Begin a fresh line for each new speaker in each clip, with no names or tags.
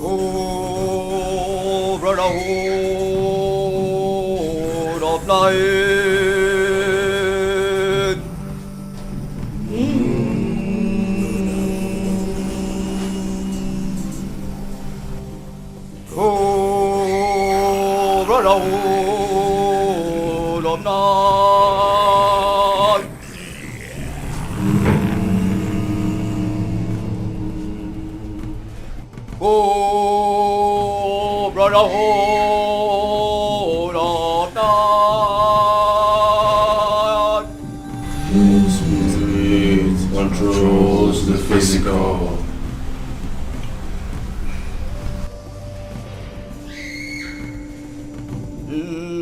Oh, brotherhood of night. Oh, brotherhood of night. Oh, brotherhood of night.
Spirit controls the physical.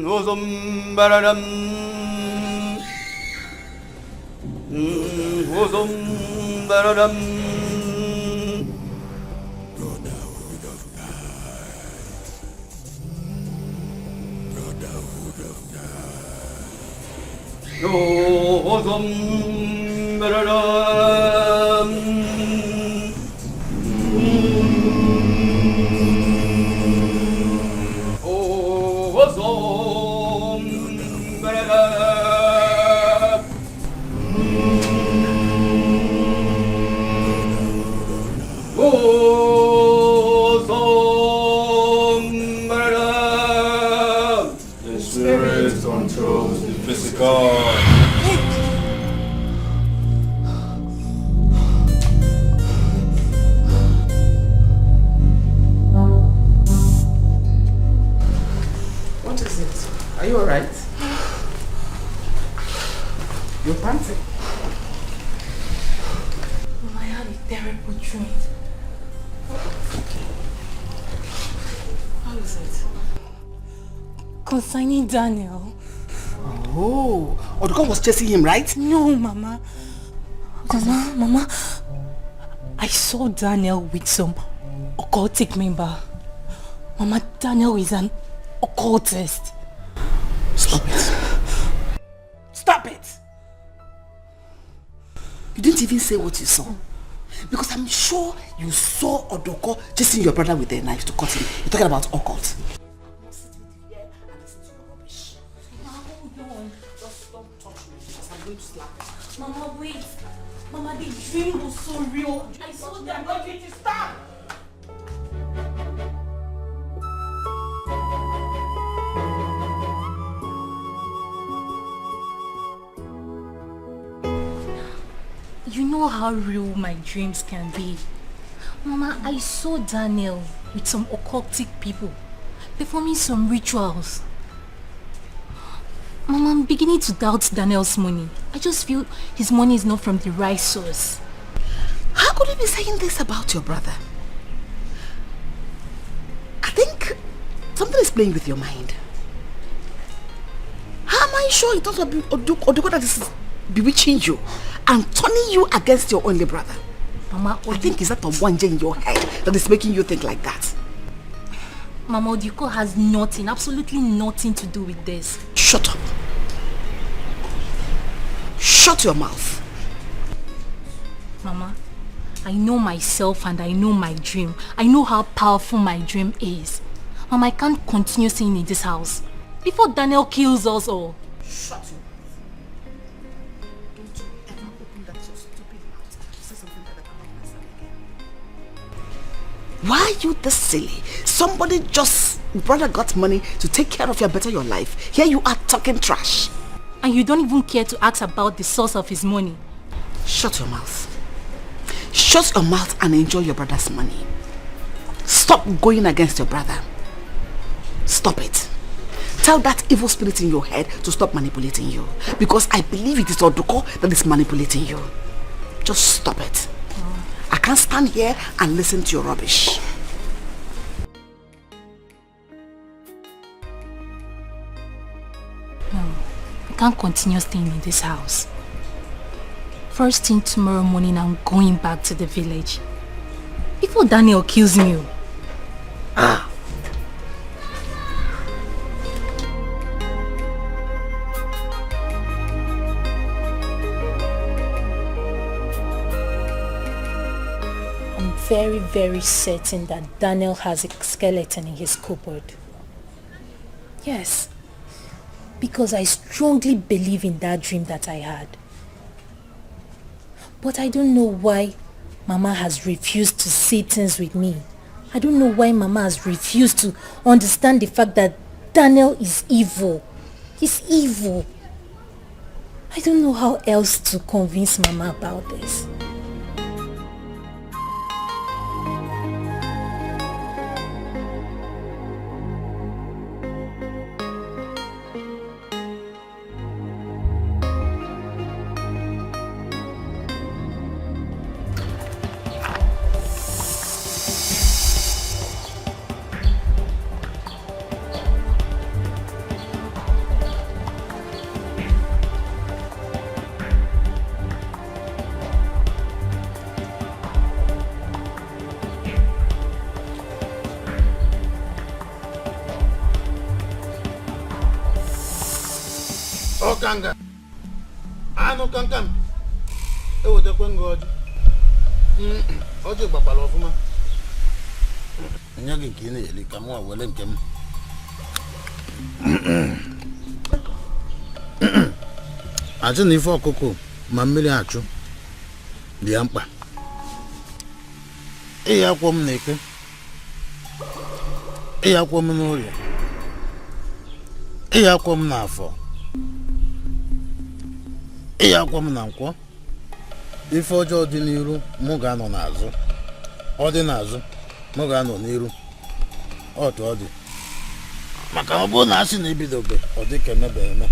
Huzum berenem. Huzum berenem. Huzum berenem.
The spirit controls the physical.
What is it? Are you alright? You're panting.
I had a terrible dream.
How is it?
Concerning Daniel.
Oh, Oduko was chasing him, right?
No, Mama. Mama, I saw Daniel with some occultic member. Mama, Daniel is an occultist.
Stop it. Stop it! You didn't even say what you saw. Because I'm sure you saw Odoko chasing your brother with a knife to cut him. You're talking about occult.
Mama, wait. Mama, the dream was so real. I saw that. I'm not going to stop. You know how real my dreams can be. Mama, I saw Daniel with some occultic people performing some rituals. Mama, I'm beginning to doubt Daniel's money. I just feel his money is not from the right source.
How could you be saying this about your brother? I think something is playing with your mind. How am I sure it's not Odoko that is bewitching you and turning you against your only brother?
Mama,
I think it's that Obwanje in your head that is making you think like that.
Mama, Odiko has nothing, absolutely nothing to do with this.
Shut up. Shut your mouth.
Mama, I know myself and I know my dream. I know how powerful my dream is. Mama, I can't continue staying in this house before Daniel kills us all.
Shut your mouth. Don't you ever open that your stupid mouth to say something like that about myself again. Why are you this silly? Somebody just, brother got money to take care of you and better your life. Here you are talking trash.
And you don't even care to ask about the source of his money.
Shut your mouth. Shut your mouth and enjoy your brother's money. Stop going against your brother. Stop it. Tell that evil spirit in your head to stop manipulating you. Because I believe it is Odoko that is manipulating you. Just stop it. I can't stand here and listen to your rubbish.
No, I can't continue staying in this house. First thing tomorrow morning, I'm going back to the village. Before Daniel kills me. I'm very, very certain that Daniel has a skeleton in his cupboard. Yes, because I strongly believe in that dream that I had. But I don't know why Mama has refused to see things with me. I don't know why Mama has refused to understand the fact that Daniel is evil. He's evil. I don't know how else to convince Mama about this.
Kanga. Ano kankam. E wo de kwengo odi. Oje babalo fuma. Nya gi kini eli kamu awele nkem. Aje ni fo koko ma mmiri achu. Di ampa. E ya kwom neke. E ya kwom n'ori. E ya kwom n'afọ. Iya kwa m na nkwọ ife ọjọọ dị n'iru mụ ga-anọ n'azụ ọ dị n'azụ mụ ga-anọ n'iru otu ọ dị maka ọ bụrụ na asị na ebidobe ọ dị ka emebe eme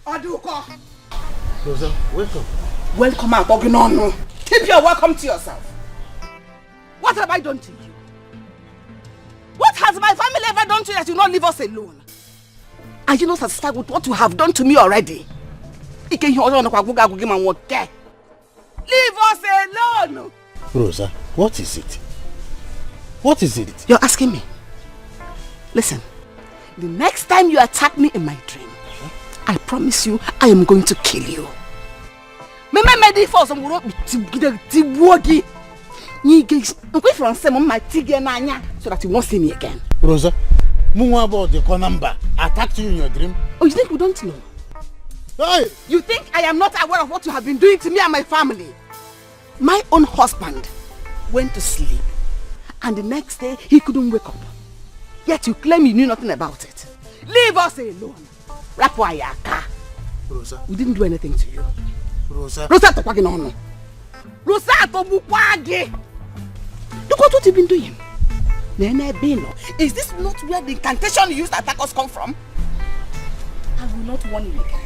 Aduko.
Rosa, welcome.
Welcome out, no. Keep your welcome to yourself. What have I done to you? What has my family ever done to you that you not leave us alone? Are you not satisfied with what you have done to me already? Leave us alone!
Rosa, what is it? What is it?
You're asking me. Listen, the next time you attack me in my dream, I promise you I am going to kill you. So that you won't see me again.
Rosa, about the number attacked you in your dream.
Oh, you think we don't know?
Hey!
You think I am not aware of what you have been doing to me and my family? My own husband went to sleep and the next day he couldn't wake up. Yet you claim you knew nothing about it. Leave us alone.
Rosa,
we didn't do anything to you.
Rosa.
Rosa, Rosa, look at what you've been doing. Is this not where the incantation you used to attack us come from? I will not warn you again.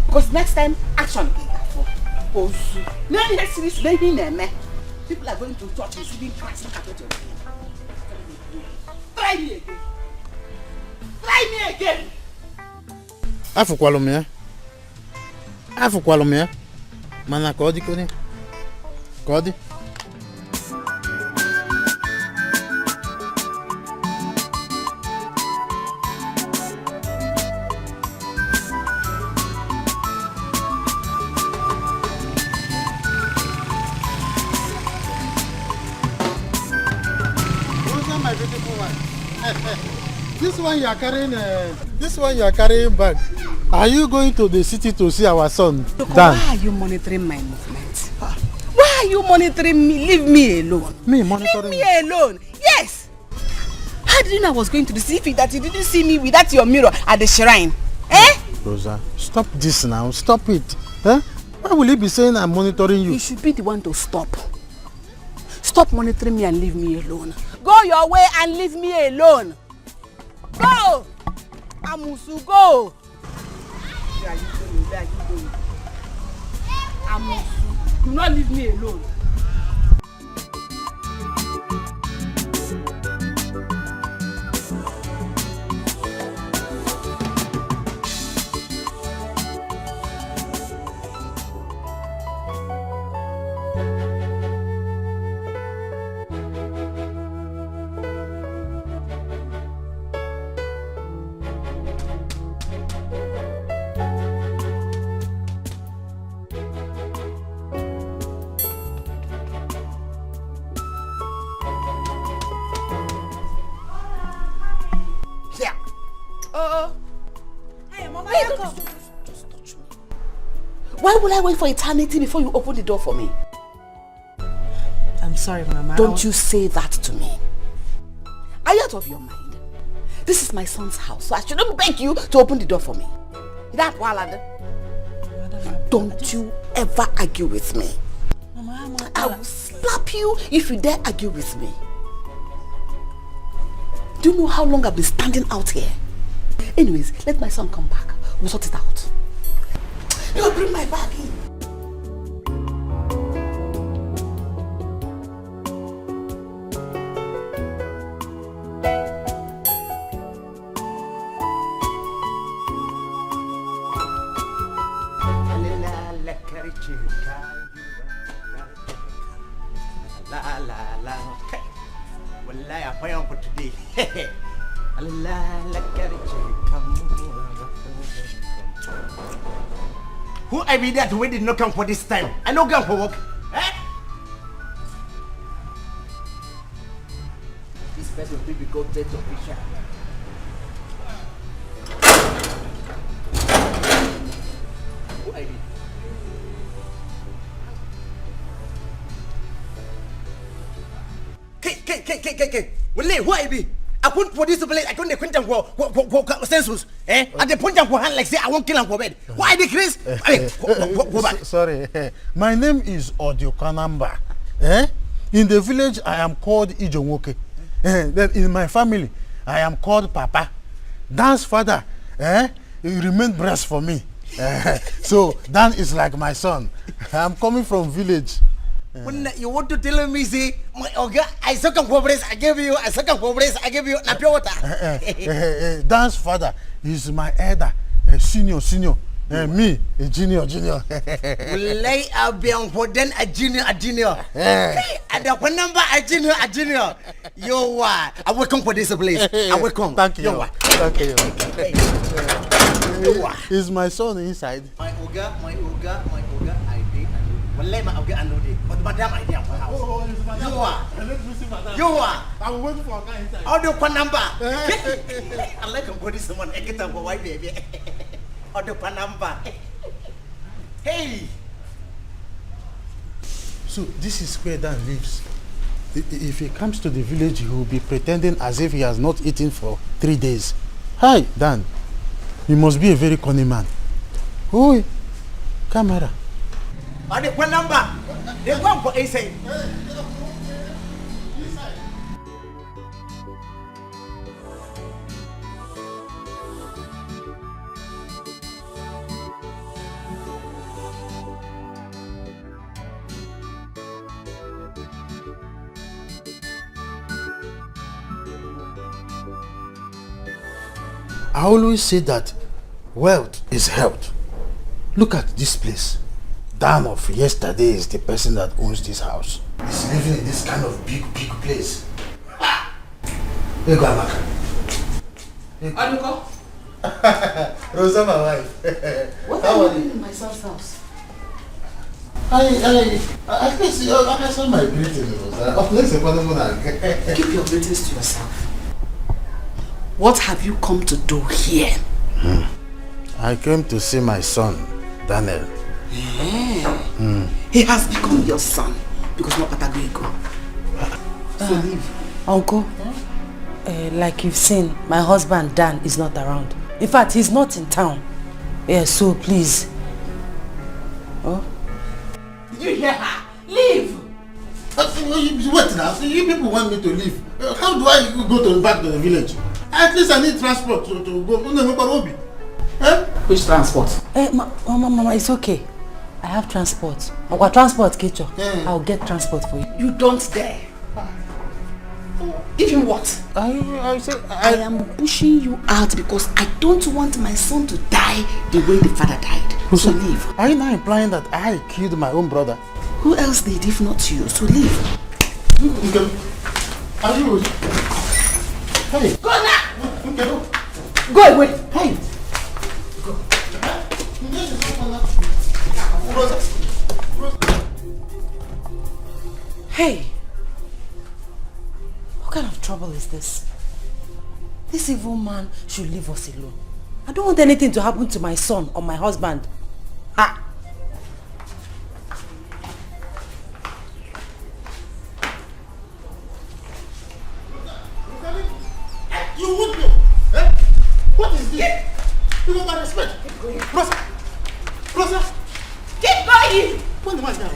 Because next time, action. People are going to church receiving Christ. Look at what you're doing. Try me again. Try me again.
Afukwalumia. Mana kodi koni. Kodi. My beautiful one. This one you are carrying back. Are you going to the city to see our son?
Look, why are you monitoring my movements? Why are you monitoring me? Leave me alone.
Me monitoring?
Leave me alone. Yes. How did you know I was going to the city that you didn't see me without your mirror at the shrine? Eh?
Rosa, stop this now. Stop it. Eh? Why will you be saying I'm monitoring you?
You should be the one to stop. Stop monitoring me and leave me alone. Go your way and leave me alone. Go! Amusu, go! Where are you going? Where are you going? Amusu, do not leave me alone. Oh.
Hey, Mama,
Hey, just touch me. Why will I wait for eternity before you open the door for me?
I'm sorry, Mama.
Don't you say that to me. Are you out of your mind? This is my son's house, so I shouldn't beg you to open the door for me. That Walad. Don't you ever argue with me.
Mama,
I will slap you if you dare argue with me. Do you know how long I've been standing out here? Anyways, let my son come back. We'll sort it out. You bring my bag in.
La la la. Wallahi, I'm praying for today. Who I be that we did not come for this time? I no come for work. Eh? This person will be called dead official. Who I be? Okay. Well, who I be? I couldn't for this place. I couldn't quit them for census. Eh? At the point of hand, like say I won't kill him for bed. Why the Chris? Go back.
Sorry, my name is Odiokanamba. In the village, I am called Ijonwoke. Then in my family, I am called Papa. Dan's father, he remained breast for me. So Dan is like my son. I am coming from village.
When you want to tell me, say, my oga, I second for brace, I give you, I second for brace, I give you na pure water.
Dan's father is my elder, senior. Me, a junior.
Lay a beyond for then a junior. And the one number a junior. You are. I will come for this place. I will come.
Thank you. Thank you.
You are.
Is my son inside?
My oga, I did. Well, let my oga and it. But madam, I didn't house. You are.
I will wait for a guy inside.
How do one number? I like him for this one. I get up for white baby. How do one number? Hey.
So this is where Dan lives. If he comes to the village, he will be pretending as if he has not eaten for 3 days. Hi, Dan. You must be a very cunning man. Oi, camera.
How do one number? They want for AC.
I always say that wealth is health. Look at this place. Dan of yesterday is the person that owns this house. He's living in this kind of big place. Hey, go Amaka.
Anuko?
Rosa, my wife.
What are you doing in my son's house?
I guess I saw my greeting, Rosa.
Keep your greetings to yourself. What have you come to do here?
I came to see my son, Daniel.
He has become your son because no Patagogo. So leave.
Uncle, like you've seen, my husband Dan is not around. In fact, he's not in town. Yeah, so please. Oh?
Did you hear her? Leave!
Wait now, you people want me to leave. How do I go back to the village? At least I need transport to go.
Which transport?
Mama, it's okay. I have transport. I've got transport, Kicho. I'll get transport for you.
You don't dare. Even what?
I
am pushing you out because I don't want my son to die the way the father died. So leave.
Are you now implying that I killed my own brother?
Who else did if not you? So leave.
Are you? Hey.
Go now!
Okay.
Go away.
Hey.
Hey! What kind of trouble is this? This evil man should leave us alone. I don't want anything to happen to my son or my husband. Ah.
You would know. Eh? What is this? You know my respect. Rosa. Rosa.
Keep going!
What am I now?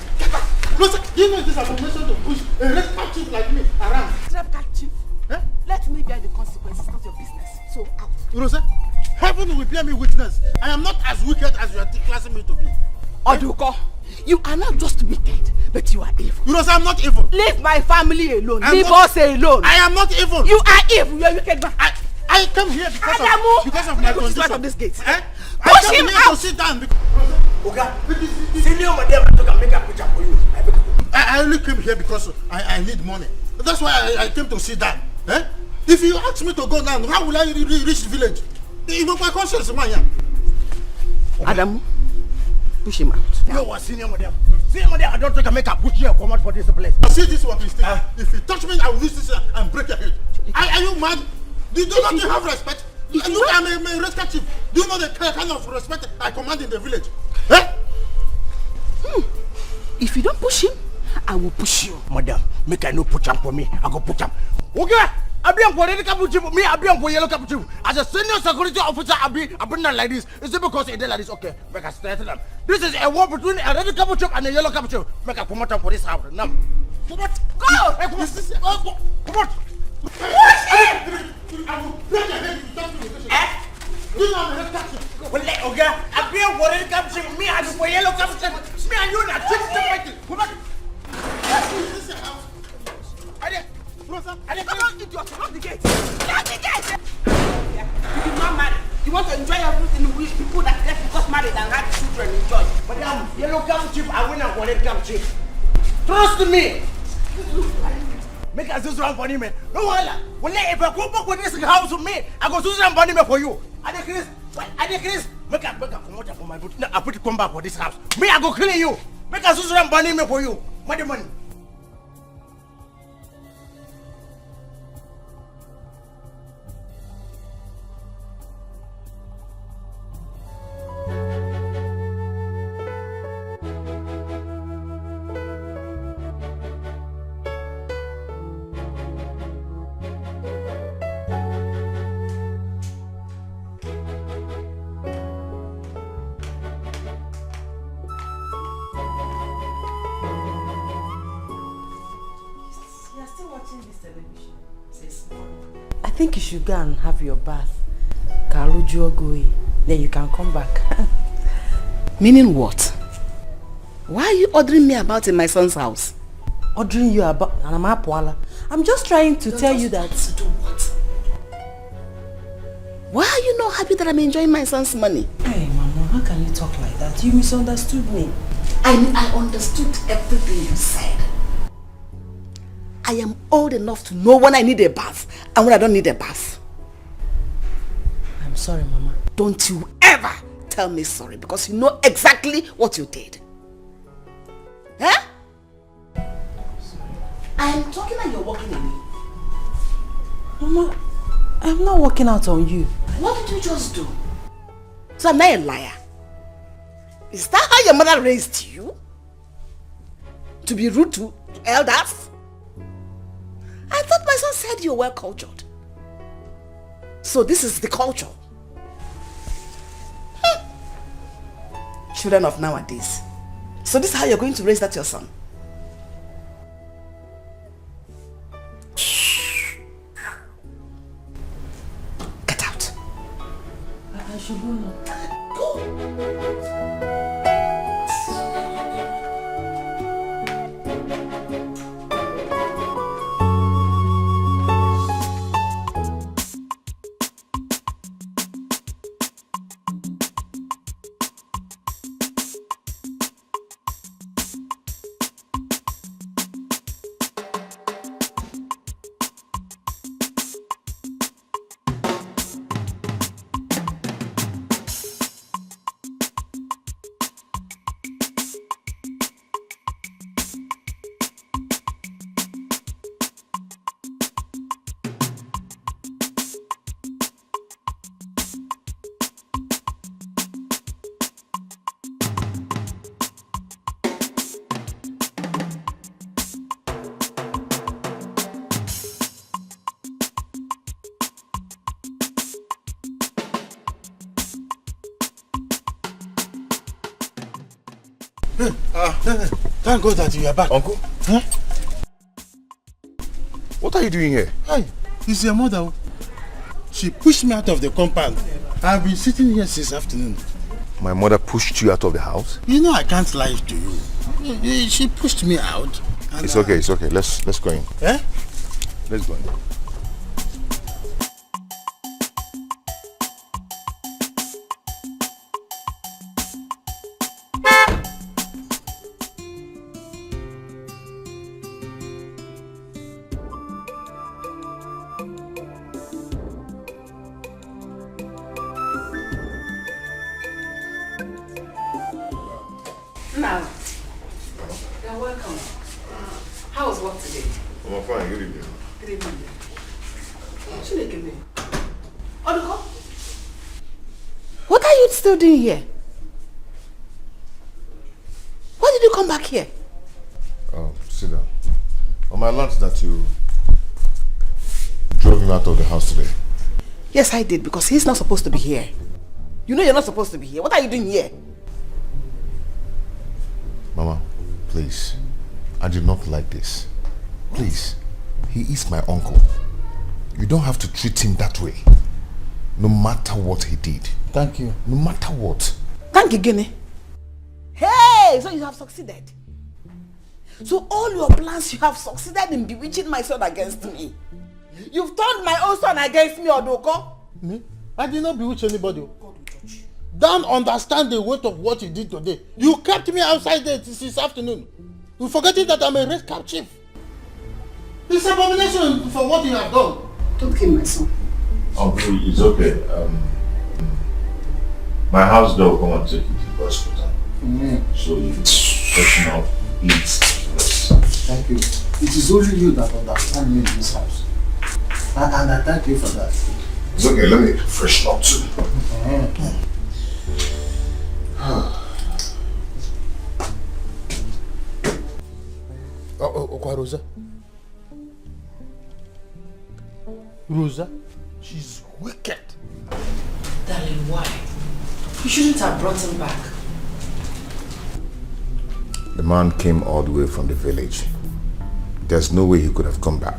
Rosa, do you know this abomination to push a red chief like me around?
Red chief.
Eh?
Let me bear the consequences, not your business. So out.
Rosa, heaven will bear me witness. I am not as wicked as you are classing me to be.
Oduko, you are not just wicked, but you are evil.
Rosa, I'm not evil.
Leave my family alone.
I'm
Leave
not,
us alone.
I am not evil.
You are evil. You are wicked man.
I came here because of my condition.
Of this gate.
Eh?
Push
I
him
came here
out.
to sit down.
Okay. Senior madam, I can make a picture for you.
I only came here because I need money. That's why I came to sit down. Eh? If you ask me to go now, how will I reach the village? You know my conscience, man.
Adam, push him out.
You are senior madam. Senior madam, I don't think I make a push here come out for this place.
See this one, mistake. If you touch me, I will use this and break your head. Are you mad? Do not you have respect? Look, I'm a rescue chief. Do you know the kind of respect I command in the village? Eh?
If you don't push him, I will push you.
Madam, make I no push him for me. I go push him. Okay. I be for red cap chief. Me, I be for yellow cap chief. As a senior security officer, I be not like this. Is it because it like this? Okay, make us settle them. This is a war between a red cap chief and a yellow cap chief. Make a promoter for this house. Now, come on, go. Hey, come on, come on.
Push him.
I will break your head if you touch me. You know I'm a red cap chief.
Well, okay, I be for red cap chief. Me, I be for yellow cap chief. Me and you na chief fighting. Come on.
This is a house.
Come on, idiot. Lock the gate. Lock the gate. You did not marry. You want to enjoy everything with people that left because married and had children enjoy.
Madam, yellow cap chief, I win and for red cap chief. Trust me. Make us do some funny man. No wala. Well, if I go back with this house with me, I go do some funny man for you. I decrease. Make a promoter for my boot. Now I put it come back for this house. Me, I go clean you. Make us do some funny man for you. Money.
I think you should go and have your bath. Then you can come back.
Meaning what? Why are you ordering me about in my son's house?
Ordering you about I'm just trying to tell you that.
To do what? Why are you not happy that I'm enjoying my son's money?
Hey, Mama, how can you talk like that? You misunderstood me.
I understood everything you said. I am old enough to know when I need a bath and when I don't need a bath.
I'm sorry, Mama.
Don't you ever tell me sorry because you know exactly what you did. Huh?
Sorry.
I am talking and you're walking away.
Mama, I'm not working out on you.
What did you just do? So I'm not a liar. Is that how your mother raised you? To be rude to elders? I thought my son said you were well cultured. So this is the culture. Children of nowadays. So this is how you're going to raise that your son? Get out.
I should go now.
Go.
Thank God that you are back.
Uncle?
Huh?
What are you doing here?
Hey, it's your mother. She pushed me out of the compound. I've been sitting here since afternoon.
My mother pushed you out of the house?
You know I can't lie to you. She pushed me out.
It's okay, it's okay. Let's go in.
Eh?
Let's go in.
Now, you're welcome. How was work today?
I'm fine, good evening.
Good evening. Oduko, what are you still doing here? Why did you come back here?
Oh, sit down. I learned that you drove him out of the house today.
Yes, I did, because he's not supposed to be here. You know you're not supposed to be here. What are you doing here?
Mama, please. I do not like this. Please. He is my uncle. You don't have to treat him that way. No matter what he did.
Thank you.
No matter what.
Thank you, Guinea. Hey, so you have succeeded. So all your plans, you have succeeded in bewitching my son against me. You've turned my own son against me, Odoko.
Me? I did not bewitch anybody. Don't understand the weight of what you did today. You kept me outside there since afternoon. You forgetting that I'm a red cap chief. It's abomination for what you have done.
Don't kill my son.
Uncle, it's okay. My house dog will come and take you to the hospital. So you freshen up, eat, rest.
Thank you. It is only you that understand me in this house. And I thank you for that.
It's okay, let me freshen up too.
Rosa? Rosa? She's wicked.
Darling, why? You shouldn't have brought him back.
The man came all the way from the village. There's no way he could have come back.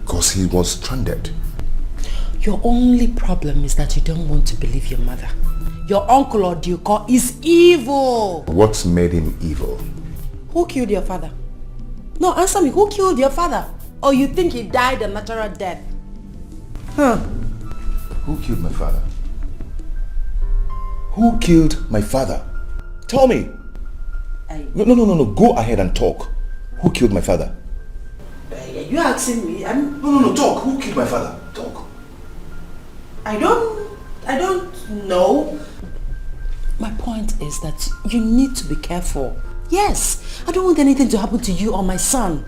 Because he was stranded.
Your only problem is that you don't want to believe your mother. Your uncle Odiuko is evil.
What made him evil?
Who killed your father? No, answer me. Who killed your father? Or you think he died a natural death? Huh?
Who killed my father? Who killed my father? Tell me. No. Go ahead and talk. Who killed my father?
You asking me?
No. Talk. Who killed my father? Talk.
I don't know. My point is that you need to be careful. Yes, I don't want anything to happen to you or my son.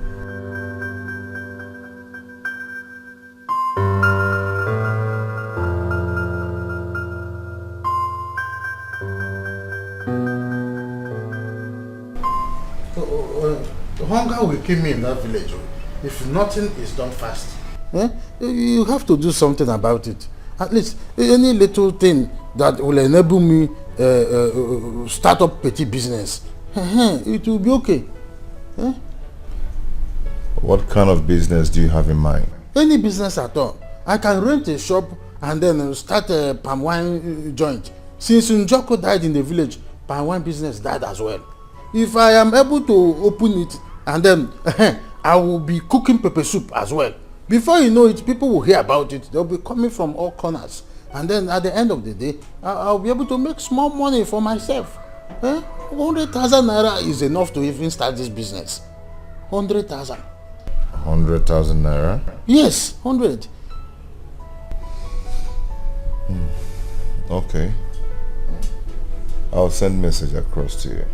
Hunger will kill me in that village if nothing is done fast. You have to do something about it. At least any little thing that will enable me start up petty business. It will be okay.
What kind of business do you have in mind?
Any business at all. I can rent a shop and then start a palm wine joint. Since Njoko died in the village, palm wine business died as well. If I am able to open it and then I will be cooking pepper soup as well. Before you know it, people will hear about it. They'll be coming from all corners. And then at the end of the day, I'll be able to make small money for myself. 100,000 naira is enough to even start this business. 100,000.
100,000 naira?
Yes, 100.
Okay. I'll send message across to you.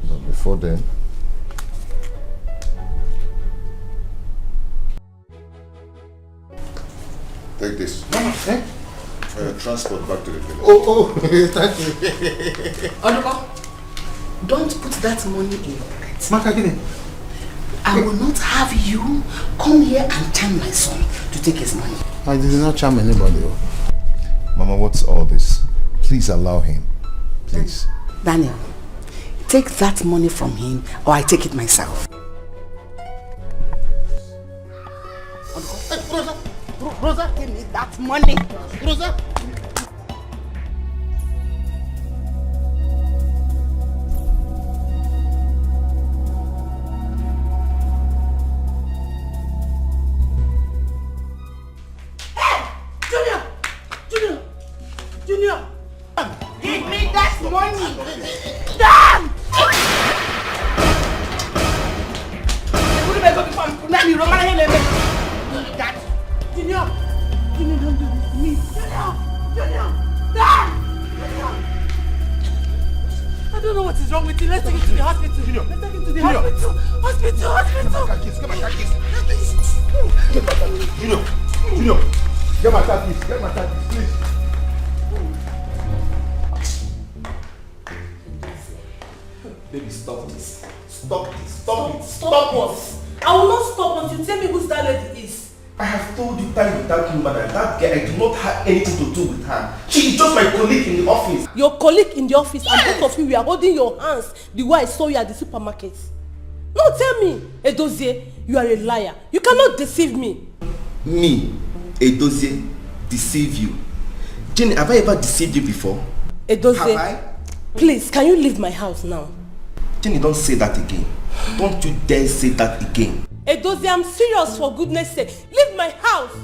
But before then, take this. Transport back to the village.
Thank you.
Oduko, don't put that money in your pocket.
Makagine.
I will not have you come here and charm my son to take his money.
I did not charm anybody.
Mama, what's all this? Please allow him. Please.
Daniel, take that money from him or I take it myself.
Hey, Rosa, give me that money. Rosa. Junior! Give me that money! Damn! Junior, don't do this to me. Junior! Damn! Junior! I don't know what is wrong with you. Let's take him to the hospital. Junior! Let's take him to the hospital. Hospital!
Get my car keys. Junior! Get my car keys, please. Baby, stop this. Stop what?
I will not stop until you tell me who that lady is.
I have told you time without number that that girl, I do not have anything to do with her. She is just my colleague in the office.
Your colleague in the office, yes. And both of you were holding your hands the way I saw you at the supermarket. No, tell me, Edozie, you are a liar. You cannot deceive me.
Me, Edozie, deceive you? Jenny, have I ever deceived you before?
Edozie,
have I?
Please, can you leave my house now?
Jenny, don't say that again. Don't you dare say that again.
Edozie, I'm serious, for goodness sake. Leave my house.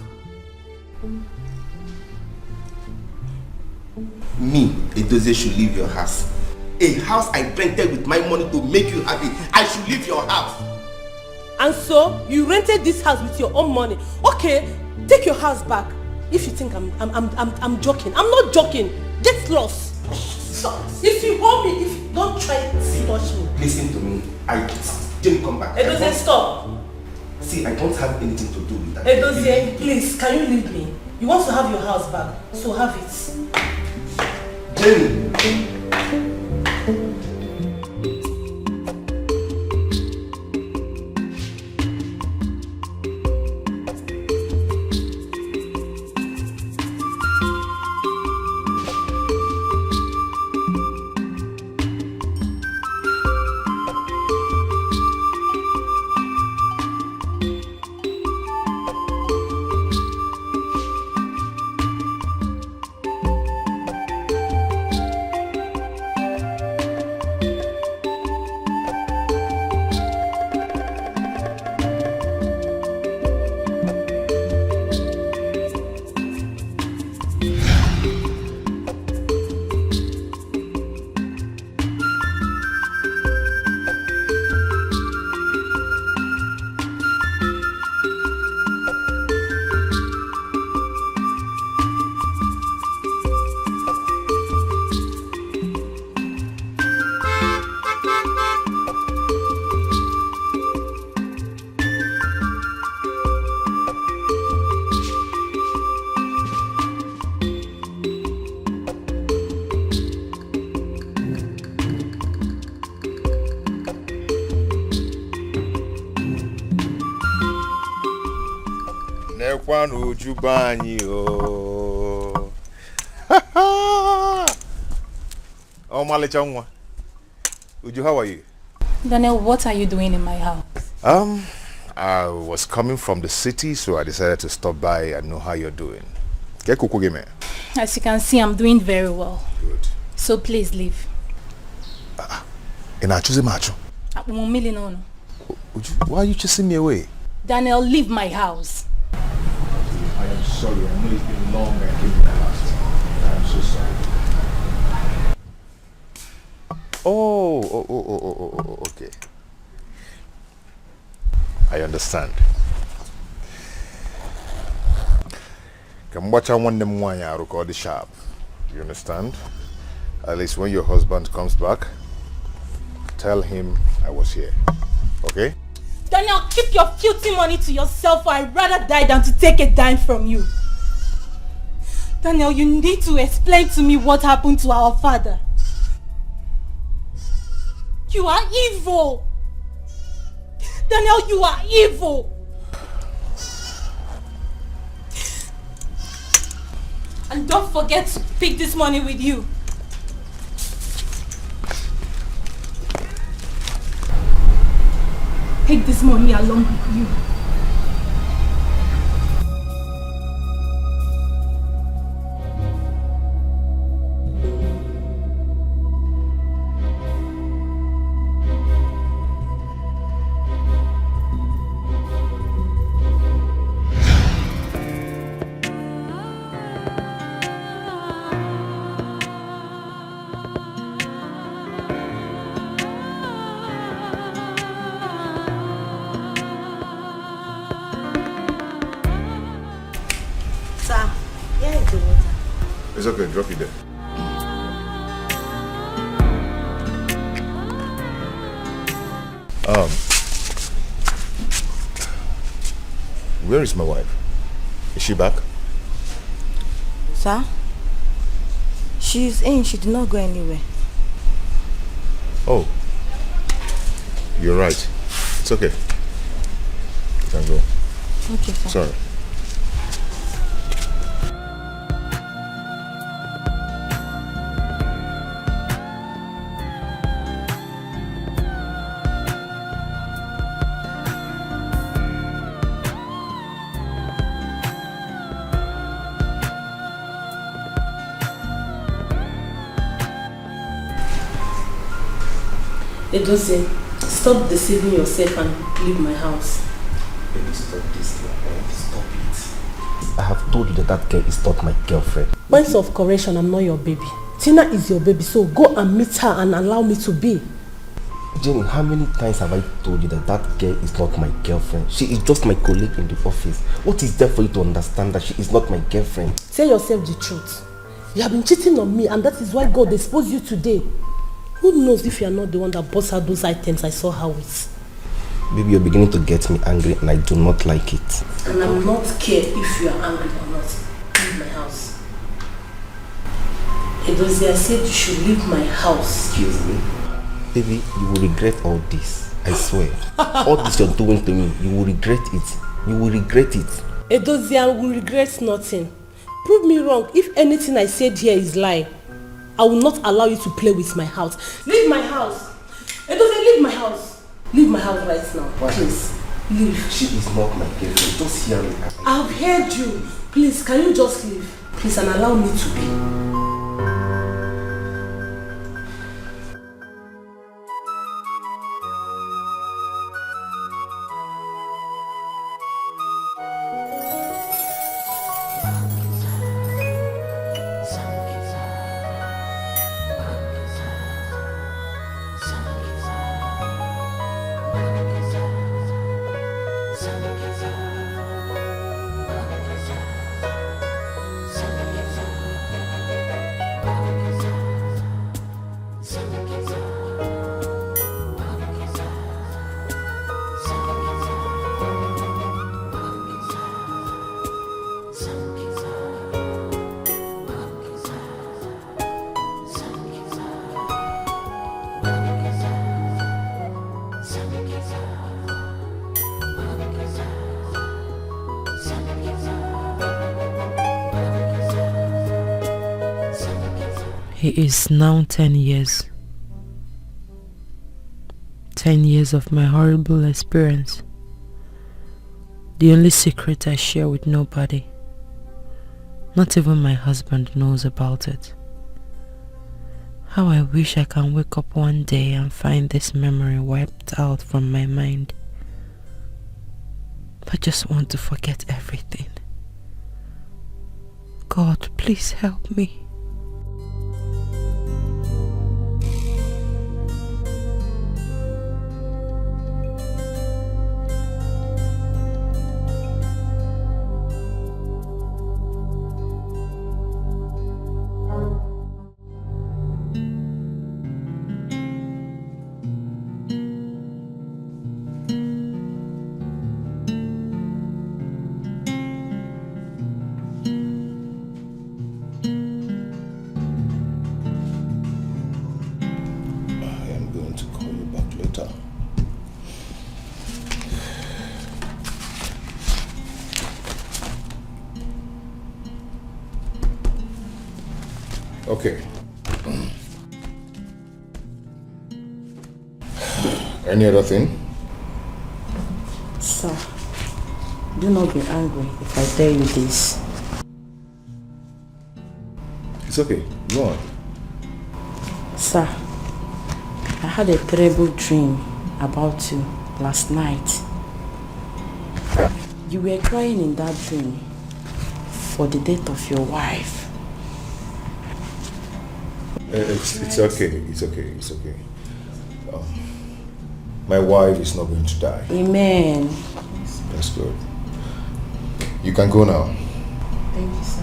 Me, Edozie, should leave your house. A house I rented with my money to make you happy. I should leave your house.
And so, you rented this house with your own money. Okay, take your house back. If you think I'm joking. I'm not joking. Get lost. If you hold me, if you don't try to touch me.
Listen to me. Jenny, come back.
Edozie, stop.
See, I don't have anything to do with that.
Edozie, please, can you leave me? You want to have your house back, so have it.
Jenny.
Oh, Malichangwa. Uju, how are you?
Daniel, what are you doing in my house?
I was coming from the city, so I decided to stop by and know how you're doing.
As you can see, I'm doing very well.
Good.
So please leave.
And I choose a macho.
Uju,
why are you chasing me away?
Daniel, leave my house.
I am sorry. I know it's been long and I came in the last. I'm so sorry. Oh, okay. I understand. Come watch on one them one ya record the sharp. You understand? At least when your husband comes back, tell him I was here. Okay?
Daniel, keep your filthy money to yourself, or I'd rather die than to take a dime from you. Daniel, you need to explain to me what happened to our father. You are evil. Daniel, you are evil. And don't forget to pick this money with you.
take this money along with you.
It's okay, drop it there. Where is my wife? Is she back?
Sir? She's in. She did not go anywhere.
Oh. You're right. It's okay. You can go.
Okay, sir.
Sorry.
Edozie, stop deceiving yourself and leave my house.
Baby, stop this. Stop it. I have told you that girl is not my girlfriend.
Points of correction, I'm not your baby. Tina is your baby, so go and meet her and allow me to be.
Jenny, how many times have I told you that girl is not my girlfriend? She is just my colleague in the office. What is there for you to understand that she is not my girlfriend?
Tell yourself the truth. You have been cheating on me and that is why God exposed you today. Who knows if you are not the one that bought her those items I saw her with?
Baby, you're beginning to get me angry and I do not like it.
And I'm not care if you are angry or not. Leave my house. Edozie, I said you should leave my house.
Excuse me? Baby, you will regret all this. I swear. All this you're doing to me, you will regret it. You will regret it.
Edozie, I will regret nothing. Prove me wrong if anything I said here is lie. I will not allow you to play with my house. Leave my house. Edozie, leave my house. Leave my house right now.
Why?
Please, leave.
She is not my girlfriend. Just hear me.
I've heard you. Please, can you just leave? Please, and allow me to be.
It is now 10 years. 10 years of my horrible experience. The only secret I share with nobody. Not even my husband knows about it. How I wish I can wake up one day and find this memory wiped out from my mind. I just want to forget everything. God, please help me.
Okay. Any other thing?
Sir, do not be angry if I tell you this.
It's okay. Go on.
Sir, I had a terrible dream about you last night. You were crying in that dream for the death of your wife.
It's okay. It's okay. It's okay. My wife is not going to die.
Amen.
That's good. You can go now.
Thank you, sir.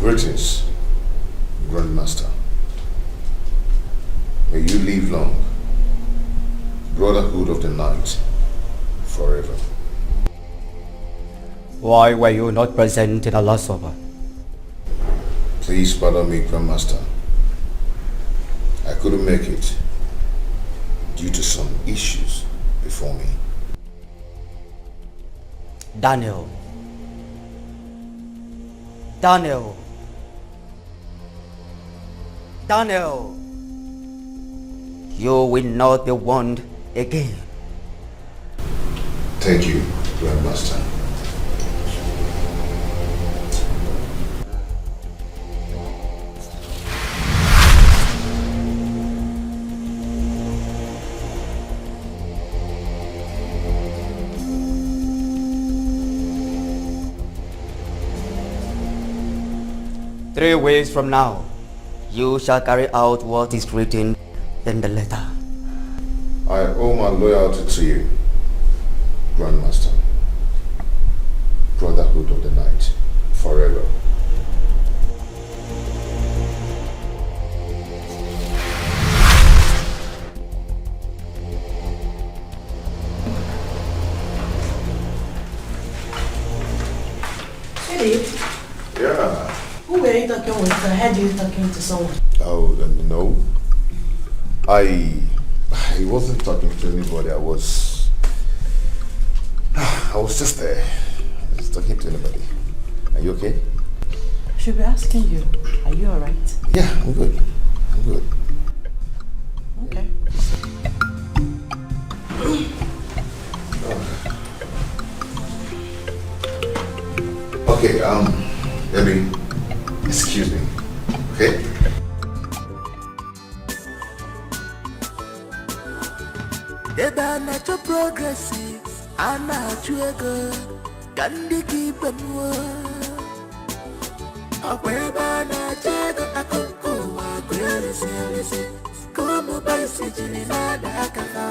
'Greetings, Grandmaster. May you live long, brotherhood of the night, forever.
Why were you not present in the last supper?
Please pardon me, Grandmaster. I couldn't make it due to some issues before me.
Daniel. Daniel. Daniel. You will not be warned again.
Thank you, Grandmaster.
Three weeks from now, you shall carry out what is written in the letter.
I owe my loyalty to you, Grandmaster. Brotherhood of the night, forever.
Philip?
Yeah.
Who were you talking with? I heard you talking to someone.
Oh, no. I wasn't talking to anybody. I was just there. I was talking to anybody. Are you okay?
I should be asking you. Are you alright?
Yeah, I'm good. I'm good.
Okay.
Okay, Debbie, excuse me. Okay?
Ebe anacho progressive, anacho ego, kandi kipenwa. Akwe ebe anacho ego, akunku wa kwelisi, kumu baisi jini nada akafa.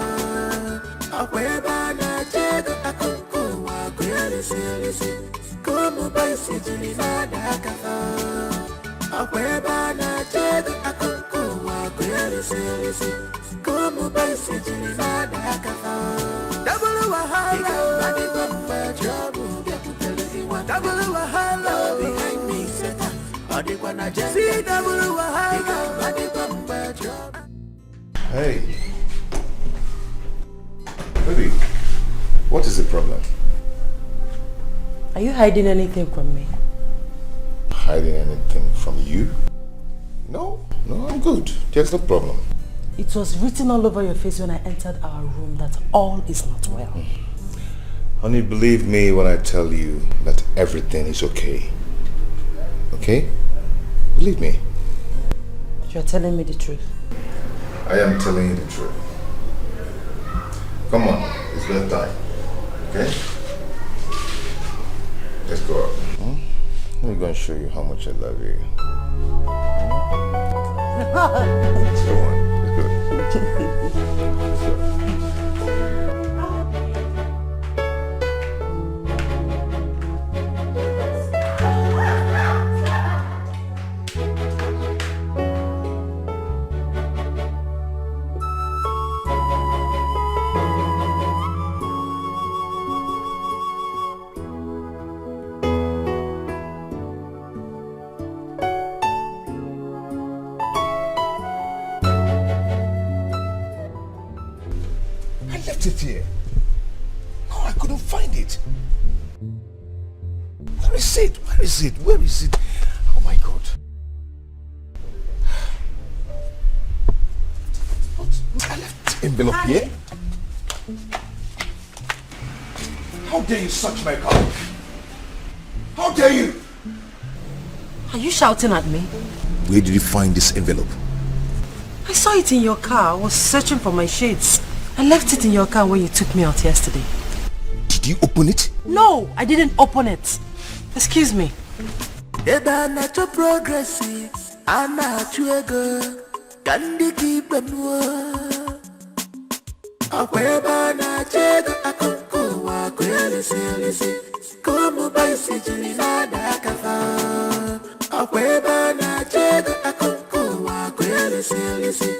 Akwe ebe anacho ego, akunku wa kwelisi, kumu baisi jini nada akafa. Akwe ebe anacho ego, akunku wa kwelisi. Como vai se dinar da café? Double wahala, I did not my trouble. Get to tell everyone. Double wahala behind me, set. I did one I just see double wahala. I did not my trouble.
Hey. Baby, what is the problem?
Are you hiding anything from me?
Hiding anything from you? No, I'm good. There's no problem.
It was written all over your face when I entered our room that all is not well.
Honey, believe me when I tell you that everything is okay. Okay? Believe me.
You're telling me the truth.
I am telling you the truth. Come on, it's bedtime. Okay? Let's go up. Let me go and show you how much I love you. Let's go on.
here. No, I couldn't find it. Where is it? Where is it? Where is it? Oh my God. What? I left the envelope here. How dare you search my car? How dare you?
Are you shouting at me?
Where did you find this envelope?
I saw it in your car. I was searching for my shades. I left it in your car when you took me out yesterday.
Did you open it?
No, I didn't open it. Excuse me.
Eba na to progressive, ana chuego, kandi kipenwo. Akweba na chego akunku wa kweli silisi, como baisi jini nada kafa. Akweba na chego akunku wa kweli silisi,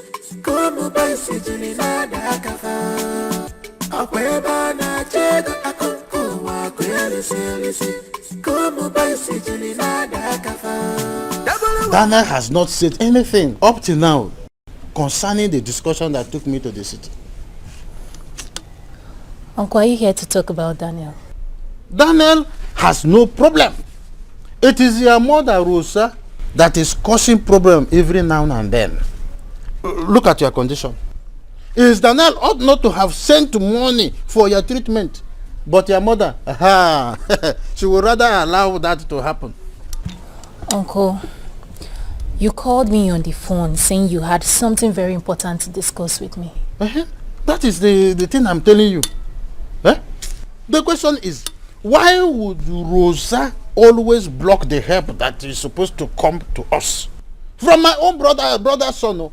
como baisi jini nada kafa. Akweba na chego akunku wa kweli silisi.
Daniel has not said anything up till now concerning the discussion that took me to the city.
Uncle, are you here to talk about Daniel?
Daniel has no problem. It is your mother, Rosa, that is causing problem every now and then. Look at your condition. Is Daniel ought not to have sent money for your treatment? But your mother, she would rather allow that to happen.
Uncle, you called me on the phone saying you had something very important to discuss with me.
That is the thing I'm telling you. The question is, why would Rosa always block the help that is supposed to come to us? From my own brother's son.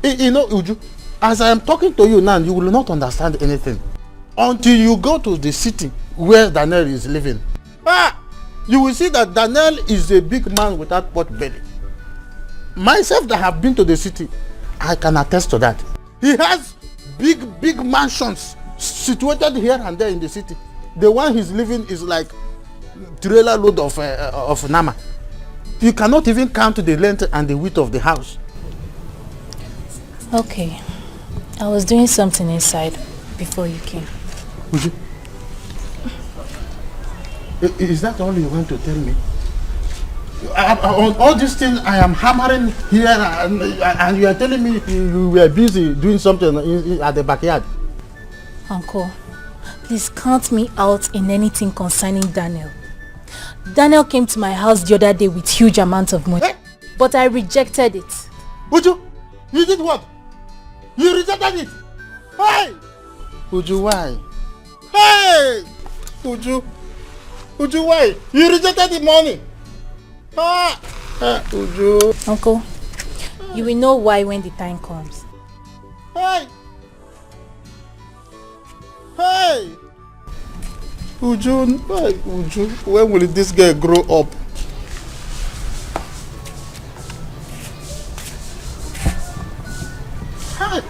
You know, Uju, as I am talking to you now, you will not understand anything. Until you go to the city where Daniel is living. You will see that Daniel is a big man without pot belly. Myself that have been to the city, I can attest to that. He has big mansions situated here and there in the city. The one he's living is like trailer load of nama. You cannot even count the length and the width of the house.
Okay. I was doing something inside before you came.
Would you? Is that all you want to tell me? On all these things I am hammering here and you are telling me you were busy doing something at the backyard.
Uncle, please count me out in anything concerning Daniel. Daniel came to my house the other day with huge amounts of money, but I rejected it.
Uju, you did what? You rejected it? Hey! Uju, why? Hey! Uju, why? You rejected the money? Uju.
Uncle, you will know why when the time comes.
Hey! Hey! Uju, when will this girl grow up? Hey!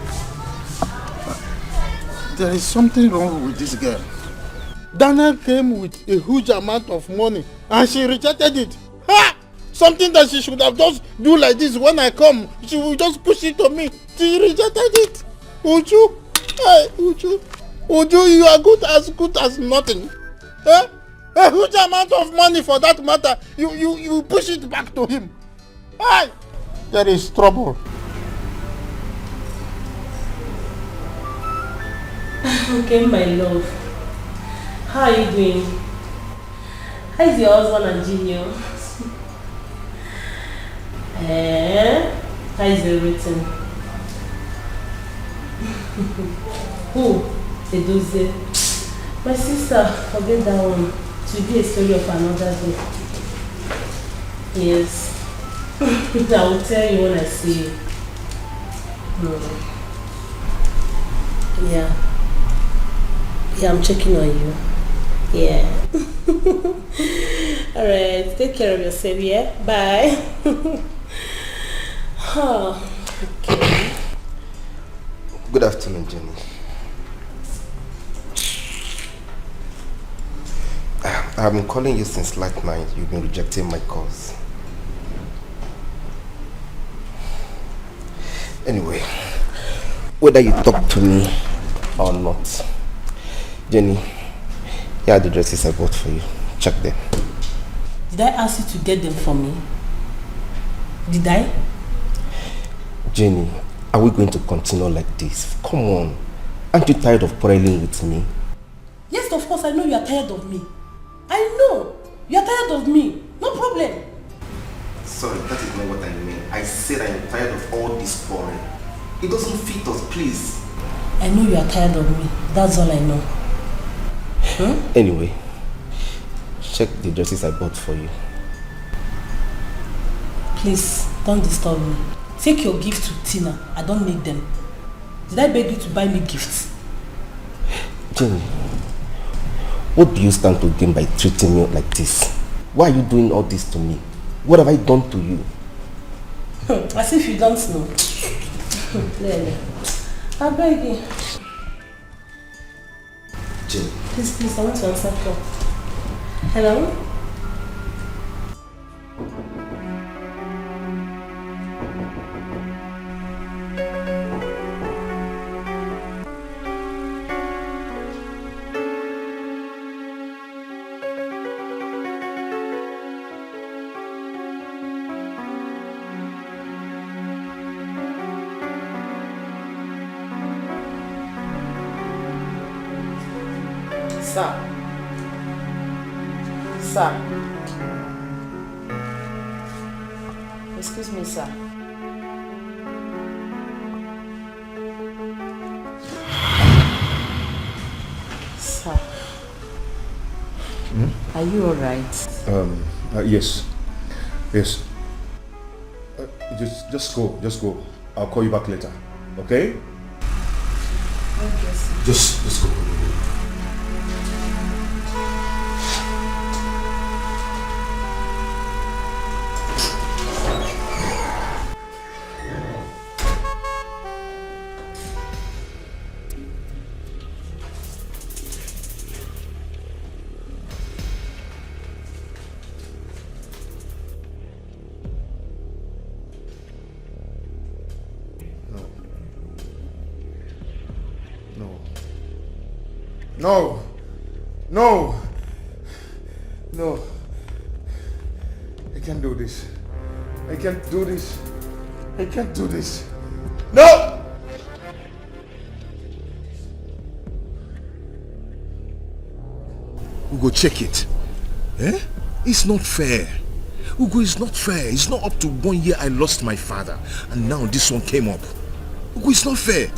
There is something wrong with this girl. Dana came with a huge amount of money and she rejected it. Something that she should have just do like this when I come. She will just push it to me. She rejected it. Uju, hey, Uju, you are good as nothing. A huge amount of money for that matter. You push it back to him. Hey, there is trouble.
Okay, my love. How are you doing? How is your husband and Junior? How is everything? Who? Edoze. My sister, forget that one. To be a story of another day. Yes. I will tell you when I see you. Yeah. Yeah, I'm checking on you. Yeah. Alright, take care of yourself, yeah? Bye. Okay.
Good afternoon, Jenny. I've been calling you since last night. You've been rejecting my calls. Anyway, whether you talk to me or not. Jenny, here are the dresses I bought for you. Check them.
Did I ask you to get them for me? Did I?
Jenny, are we going to continue like this? Come on. Aren't you tired of quarreling with me?
Yes, of course, I know you are tired of me. I know. You are tired of me. No problem.
Sorry, that is not what I mean. I said I am tired of all this quarreling. It doesn't fit us, please.
I know you are tired of me. That's all I know.
Anyway, check the dresses I bought for you.
Please, don't disturb me. Take your gift to Tina. I don't need them. Did I beg you to buy me gifts?
Jenny, what do you stand to gain by treating me like this? Why are you doing all this to me? What have I done to you?
As if you don't know. I beg you.
Jenny.
Please, I want to answer call. Hello?
Sir. Excuse me, sir. Sir. Are you alright?
Yes. Yes. Just go. I'll call you back later. Okay?
Okay, sir.
Just go. No. I can't do this. I can't do this. No! Ugo, check it. It's not fair. Ugo, it's not fair. It's not up to 1 year I lost my father. And now this one came up. Ugo, it's not fair.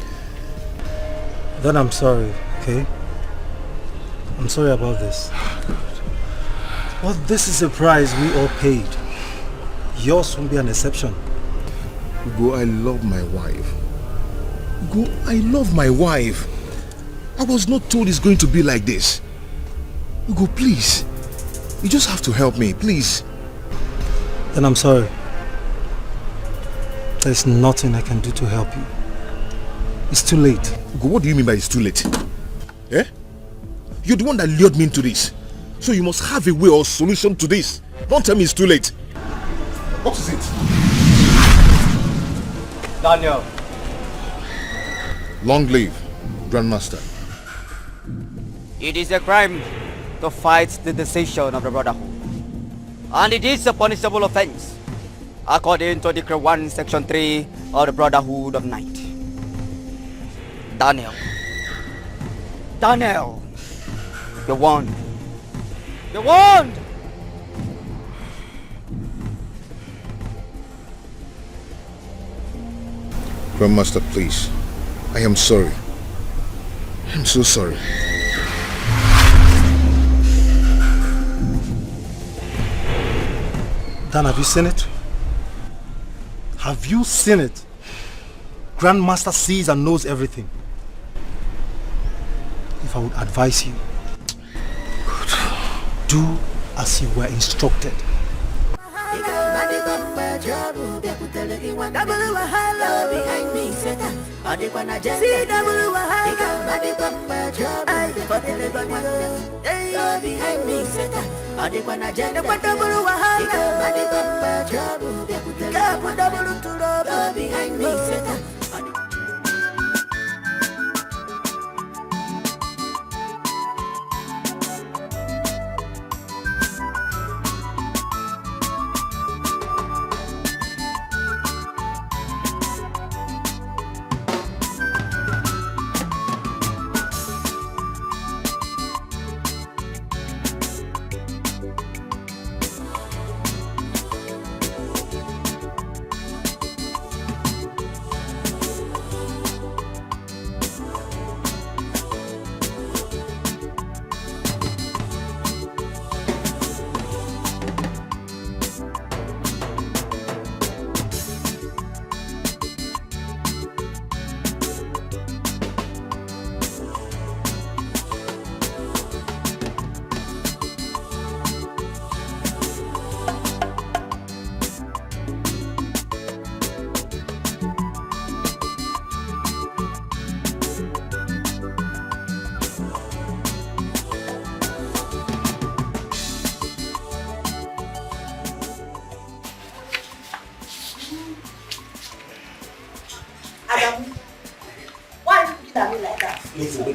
Then I'm sorry, okay? I'm sorry about this. Well, this is a price we all paid. Yours won't be an exception.
Ugo, I love my wife. Ugo, I love my wife. I was not told it's going to be like this. Ugo, please. You just have to help me, please.
Then I'm sorry. There's nothing I can do to help you. It's too late.
Ugo, what do you mean by it's too late? Eh? You're the one that lured me into this. So you must have a way or solution to this. Don't tell me it's too late. What is it?
Daniel.
Long live, Grandmaster.
It is a crime to fight the decision of the brotherhood. And it is a punishable offense according to Decree 1, Section 3 of the Brotherhood of Night. Daniel, you're warned. You're warned!
Grandmaster, please. I am sorry. I'm so sorry.
Dan, have you seen it? Have you seen it? Grandmaster sees and knows everything. If I would advise you, do as you were instructed.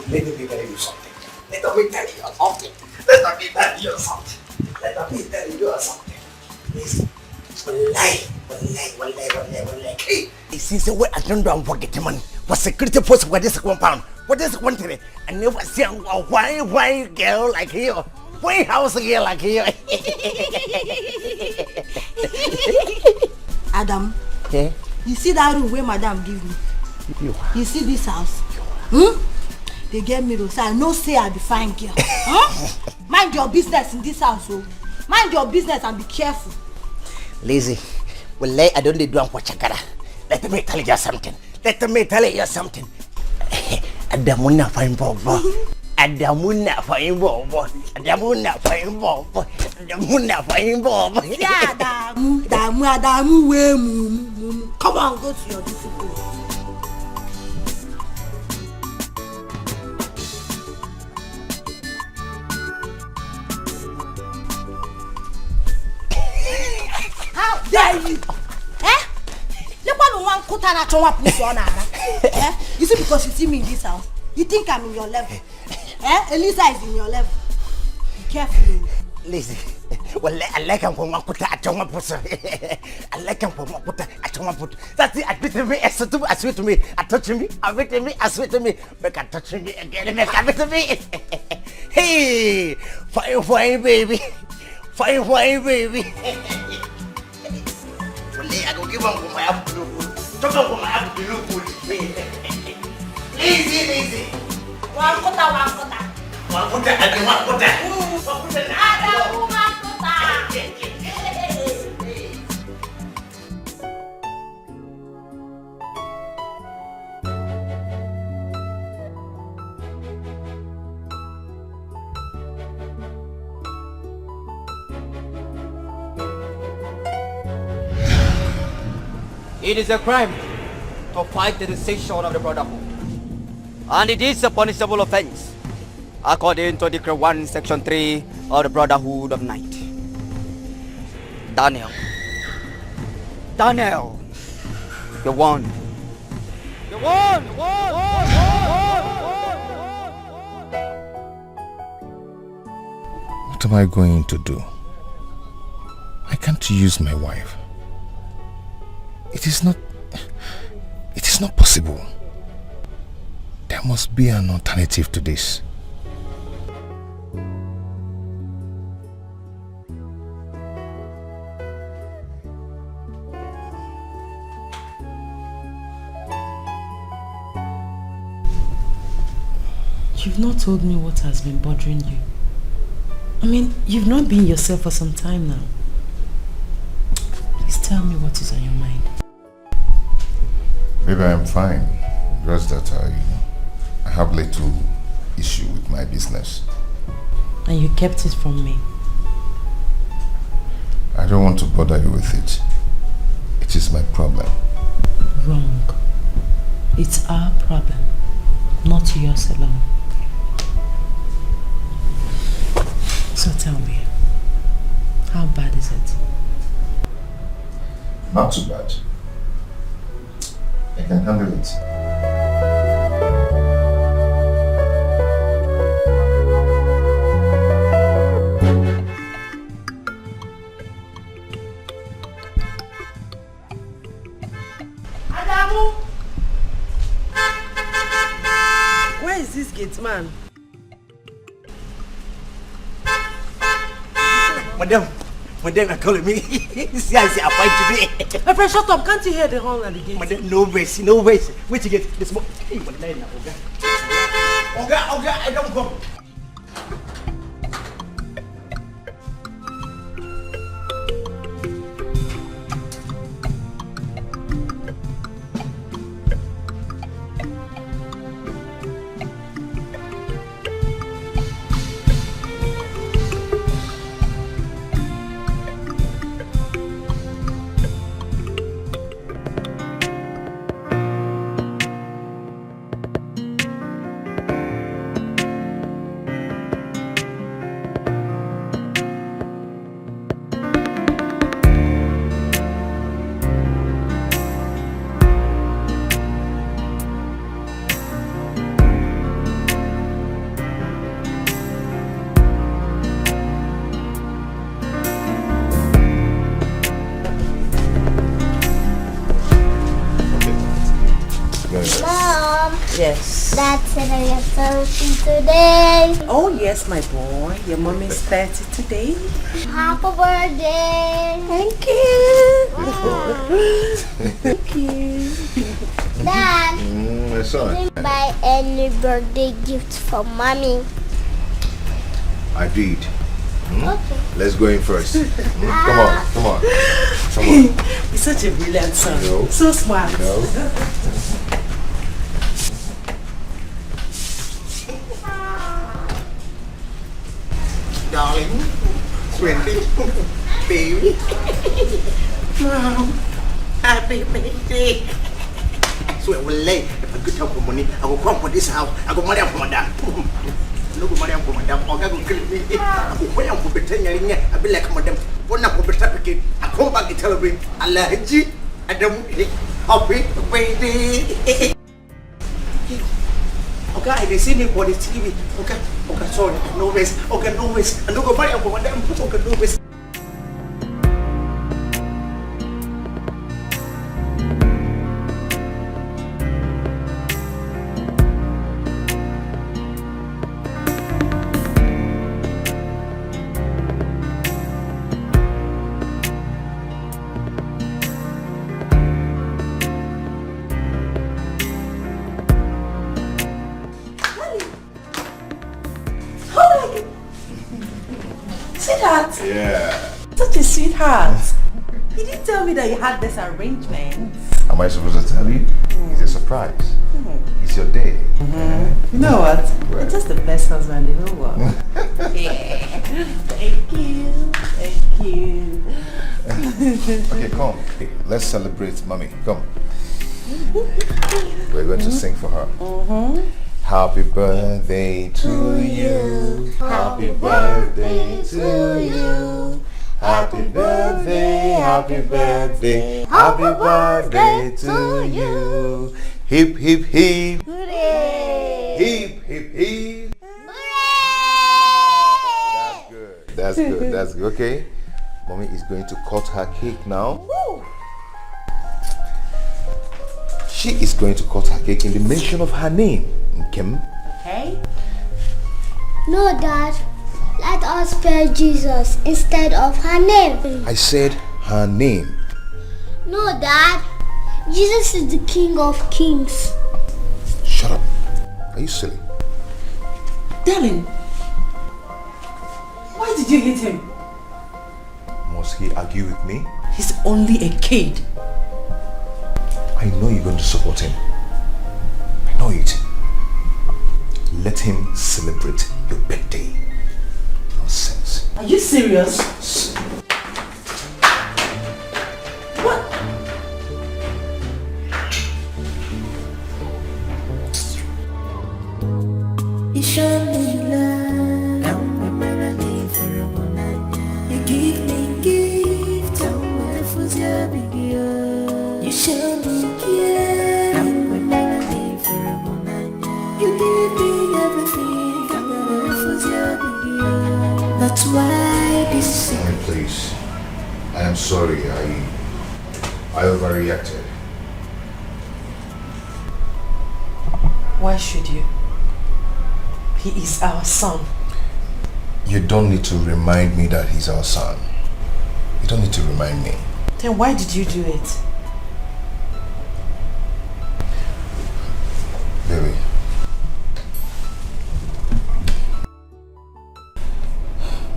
Let me tell you something. Let me tell you something. Let me tell you something. Let me tell you something. Listen. Wallahi. Hey, since the way I don't forget the money. Was security post for this compound. What is one thing? I never see a white girl like you. White house girl like you.
Adam.
Yeah.
You see that room where Madam give me? You see this house? They get me to say I know say I be fine girl. Mind your business in this house, oh. Mind your business and be careful.
Lazy. Well, I don't do what chakara. Let me tell you something. Adamuna fine bobo. Adamuna fine bobo.
Yeah, Adamu, way mumu. Come on, go to your discipline. How dare you? Look what one kuta na chonwa push on. You see, because you see me in this house, you think I'm in your level. Elisa is in your level. Be careful.
Listen, well, I like him from one kuta at chonwa push. I like him from one kuta at chonwa push. That's it. I beat me, I swear to me, I touch me, I beat me, I swear to me, make I touch me again, make I beat me. Hey, fine, baby. Fine, baby. I go give up my apple. Talk about my apple. Easy. One quarter.
It is a crime to fight the decision of the brotherhood, and it is a punishable offense according to Decree 1, Section 3 of the Brotherhood of Night. Daniel, you won.
What am I going to do? I can't use my wife. It is not possible. There must be an alternative to this.
You've not told me what has been bothering you. I mean, you've not been yourself for some time now. Please tell me what is on your mind.
Maybe I am fine. Just that I have little issue with my business.
And you kept it from me.
I don't want to bother you with it. It is my problem.
Wrong. It's our problem, not yours alone. So tell me, how bad is it?
Not too bad. I can handle it.
Adamu! Where is this gate man?
Madam, are calling me. See, I fight today.
My friend, shut up. Can't you hear the horn at the gate?
Madam, no waste. Wait to get this. Hey, Oga, I don't go.
Yes.
Dad said I have 30 today.
Oh yes, my boy. Your mom is 30 today.
Happy birthday.
Thank you.
Thank you. Dad,
My son.
didn't buy any birthday gift for mommy.
I did.
Okay.
Let's go in first. Come on.
He's such a brilliant son.
No.
So smart.
No.
Darling, sweetie, baby. Mom, happy birthday. So we'll lay. If I could help for money, I will come for this house. I go marry for madam. No go marry for madam. I'll go kill me. I go pay for betrayal. I be like madam. One up for betrayal. I come back and tell me Allah Haji. Adam, happy birthday. Okay, they see me for the TV. Okay, sorry, no waste. Okay, no waste. I don't go marry for madam. Okay, no waste.
Sweetheart. Such a sweetheart. You didn't tell me that you had this arrangement.
Am I supposed to tell you? It's a surprise. It's your day.
You know what? You're just the best husband in the world. Yeah. Thank you.
Okay, come. Let's celebrate mommy. Come. We're going to sing for her. Happy birthday to you. Happy birthday to you. Happy birthday, happy birthday, happy birthday to you. Hip, hip, hip.
Hooray!
Hip, hip, hip.
Hooray!
That's good. Okay. Mommy is going to cut her cake now.
Woo.
She is going to cut her cake in the mention of her name. Kim.
Okay.
No, Dad. Let us spell Jesus instead of her name.
I said her name.
No, Dad. Jesus is the King of Kings.
Shut up. Are you silly?
Darling, why did you hit him?
Must he argue with me?
He's only a kid.
I know you're going to support him. I know it. Let him celebrate your birthday. Nonsense.
Are you serious? What?
You show me love, you give me gift, you show me care, you give me everything, that's why this is
Mommy, please. I am sorry. I overreacted.
Why should you? He is our son.
You don't need to remind me that he's our son. You don't need to remind me.
Then why did you do it?
Baby.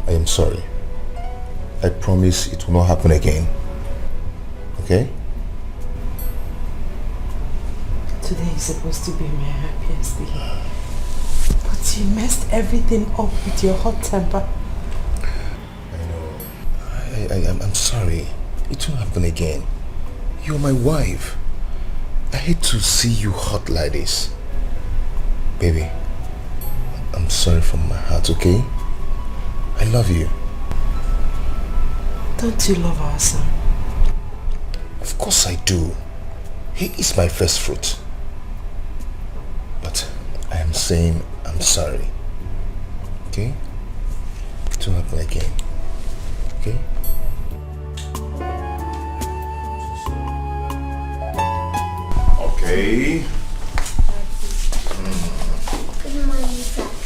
I am sorry. I promise it will not happen again. Okay?
Today is supposed to be my happiest day. But you messed everything up with your hot temper.
I'm sorry. It won't happen again. You're my wife. I hate to see you hot like this. Baby, I'm sorry from my heart, okay? I love you.
Don't you love our son?
Of course I do. He is my first fruit. But I am saying I'm sorry. Okay? It won't happen again. Okay? Okay.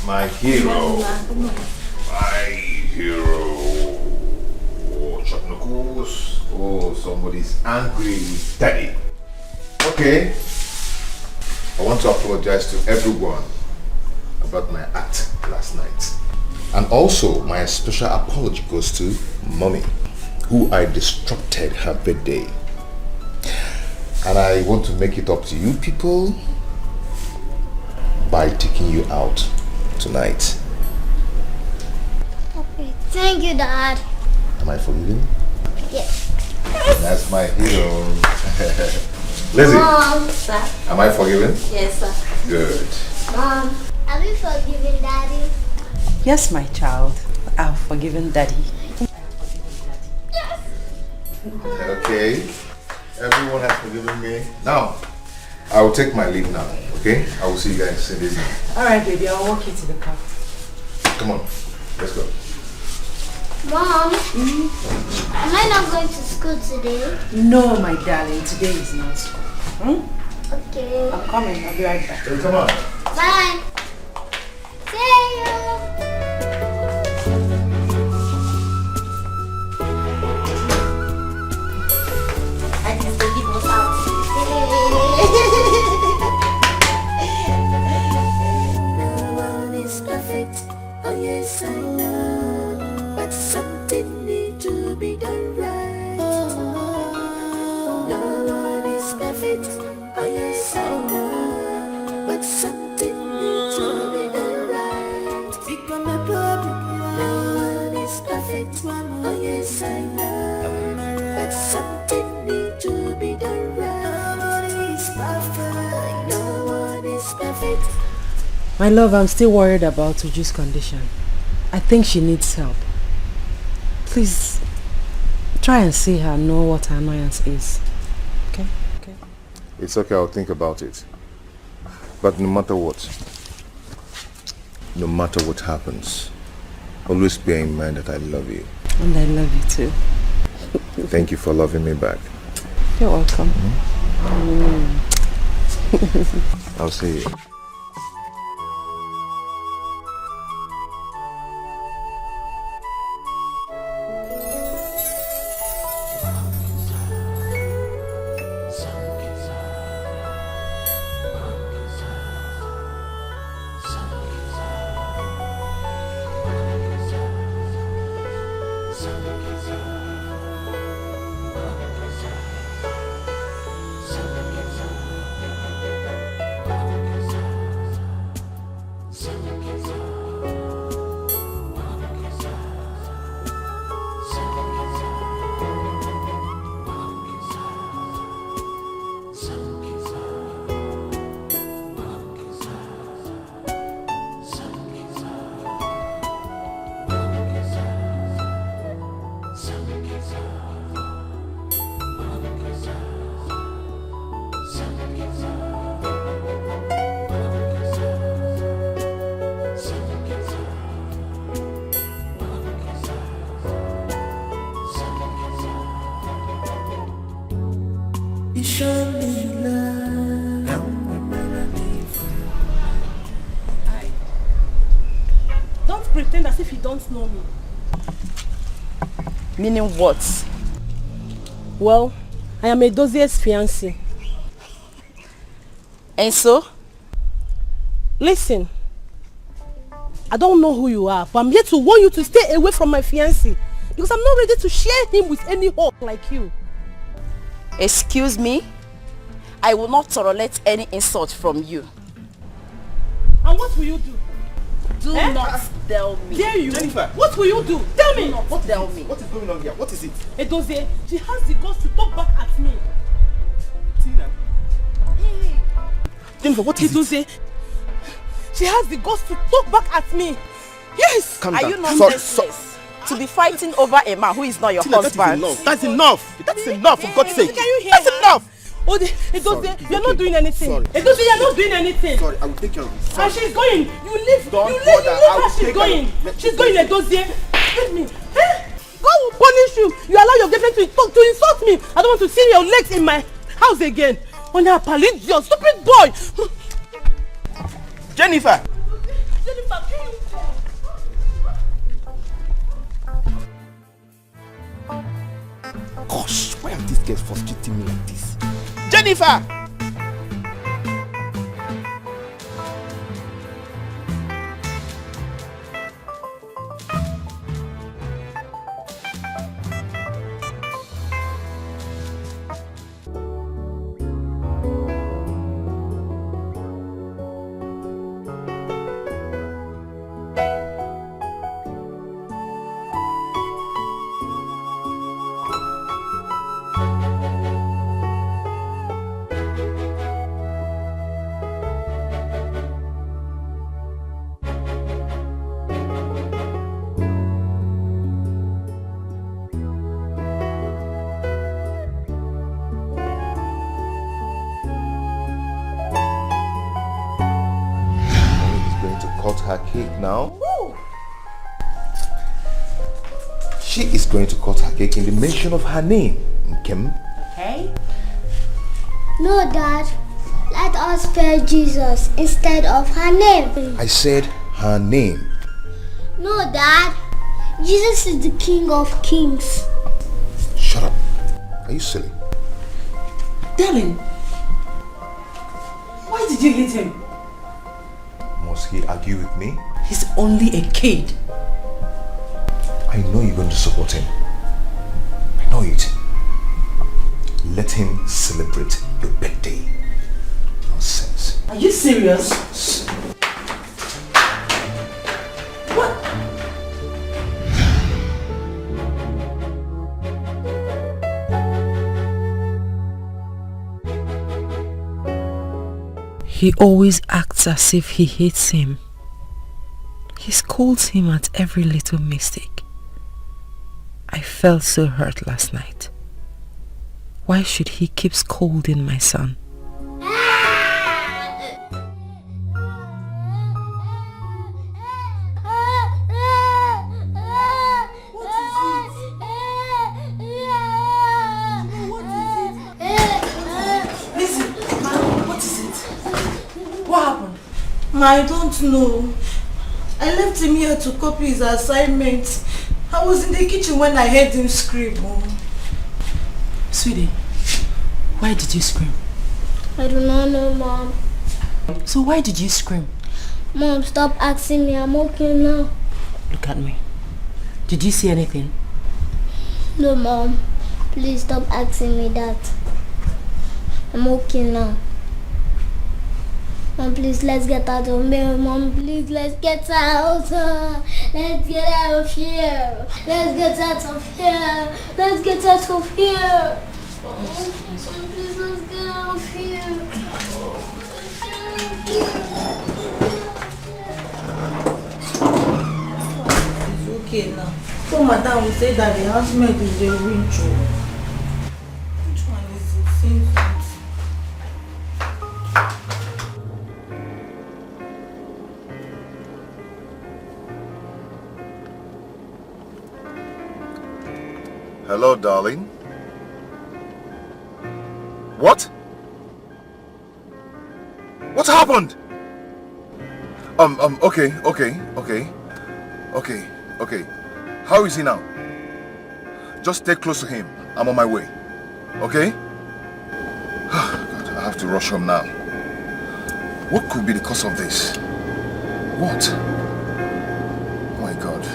My hero. My hero. Oh, Chaknokus. Oh, somebody's angry with Daddy. Okay. I want to apologize to everyone about my act last night. And also, my special apology goes to Mommy, who I disrupted her birthday. And I want to make it up to you people by taking you out tonight.
Okay, thank you, Dad.
Am I forgiven?
Yes.
That's my hero. Lizzie,
Mom. Sir.
am I forgiven?
Yes, sir.
Good.
Mom, are we forgiving Daddy?
Yes, my child. I've forgiven Daddy.
Yes.
Okay. Everyone has forgiven me. Now, I will take my leave now, okay? I will see you guys in the evening.
Alright, baby, I'll walk you to the car.
Come on, let's go.
Mom, am I not going to school today?
No, my darling, today is not school.
Okay.
I'm coming, I'll be right back.
Hey, come on.
Bye. See you. I just take it was out.
No one is perfect. Oh yes, I know. But something needs to be done right. No one is perfect. Oh yes, I know. But something needs to be done right. Become a problem. No one is perfect. Oh yes, I know. But something needs to be done right. Nobody is perfect. No one is perfect.
My love, I'm still worried about Uju's condition. I think she needs help. Please, try and see her, know what her annoyance is. Okay? Okay.
It's okay, I'll think about it. But no matter what happens, always bear in mind that I love you.
And I love you too.
Thank you for loving me back.
You're welcome.
I'll see you.
Don't pretend as if you don't know me.
Meaning what?
Well, I am Edozie's fiancé.
And so?
Listen, I don't know who you are, but I'm here to warn you to stay away from my fiancé. Because I'm not ready to share him with any hawk like you.
Excuse me? I will not tolerate any insult from you.
And what will you do?
Do not tell me.
Dare you?
Jennifer.
What will you do? Tell me.
What tell me?
What is going on here? What is it?
Edozie, she has the guts to talk back at me.
Tina. Jennifer, what is
Edozie,
it?
she has the guts to talk back at me. Yes.
Calm
Are
down.
you not senseless? To be fighting over a man who is not your
Tina,
husband.
That's enough. That's enough, for God's sake.
Can you hear
That's
her?
enough.
Oh, Edozie, you're not doing anything.
Sorry.
Edozie, you're not doing anything.
Sorry, I will take care of it.
And she's going. You leave.
Don't
you leave.
bother.
You leave
I will
her. She's
take
going.
her.
She's going, Edozie. Leave me. God will punish you. You allow your girlfriend to insult me. I don't want to see your legs in my house again. On your palidio, stupid boy.
Jennifer.
Jennifer,
Gosh, why are these girls frustrating me like this? Jennifer! Her cake now.
Woo.
She is going to cut her cake in the mention of her name, Kim.
Okay. No, Dad. Let us spell Jesus instead of her name.
I said her name.
No, Dad. Jesus is the King of Kings.
Shut up. Are you silly?
Darling, why did you hit him?
Must he argue with me?
He's only a kid.
I know you're going to support him. I know it. Let him celebrate your birthday. Nonsense.
Are you serious? What?
He always acts as if he hates him. He scolds him at every little mistake. I felt so hurt last night. Why should he keep scolding my son?
I don't know. I left him here to copy his assignment. I was in the kitchen when I heard him scream.
Sweetie, why did you scream?
I do not know, Mom.
So why did you scream?
Mom, stop asking me. I'm okay now.
Look at me. Did you see anything?
No, Mom. Please stop asking me that. I'm okay now. Mom, please, let's get out of here. Mom, please, let's get out. Let's get out of here. Let's get out of here. Let's get out of here. Mom, please, let's get out of here.
It's okay now. So Madam will say that the housemaid is the winch. Which one is it? Same thing.
Hello, darling. What? What happened? Okay. How is he now? Just stay close to him. I'm on my way. Okay? God, I have to rush home now. What could be the cause of this? What? Oh my God.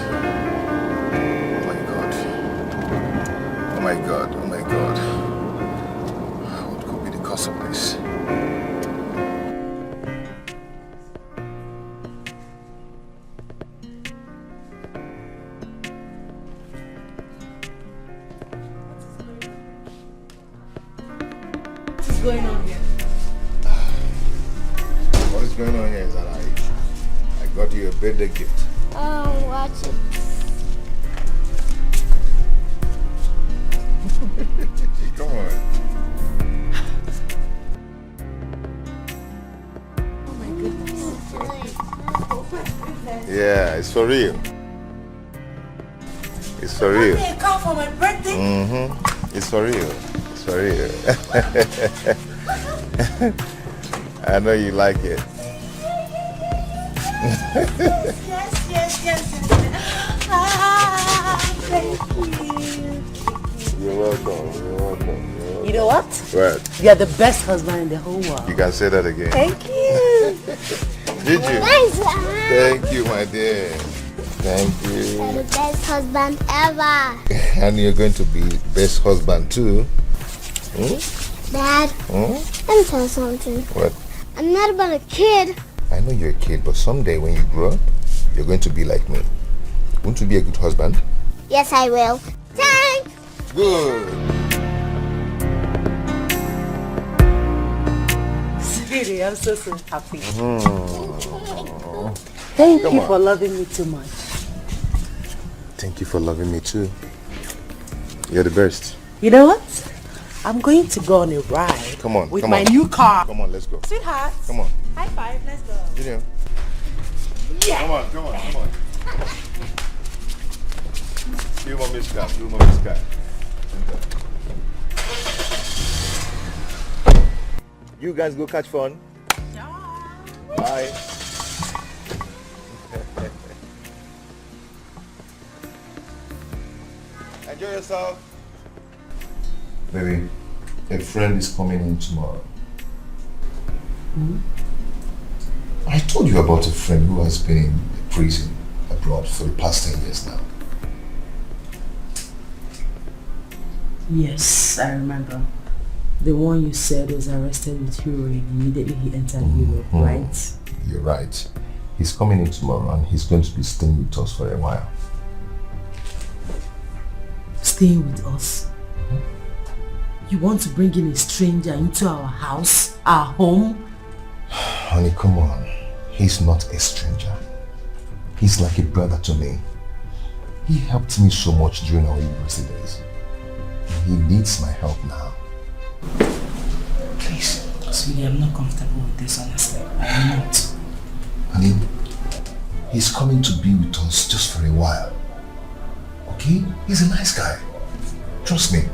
Oh my God. What could be the cause of this?
What is going on here?
What is going on here is that I got you a birthday gift.
Oh, watch it.
Come on.
Oh my goodness.
Yeah, it's for real. It's for real.
A car for my birthday?
It's for real. It's for real. I know you like it.
Yes. Thank you.
You're welcome.
You know what?
What?
You're the best husband in the whole world.
You can say that again.
Thank you.
Did you?
Thanks,
Thank you, my dear. Thank you.
You're the best husband ever.
And you're going to be best husband too.
Dad, let me tell you something.
What?
I'm not about a kid.
I know you're a kid, but someday when you grow up, you're going to be like me. Won't you be a good husband?
Yes, I will. Thanks.
Good.
Sweetie, I'm so happy. Thank you for loving me too much.
Thank you for loving me too. You're the best.
You know what? I'm going to go on a ride.
Come on,
with
come
my
on.
new car.
Come on, let's go.
Sweetheart.
Come on.
High five, let's go.
Gideon.
Yeah.
Come on. Do my sky. You guys go catch fun. Bye. Enjoy yourself. Baby, a friend is coming in tomorrow. I told you about a friend who has been in prison abroad for the past 10 years now.
Yes, I remember. The one you said was arrested with heroin immediately he entered Europe, right?
You're right. He's coming in tomorrow and he's going to be staying with us for a while.
Staying with us? You want to bring in a stranger into our house, our home?
Honey, come on. He's not a stranger. He's like a brother to me. He helped me so much during our university days. He needs my help now.
Please, sweetie, I'm not comfortable with this, honestly. I'm not.
Honey, he's coming to be with us just for a while. Okay? He's a nice guy. Trust me.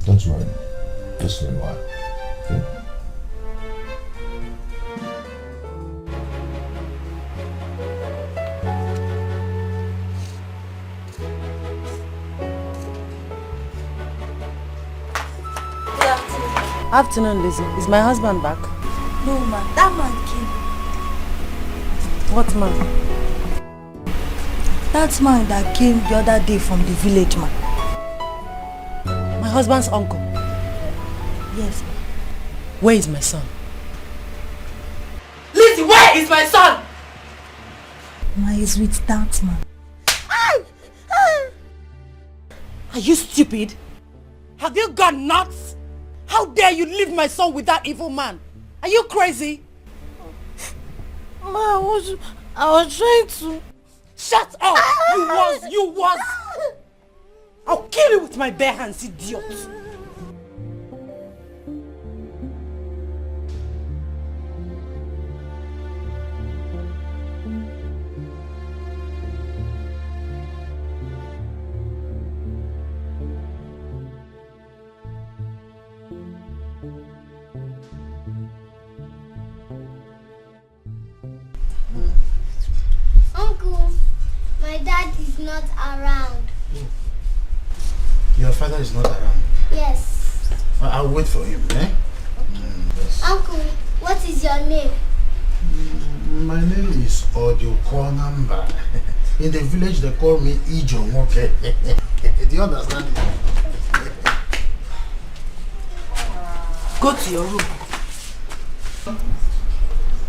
Don't worry. Just for a while. Okay?
Afternoon, Lizzie. Is my husband back?
No, man. That man came.
What man?
That man that came the other day from the village, man.
My husband's uncle.
Yes.
Where is my son? Lizzie, where is my son?
Man is with that man.
Are you stupid? Have you gone nuts? How dare you leave my son with that evil man? Are you crazy?
Ma, I was trying to...
Shut up! You was! I'll kill you with my bare hands, idiot!
Uncle, my dad is not around.
Your father is not around.
Yes.
I'll wait for him, eh? Yes.
Uncle, what is your name?
My name is Ojukonamba. In the village they call me Ijo. Okay. Do you understand?
Go to your room.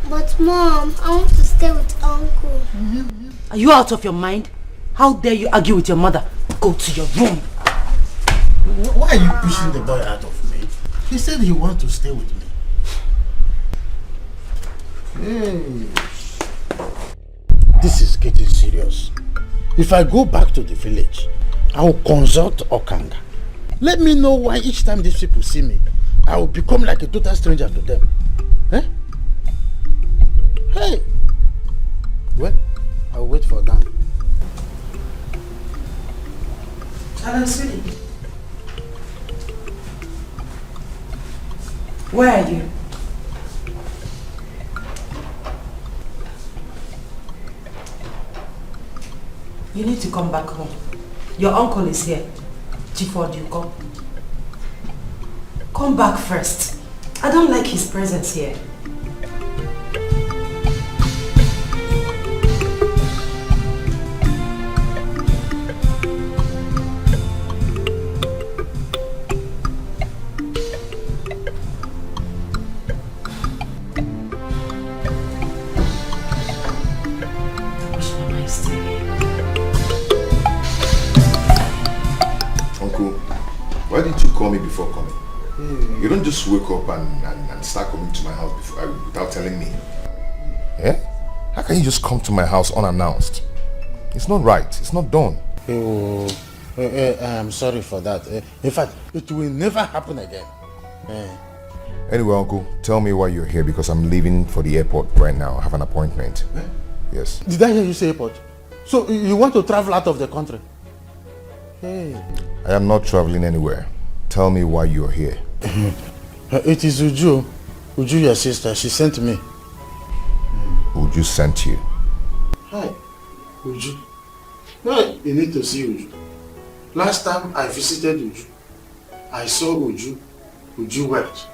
But Mom, I want to stay with Uncle.
Are you out of your mind? How dare you argue with your mother? Go to your room.
Why are you pushing the boy out of me? He said he wants to stay with me. Hey. This is getting serious. If I go back to the village, I will consult Okanga. Let me know why each time these people see me, I will become like a total stranger to them. Eh? Hey! Well, I'll wait for them.
Hello, sweetie. Where are you? You need to come back home. Your uncle is here. Gifford, you come. Come back first. I don't like his presence here.
Why didn't you call me before coming? You don't just wake up and start coming to my house without telling me. Yeah? How can you just come to my house unannounced? It's not right. It's not done.
I'm sorry for that. In fact, it will never happen again.
Anyway, Uncle, tell me why you're here, because I'm leaving for the airport right now. I have an appointment. Yes.
Did I hear you say airport? So you want to travel out of the country? Hey.
I am not traveling anywhere. Tell me why you're here.
It is Uju. Uju, your sister. She sent me.
Uju sent you?
Hi, Uju. No, you need to see Uju. Last time I visited Uju, I saw Uju. Uju wept.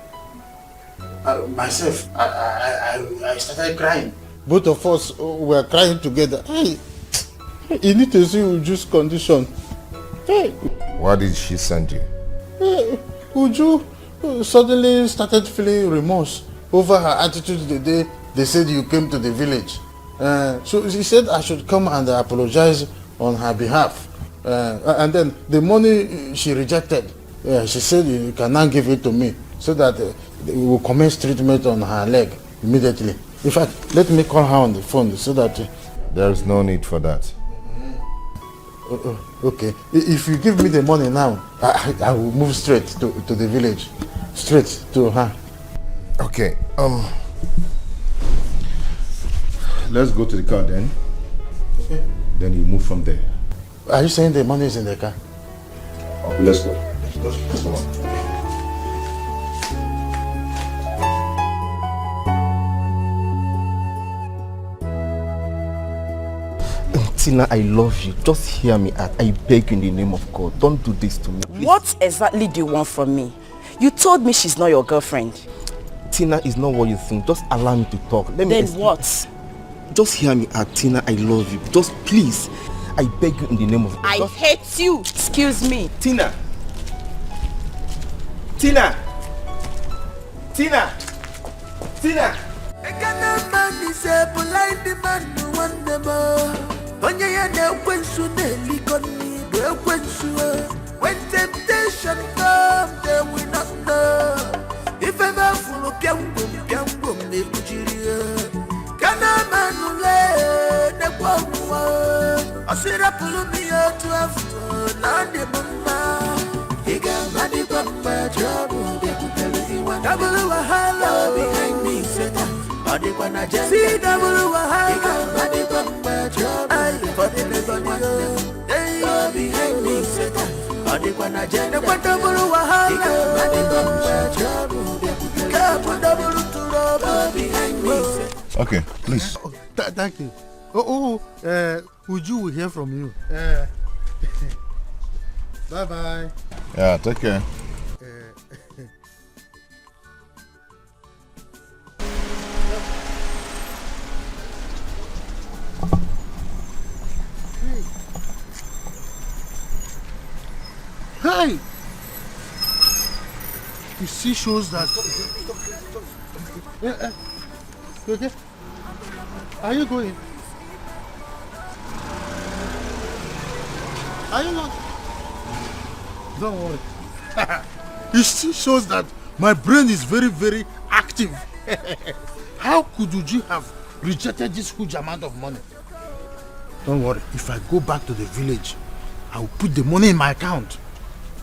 Myself, I started crying. Both of us were crying together. Hey, you need to see Uju's condition. Hey.
Why did she send you?
Uju suddenly started feeling remorse over her attitude the day they said you came to the village. So she said I should come and apologize on her behalf. And then the money she rejected, she said you can now give it to me so that we will commence treatment on her leg immediately. In fact, let me call her on the phone so that...
There is no need for that.
Okay, if you give me the money now, I will move straight to the village, straight to her.
Okay, let's go to the car then.
Okay.
Then you move from there.
Are you saying the money is in the car?
Okay, let's go. Let's go.
Tina, I love you. Just hear me out. I beg you in the name of God. Don't do this to me, please.
What exactly do you want from me? You told me she's not your girlfriend.
Tina is not what you think. Just allow me to talk. Let me
Then
explain.
what?
Just hear me out, Tina. I love you. Just please. I beg you in the name of God.
I hate you. Excuse me.
Tina. Tina. Tina. Tina.
When temptation comes, then we not know. If ever full of piam boom, if Nigeria can a man lay the one? I said, I pull me out to have fun, and the mama. He got money from my job, double wahala behind me, see double wahala, money from my job, I for the behind me,
okay, please.
Thank you. Uju will hear from you. Bye bye.
Yeah, take care.
Hey! You see shows that... You okay? Are you going? Are you not? Don't worry. It still shows that my brain is very, very active. How could Uju have rejected this huge amount of money? Don't worry. If I go back to the village, I will put the money in my account.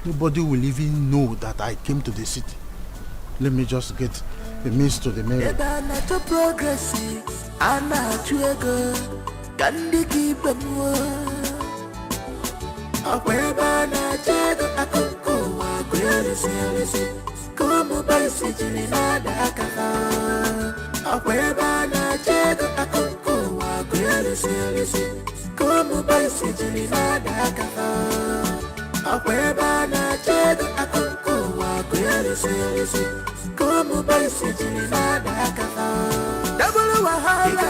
Nobody will even know that I came to the city. Let me just get the means to the main road.
chego akukuwa kweli silisi como baisi jini nada kaka akweba na chego akukuwa kweli silisi como baisi jini nada kaka akweba na chego akukuwa kweli silisi como baisi jini nada kaka double wahala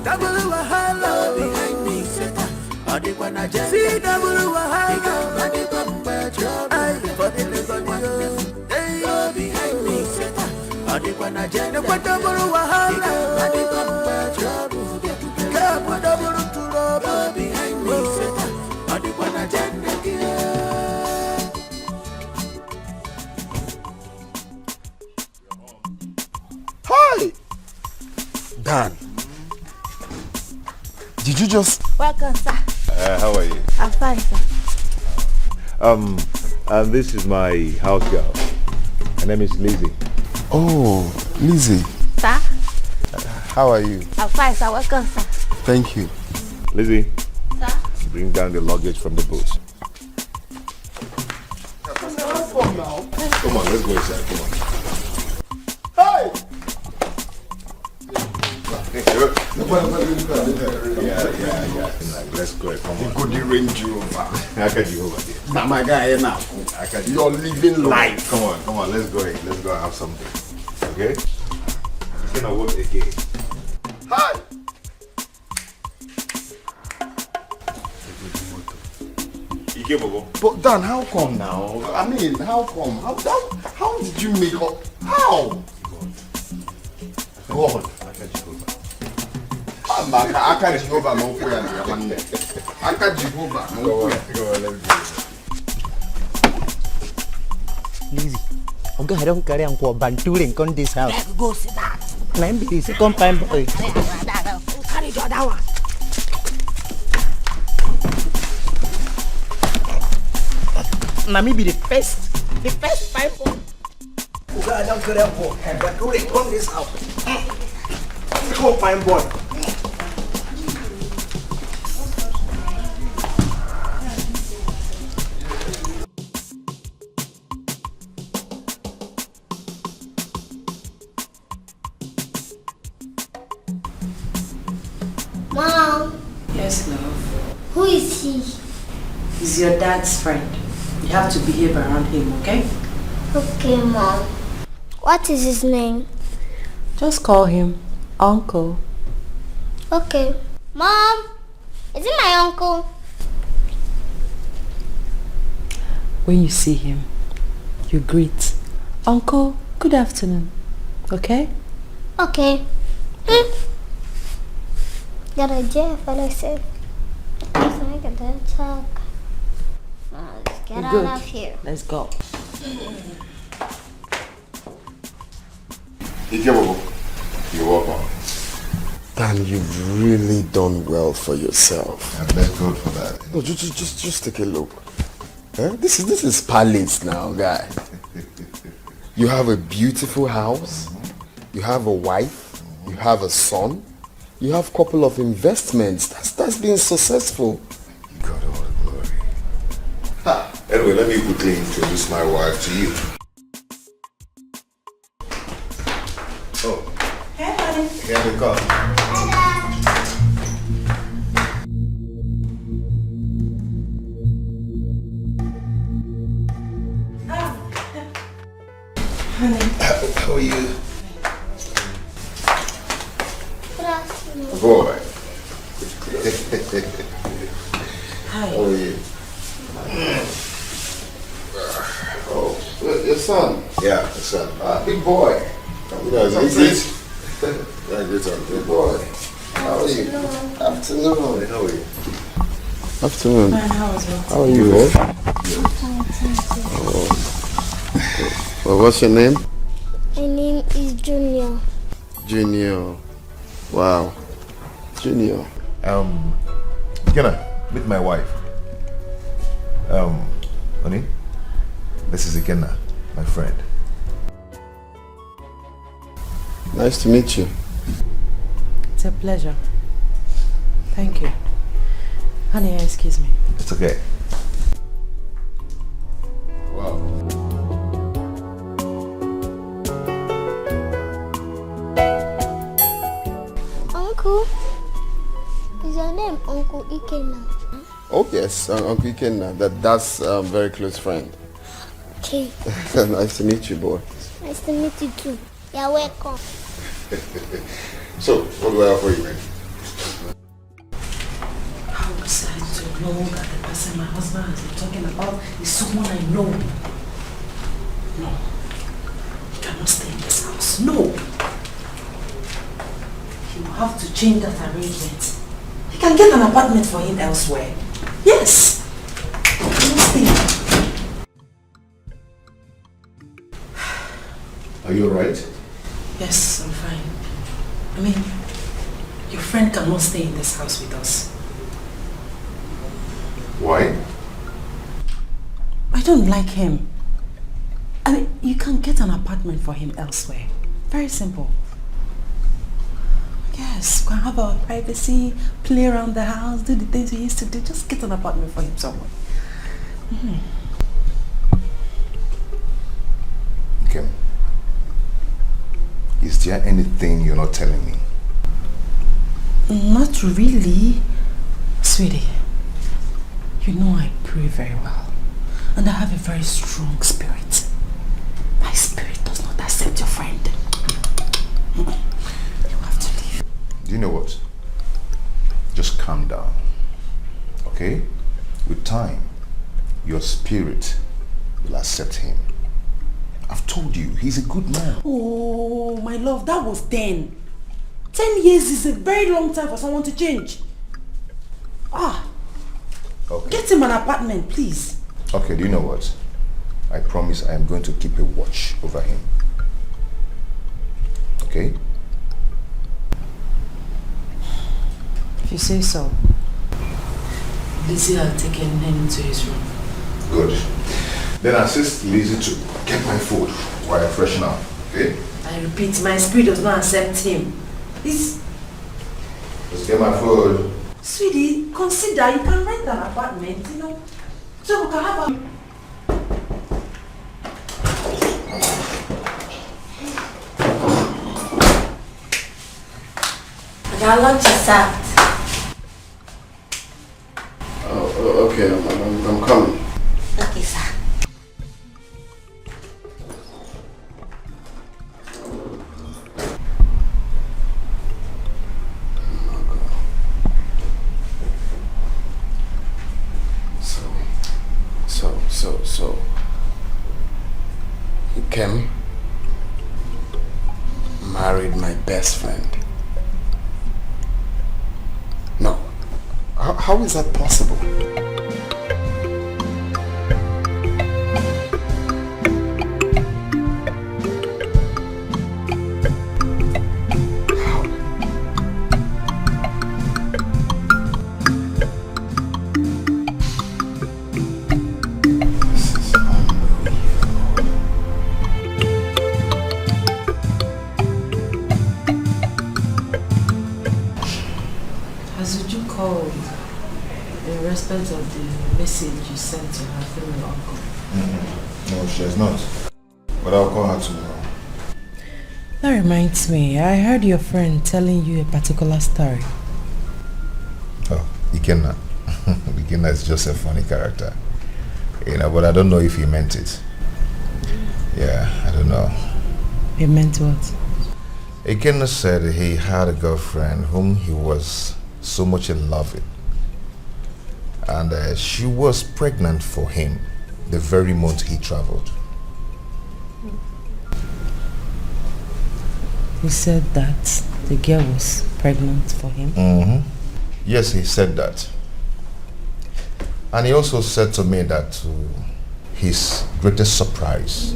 double wahala behind me seta adekwa na jẹ́ sí double wahala ay for the little one hey behind me seta adekwa na jẹ́ nekwa double wahala kama double trouble behind me seta adekwa na jẹ́ nekia.
Hi! Dan. Did you just...
Welcome, sir.
How are you?
I'm fine, sir.
And this is my house girl. Her name is Lizzie.
Oh, Lizzie.
Sir?
How are you?
I'm fine, sir. Welcome, sir.
Thank you.
Lizzie.
Sir?
Bring down the luggage from the boat. Come on, let's go inside. Come on.
Hey!
Yeah. Let's go. Come on.
Go the Range Rover.
I got you over there.
Now my guy now. You're living life.
Come on. Let's go in. Let's go and have something. Okay? It's gonna work again.
Hi! But Dan, how come now? I mean, how come? How did you make up? How? God. I can't Jehovah no prayer. I can't Jehovah no prayer.
Go on, let's go.
Lizzie, okay, I don't carry on for banturing on this house.
Let's go sit down.
Climb the second time boy.
Carry your that one.
Now me be the first time boy.
I don't care for him, but who they come this house? Go fine boy.
Mom,
Yes, love.
who is he?
He's your dad's friend. You have to behave around him, okay?
Okay, Mom. What is his name?
Just call him Uncle.
Okay. Mom, is it my uncle?
When you see him, you greet. Uncle, good afternoon. Okay?
Okay. Got a J, fella said. Let's make a dead talk. Let's get
Good.
out of here.
Let's go.
You're welcome.
Dan, you've really done well for yourself.
And let's go for that.
No, just take a look. This is palace now, guy. You have a beautiful house. You have a wife. You have a son. You have a couple of investments. That's been successful.
You got all the glory. Anyway, let me quickly introduce my wife to you. Oh.
Hey, honey.
Here we go. How are you?
Good afternoon.
Boy.
Hi.
How are you? Oh, your son? Yeah, the son. Big boy. You guys, yeah, good son. Big boy. How are you? Afternoon. How are you?
Afternoon.
Fine, how was it?
How are you? Well, what's your name?
My name is Junior.
Junior. Wow. Junior.
Kenna, meet my wife. Onny, this is Ikenna, my friend.
Nice to meet you.
It's a pleasure. Thank you. Honey, excuse me.
It's okay. Wow.
Uncle, is your name Uncle Ikenna?
Oh yes, Uncle Ikenna. That's a very close friend.
Okay.
Nice to meet you, boy.
Nice to meet you too. You're welcome.
So, what do I have for you, man?
How was I to know that the person my husband has been talking about is someone I know? No. He cannot stay in this house. No. He will have to change that arrangement. He can get an apartment for him elsewhere. Yes. He cannot stay.
Are you alright?
Yes, I'm fine. I mean, your friend cannot stay in this house with us.
Why?
I don't like him. I mean, you can get an apartment for him elsewhere. Very simple. Yes, we can have our privacy, play around the house, do the things we used to do. Just get an apartment for him somewhere.
Okay. Is there anything you're not telling me?
Not really, sweetie. You know I pray very well. And I have a very strong spirit. My spirit does not accept your friend. You have to leave.
Do you know what? Just calm down. Okay? With time, your spirit will accept him. I've told you, he's a good man.
Oh, my love, that was 10. 10 years is a very long time for someone to change.
Okay.
Get him an apartment, please.
Okay, do you know what? I promise I am going to keep a watch over him. Okay?
If you say so. Lizzie had taken him to his room.
Good. Then assist Lizzie to get my food while I freshen up. Okay?
I repeat, my spirit does not accept him. He's...
Just get my food.
Sweetie, consider you can rent an apartment, you know, so we can have a...
Our lunch is served.
Oh, okay, I'm coming.
Okay, sir.
So, Kim married my best friend. No. How is that possible?
Of the message you sent to her through your uncle.
No, she has not. But I'll call her tomorrow.
That reminds me, I heard your friend telling you a particular story.
Oh, Ikenna. Ikenna is just a funny character. You know, but I don't know if he meant it. Yeah, I don't know.
He meant what?
Ikenna said he had a girlfriend whom he was so much in love with. And she was pregnant for him the very month he traveled.
He said that the girl was pregnant for him?
Mm-hmm. Yes, he said that. And he also said to me that to his greatest surprise,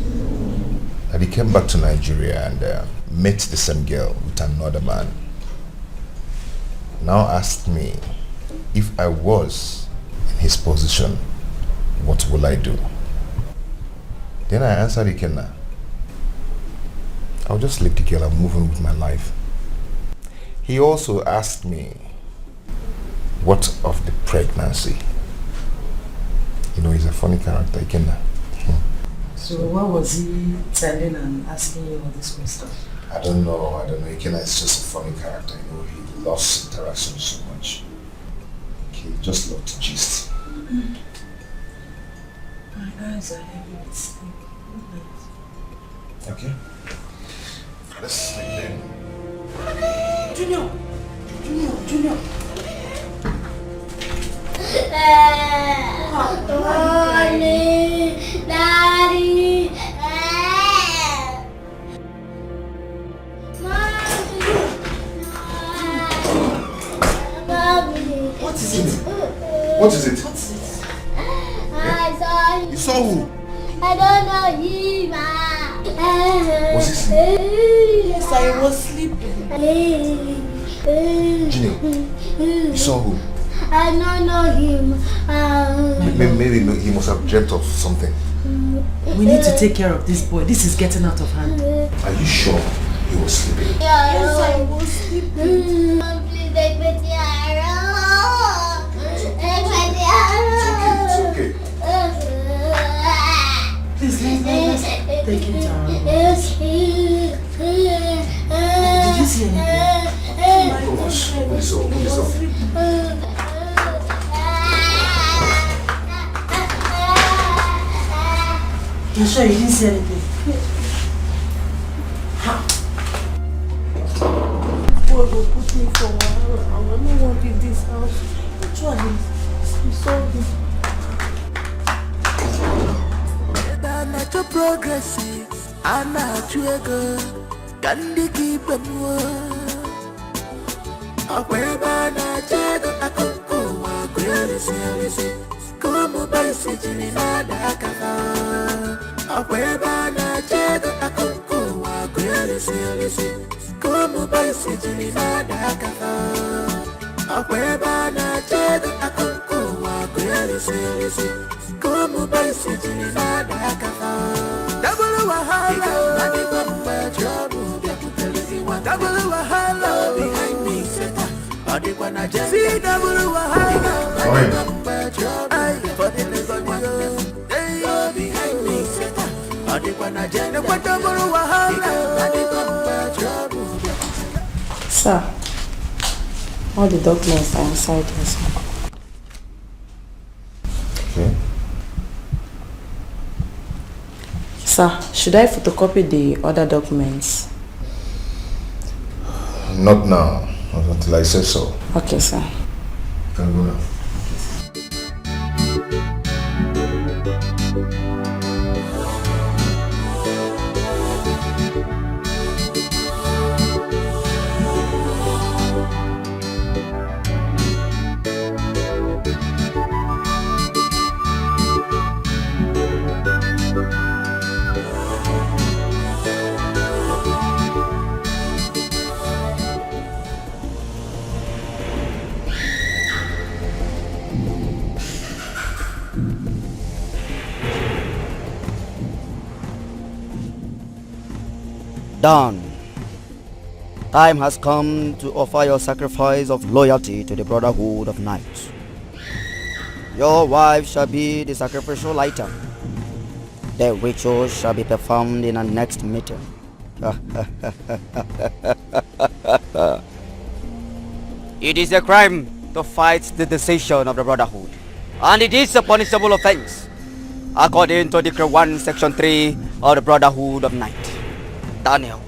that he came back to Nigeria and met the same girl with another man. Now asked me if I was his position, what will I do? Then I answered Ikenna, I'll just leave the girl and move on with my life. He also asked me, what of the pregnancy? funny character, Ikenna.
So what was he telling and asking you all this question?
I don't know. Ikenna is just a funny character. You know, he loves interaction so much. He just loved to gist.
My eyes are heavy with sleep.
Okay. Let's sleep then.
Junior!
Onny, Daddy.
What is it? What is it?
I saw him.
You saw who?
I don't know him.
Was he sleeping?
Yes, I was sleeping.
Junior, you saw who?
I don't know him.
Maybe he must have dreamt of something.
We need to take care of this boy. This is getting out of hand.
Are you sure he was sleeping?
Yes, I was sleeping. Please take me to Arrow. Take me to Arrow.
It's okay.
Please, let's take him to our room. Did you see anything?
Please,
You're sure you didn't see anything?
Boy will put me for a while. I will not want in this house. Actually, you saw him.
Natural progressive, I'm not you good. Candy keep them warm. Akweba na chego akoko wa kweli sisi. Como basi chini na dakaka. Akweba na chego akoko wa kweli sisi. Como basi chini na dakaka. Akweba na chego akoko wa kweli sisi. Como basi chini na dakaka. Double wahala, double wahala behind me. See double wahala. Behind me.
Sir, all the documents are inside here, sir.
Okay.
Sir, should I photocopy the other documents?
Not now, not until I say so.
Okay, sir.
You can go now.
Done. Time has come to offer your sacrifice of loyalty to the Brotherhood of Knights. Your wife shall be the sacrificial item. The ritual shall be performed in our next meeting. It is a crime to fight the decision of the Brotherhood, and it is a punishable offense, according to Decree 1, Section 3 of the Brotherhood of Knights. Daniel,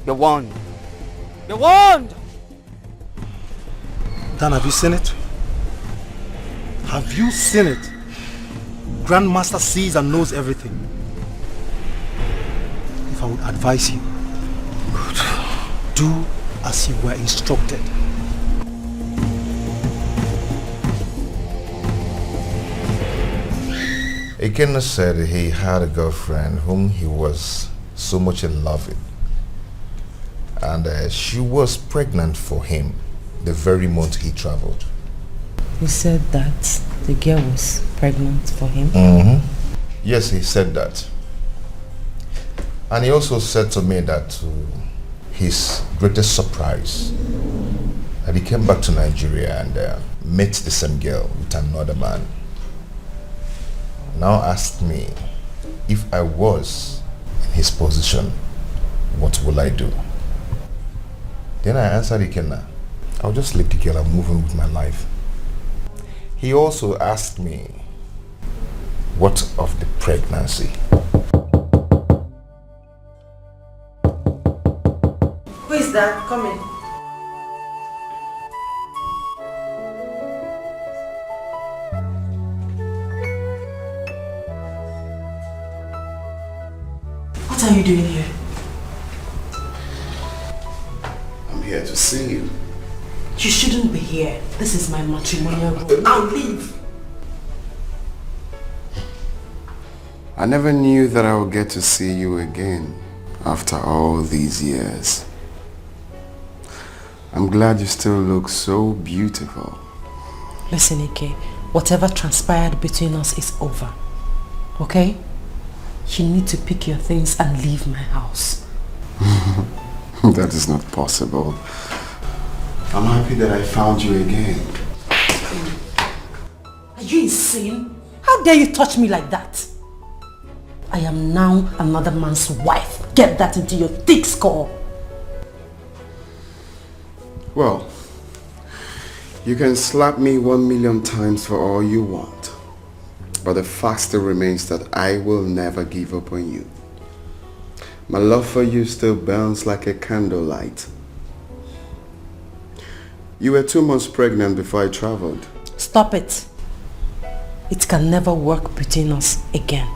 you're warned. You're warned!
Dan, have you seen it? Have you seen it? Grandmaster sees and knows everything. If I would advise you, do as you were instructed.
Ikenna said he had a girlfriend whom he was so much in love with. And she was pregnant for him the very month he traveled.
He said that the girl was pregnant for him?
Mm-hmm. Yes, he said that. And he also said to me that his greatest surprise, that he came back to Nigeria and met the same girl with another man. Now ask me, if I was in his position, what will I do? Then I answered Ikenna, I'll just leave the girl and move on with my life. He also asked me, what of the pregnancy?
Who is that? Come in. What are you doing here?
I'm here to see you.
You shouldn't be here. This is my matrimonial room. Now leave.
I never knew that I would get to see you again after all these years. I'm glad you still look so beautiful.
Listen, Ike, whatever transpired between us is over. Okay? You need to pick your things and leave my house.
That is not possible. I'm happy that I found you again.
Are you insane? How dare you touch me like that? I am now another man's wife. Get that into your thick skull.
Well, you can slap me 1,000,000 times for all you want. But the fact still remains that I will never give up on you. My love for you still burns like a candlelight. You were 2 months pregnant before I traveled.
Stop it. It can never work between us again.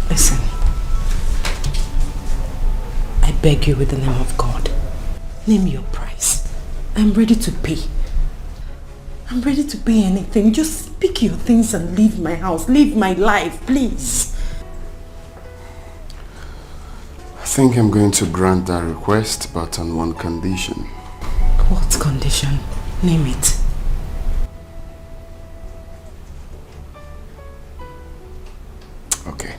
Listen. I beg you with the name of God. Name your price. I'm ready to pay. I'm ready to pay anything. Just pick your things and leave my house. Leave my life, please.
I think I'm going to grant that request, but on one condition.
What condition? Name it.
Okay.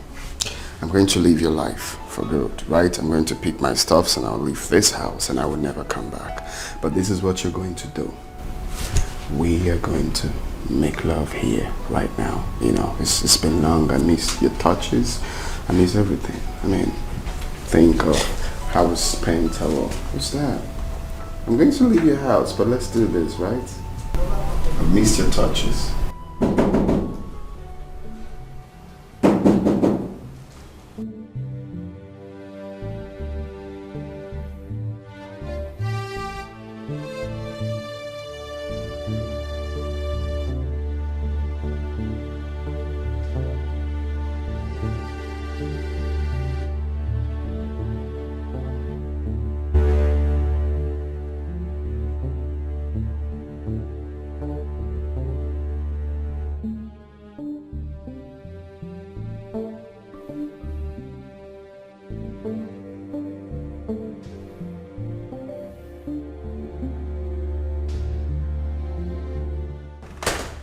I'm going to leave your life for good, right? I'm going to pick my stuffs and I'll leave this house and I will never come back. But this is what you're going to do. We are going to make love here, right now. You know, it's been long. I miss your touches. I miss everything. I mean, think of how we spent our... What's that? I'm going to leave your house, but let's do this, right? I miss your touches.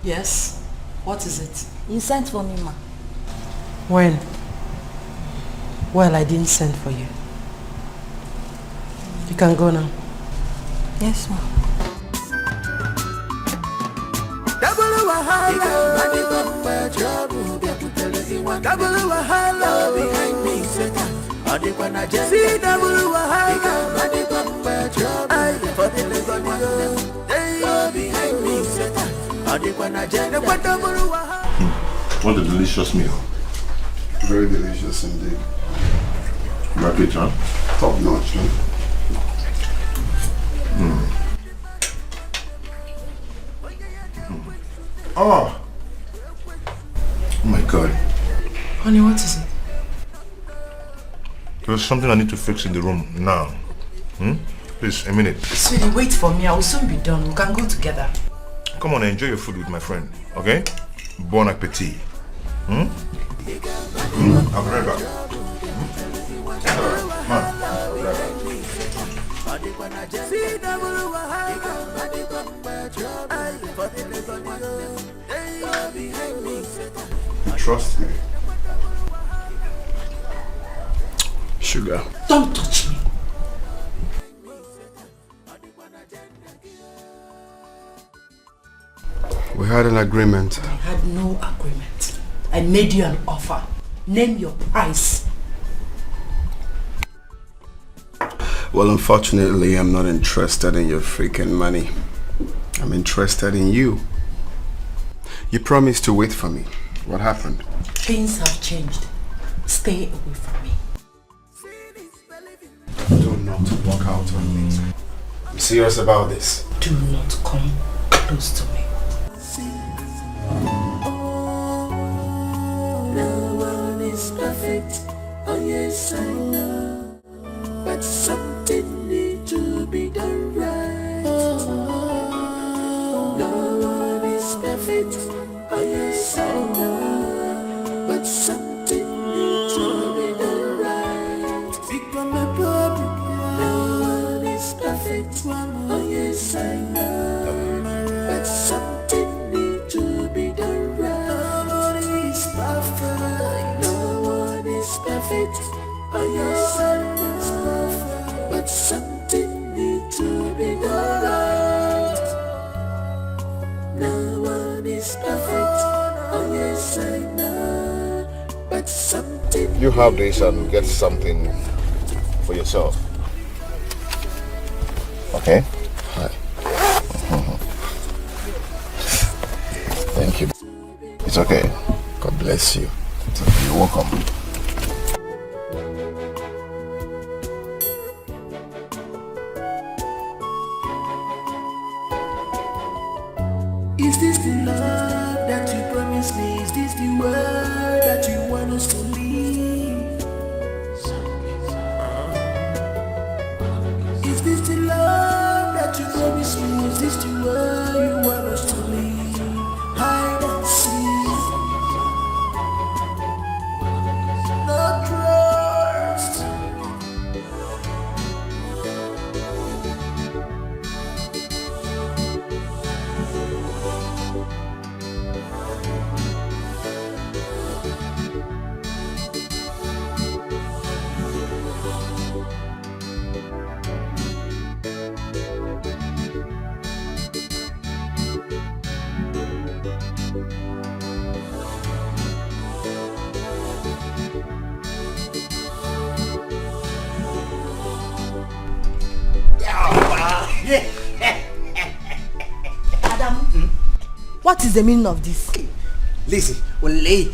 Yes? What is it?
You sent for me, ma.
When? Well, I didn't send for you. You can go now.
Yes, ma.
Double wahala behind me, Satan. See double wahala for the behind me, Satan.
What a delicious meal.
Very delicious indeed.
Marital?
Top notch, huh?
Oh my God.
Honey, what is it?
There's something I need to fix in the room now. Please, a minute.
Sweetie, wait for me. I will soon be done. We can go together.
Come on, enjoy your food with my friend, okay? Bon appetit. I'll be right back. Man, trust me.
Sugar.
Don't touch me.
We had an agreement.
I had no agreement. I made you an offer. Name your price.
Well, unfortunately, I'm not interested in your freaking money. I'm interested in you. You promised to wait for me. What happened?
Things have changed. Stay away from me.
Do not walk out on me. I'm serious about this.
Do not come close to me.
No one is perfect. Oh yes, I know. But something needs to be done right. No one is perfect. Oh yes, I know. But something needs to be done right. Become a problem. No one is perfect. Oh yes, I know. But something needs to be done right. Nobody is perfect. No one is perfect. Oh yes, I know. But something needs to be done right. No one is perfect. Oh yes, I know. But something.
You have this and get something for yourself. Okay?
Hi.
Thank you. It's okay.
God bless you.
You're welcome.
Is this the love that you promised me? Is this the word that you want us to leave? Is this the love that you promised me? Is this the word you want us to leave? Hide and seek. No trust.
Adam, what is the meaning of this?
Listen,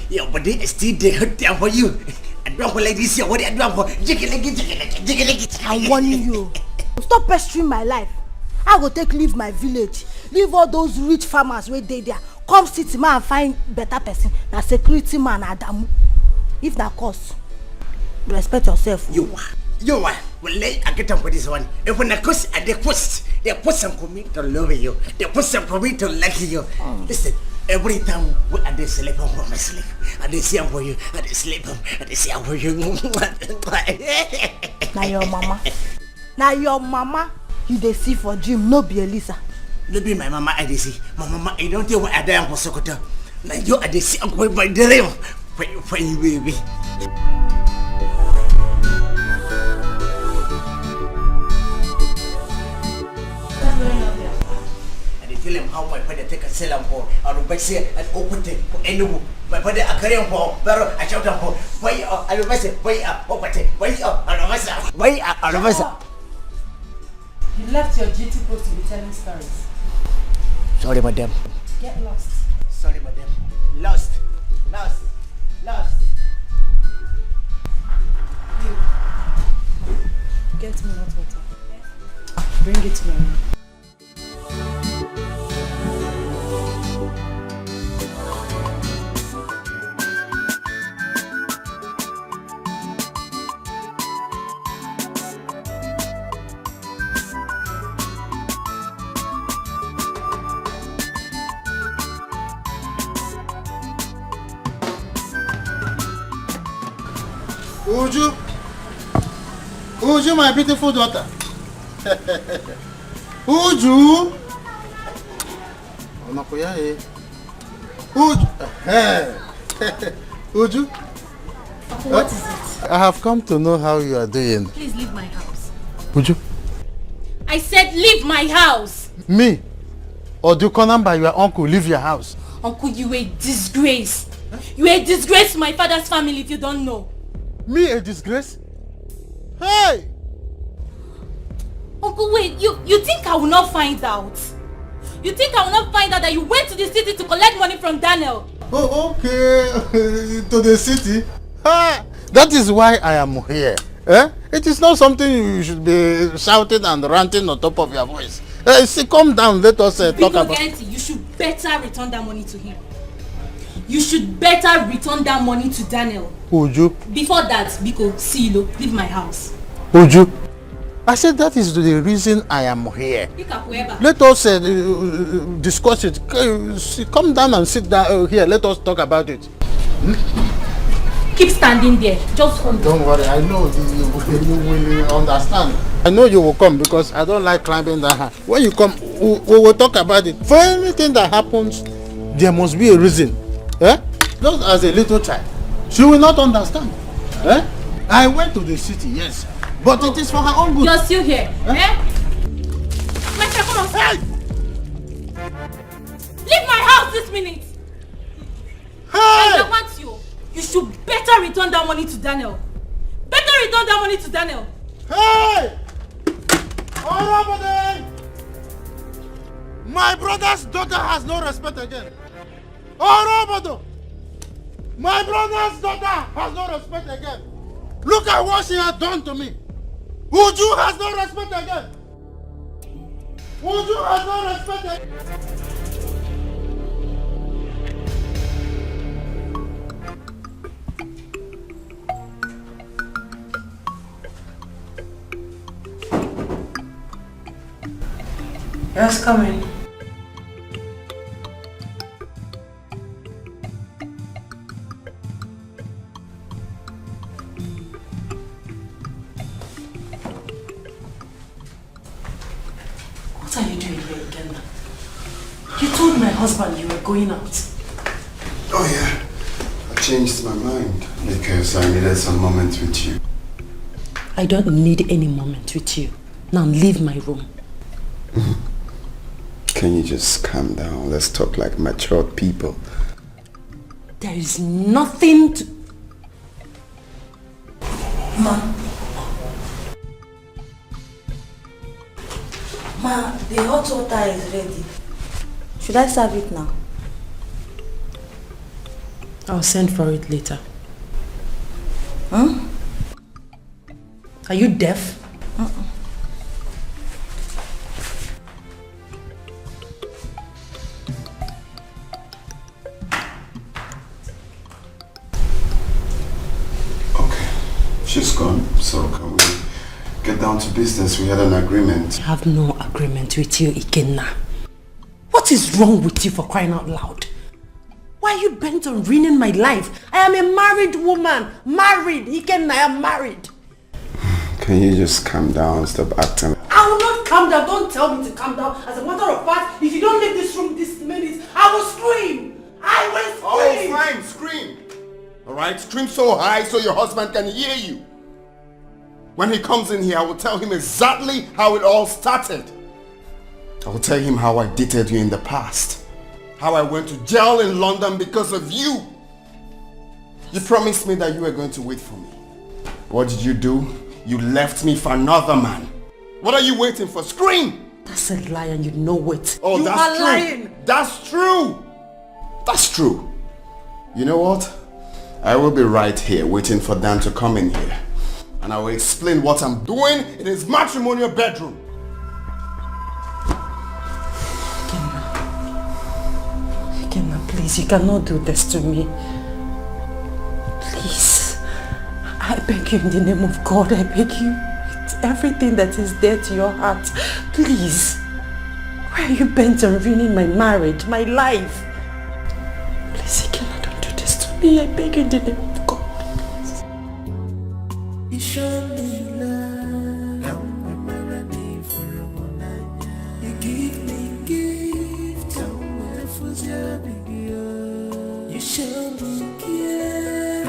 your body is still there for you. I don't like this here. What are you doing for?
I'm warning you. Stop pestering my life. I go take leave my village. Leave all those rich farmers where they there. Come city man and find better person. Na security man Adamu. If na cause, respect yourself.
You are. I get up for this one. If when I cost, they put some for me to love you. They put some for me to like you. Listen, every time I dey sleep on my sleep, I dey see for you. I dey sleep on. I dey see for you.
Na your mama. Na your mama. You dey see for dream, no be Elisa.
No be my mama I dey see. My mama I don't think what I die for Sokoto. Na you I dey see for my dream. For you baby. Tell him how my father take a salam for or Bexia and open it for any my father a carrying for pero I shout for why I say why open it why
You left your duty post to be telling stories.
Sorry madam.
Get lost.
Sorry madam. Lost.
You. Get me hot water. Bring it to my room.
Uju, my beautiful daughter. Uju. Uju.
What is it?
I have come to know how you are doing.
Please leave my house.
Uju.
I said leave my house.
Me? or do you call number your uncle leave your house?
Uncle, you a disgrace. You a disgrace to my father's family if you don't know.
Me a disgrace? Hey!
Uncle, wait, you think I will not find out? You think I will not find out that you went to the city to collect money from Daniel?
Oh, okay. To the city? Ah, that is why I am here. It is not something you should be shouting and ranting on top of your voice. See, calm down, let us talk about...
You should better return that money to him. You should better return that money to Daniel.
Uju.
Before that, Biko, Silo, leave my house.
Uju. I said that is the reason I am here. Let us discuss it. Come down and sit down here. Let us talk about it.
Keep standing there. Just hold.
Don't worry. I know you will understand. I know you will come because I don't like climbing that high. When you come, we will talk about it. For anything that happens, there must be a reason. Just as a little child, she will not understand. I went to the city, yes. But it is for her own good.
You're still here. Come on.
Hey!
Leave my house this minute.
Hey!
I want you. You should better return that money to Daniel. Better return that money to Daniel.
Hey! Orobode! My brother's daughter has no respect again. Orobode! My brother's daughter has no respect again. Look at what she has done to me. Uju has no respect again. Uju has no respect again.
Yes, come in.
What are you doing here again? You told my husband you were going out.
Oh yeah, I changed my mind because I needed some moments with you.
I don't need any moment with you. Now leave my room.
Can you just calm down? Let's talk like mature people.
There is nothing to...
Ma, the hot water is ready. Should I serve it now?
I'll send for it later.
Huh?
Are you deaf?
She's gone, so can we get down to business? We had an agreement.
I have no agreement with you, Ikenna. What is wrong with you, for crying out loud? Why are you bent on ruining my life? I am a married woman. Married. Ikenna, I am married.
Can you just calm down and stop acting?
I will not calm down. Don't tell me to calm down. As a matter of fact, if you don't leave this room this minute, I will scream. I will scream.
Oh, fine, scream. Alright, scream so high so your husband can hear you. When he comes in here, I will tell him exactly how it all started. I will tell him how I dated you in the past. How I went to jail in London because of you. You promised me that you were going to wait for me. What did you do? You left me for another man. What are you waiting for? Scream!
That's a lie and you know it.
Oh,
you
that's
are
true.
lying.
That's true. That's true. You know what? I will be right here waiting for Dan to come in here. And I will explain what I'm doing in his matrimonial bedroom.
Ikenna, please, you cannot do this to me. Please. I beg you in the name of God, I beg you. It's everything that is dear to your heart. Please. Why are you bent on ruining my marriage, my life? Please, Ikenna, don't do this to me. I beg you in the name of God.
You show me love, you give me gifts, you show me care,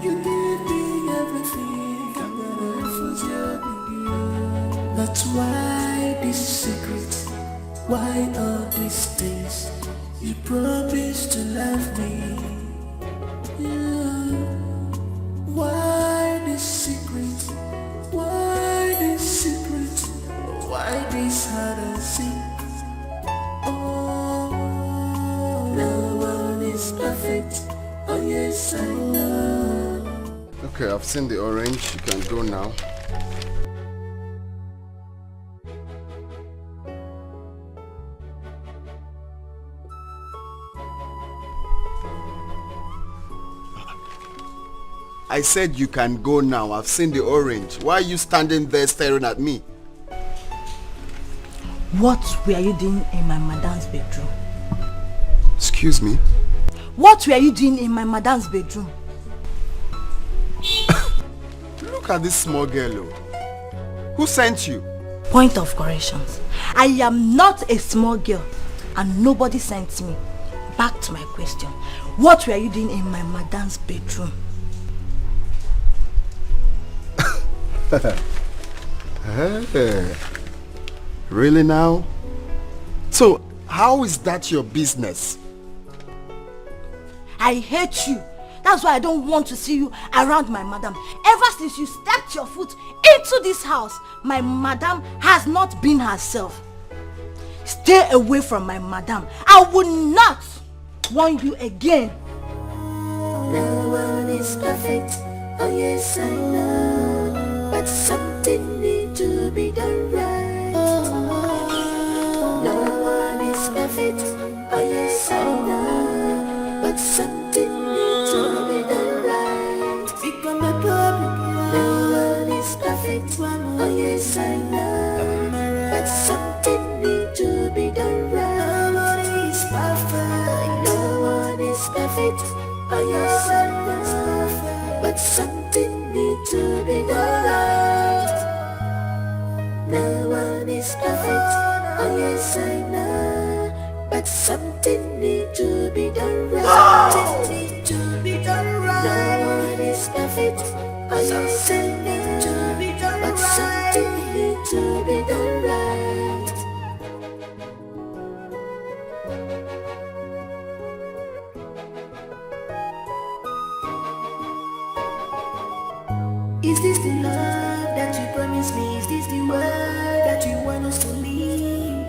you give me everything, that's why this secret? Why all these things? You promised to love me. Yeah. Why this secret? Why this secret? Why this hide and seek? Oh, no one is perfect. Oh yes, I know.
Okay, I've seen the orange. You can go now. I said you can go now. I've seen the orange. Why are you standing there staring at me?
What were you doing in my madam's bedroom?
Excuse me?
What were you doing in my madam's bedroom?
Look at this small girl. Who sent you?
Point of corrections. I am not a small girl and nobody sent me. Back to my question. What were you doing in my madam's bedroom?
Hey. Really now? So, how is that your business?
I hate you. That's why I don't want to see you around my madam. Ever since you stepped your foot into this house, my madam has not been herself. Stay away from my madam. I will not warn you again.
No one is perfect. Oh yes, I know. But something needs to be done right. No one is perfect. Oh yes, I know. But something needs to be done right. Become a problem. No one is perfect. Oh yes, I know. But something needs to be done right. Nobody is perfect. No one is perfect. Oh yes, I know. But something needs to be done right. No one is perfect. Oh yes, I know. But something needs to be done right. Something needs to be done right. No one is perfect. Oh yes, I know. To be done but right. Something needs to be done right. Is this the love that you promised me? Is this the word that you want us to leave?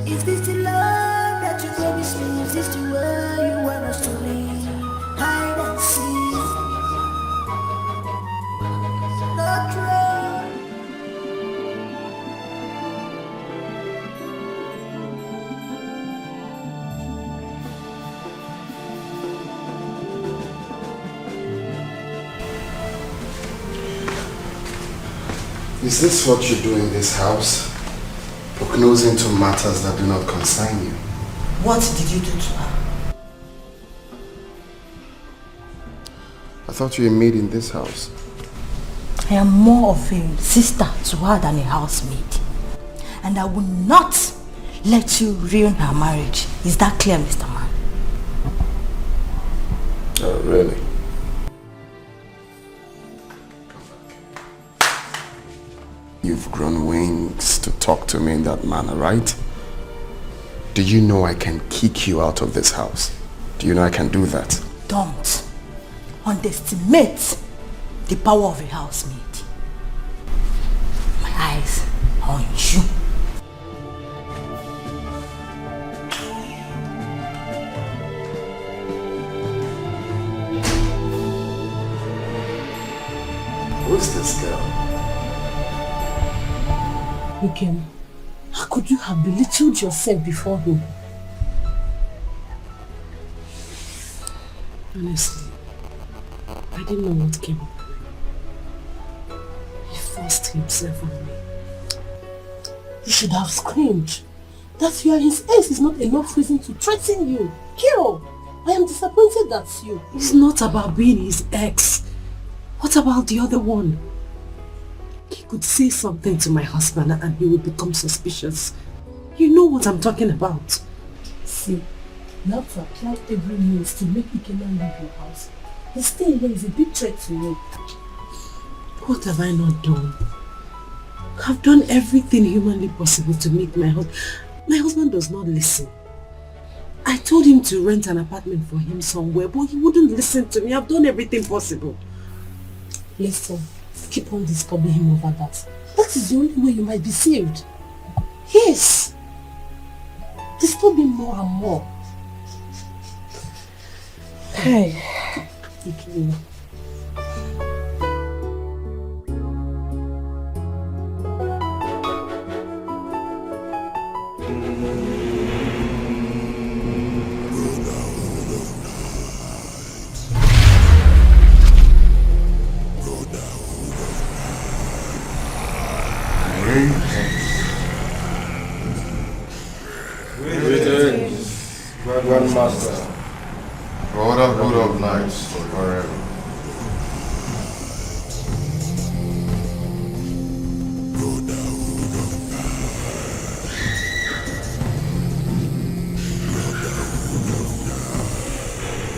Is this the love that you promised me? Is this the word you want us to leave? Hide and seek. Not wrong.
Is this what you do in this house? Prognosing to matters that do not concern you.
What did you do to her?
I thought you were made in this house.
I am more of a sister to her than a housemaid. And I will not let you ruin her marriage. Is that clear, Mr. Man?
Oh, really? You've grown wings to talk to me in that manner, right? Do you know I can kick you out of this house? Do you know I can do that?
Don't underestimate the power of a housemaid. My eyes are on you.
Who's this girl?
Again, how could you have belittled yourself before him? Honestly, I didn't know what came up. He forced himself on me. You should have screamed. That you are his ex is not enough reason to threaten you. Kill! I am disappointed that's you. It's not about being his ex. What about the other one? He could say something to my husband and he would become suspicious. You know what I'm talking about. See, you have to apply every means to make Ikena leave your house. His staying here is a big threat to you. What have I not done?
I've done everything humanly possible to make my husband does not listen. I told him to rent an apartment for him somewhere, but he wouldn't listen to me. I've done everything possible. Listen, keep on disturbing him over that. That is the only way you might be saved. Yes. Disturb him more and more. Hey. Okay.
Greetings, Grandmaster. Brotherhood of Knights forever.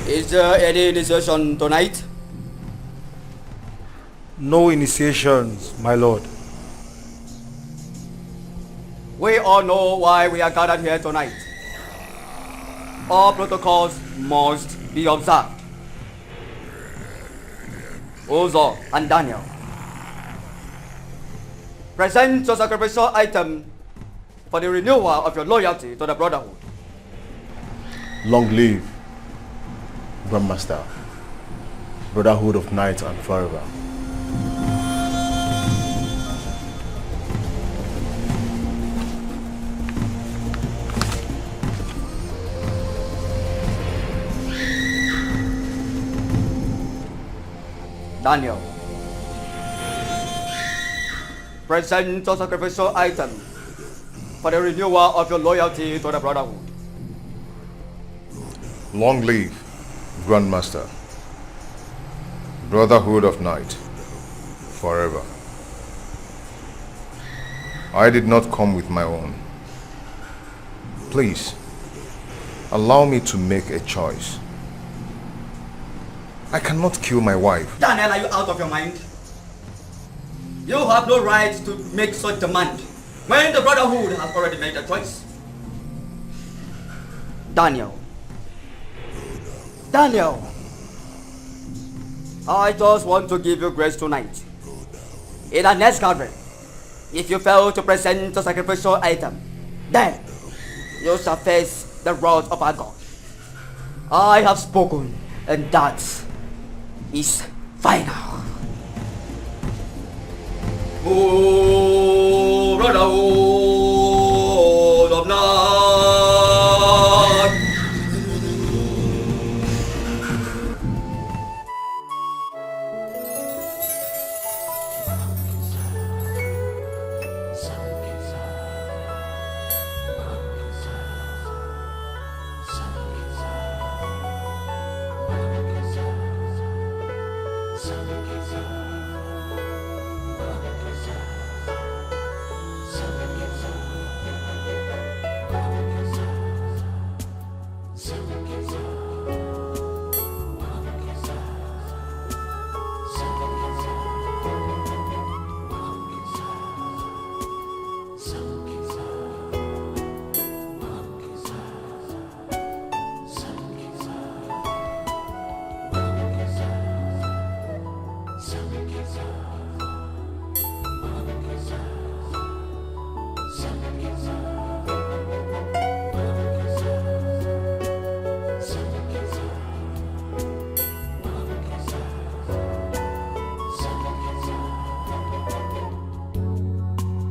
Is there any initiation tonight?
No initiations, my lord.
We all know why we are gathered here tonight. All protocols must be observed. Uzo and Daniel, present your sacrificial item for the renewal of your loyalty to the Brotherhood.
Long live, Grandmaster, Brotherhood of Knights and forever.
Daniel, present your sacrificial item for the renewal of your loyalty to the Brotherhood.
Long live, Grandmaster, Brotherhood of Night, forever. I did not come with my own. Please, allow me to make a choice. I cannot kill my wife.
Daniel, are you out of your mind? You have no right to make such demand when the Brotherhood has already made a choice. Daniel, I just want to give you grace tonight. In our next gathering, if you fail to present a sacrificial item, then you shall face the wrath of our God. I have spoken, and that is final. Oh, Brotherhood of Night.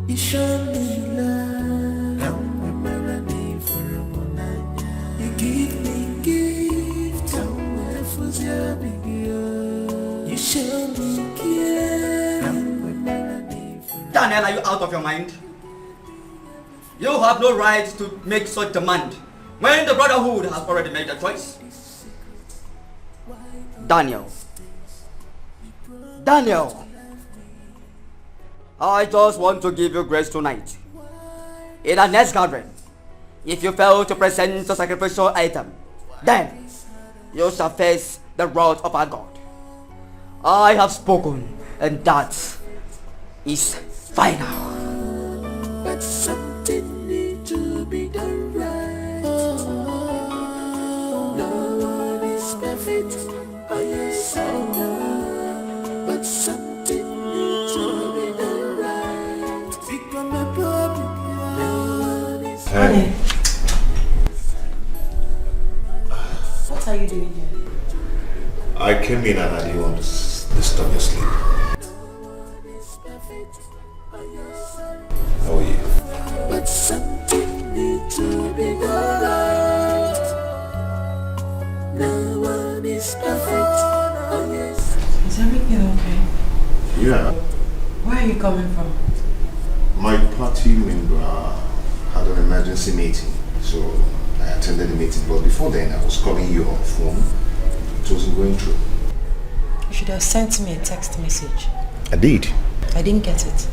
You show me love, I'm a melody for a monanya. You give me gift, I'm a fuzia big yo. You show me care, I'm a melody for a
Daniel, are you out of your mind? You have no right to make such demand when the Brotherhood has already made a choice. Daniel, I just want to give you grace tonight. In our next gathering, if you fail to present a sacrificial item, then you shall face the wrath of our God. I have spoken, and that is final.
but something needs to be done right. No one is perfect, oh yes I know, but something needs to be done right. Become a problem, no one is
Honey, what are you doing here?
I came in and I didn't want to disturb your sleep. How are you?
but something needs to be done right. No one is perfect, oh yes.
Is everything okay?
Yeah.
Where are you coming from?
My party member had an emergency meeting, so I attended the meeting. But before then, I was calling you on the phone. It wasn't going through.
You should have sent me a text message.
I did.
I didn't get it.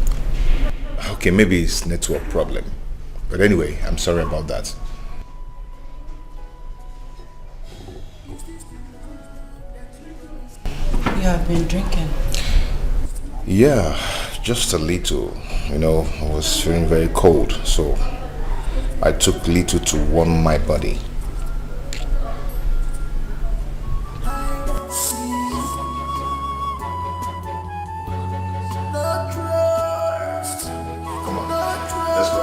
Okay, maybe it's network problem. But anyway, I'm sorry about that.
You have been drinking.
Yeah, just a little. You know, I was feeling very cold, so I took little to warm my body. Let's go.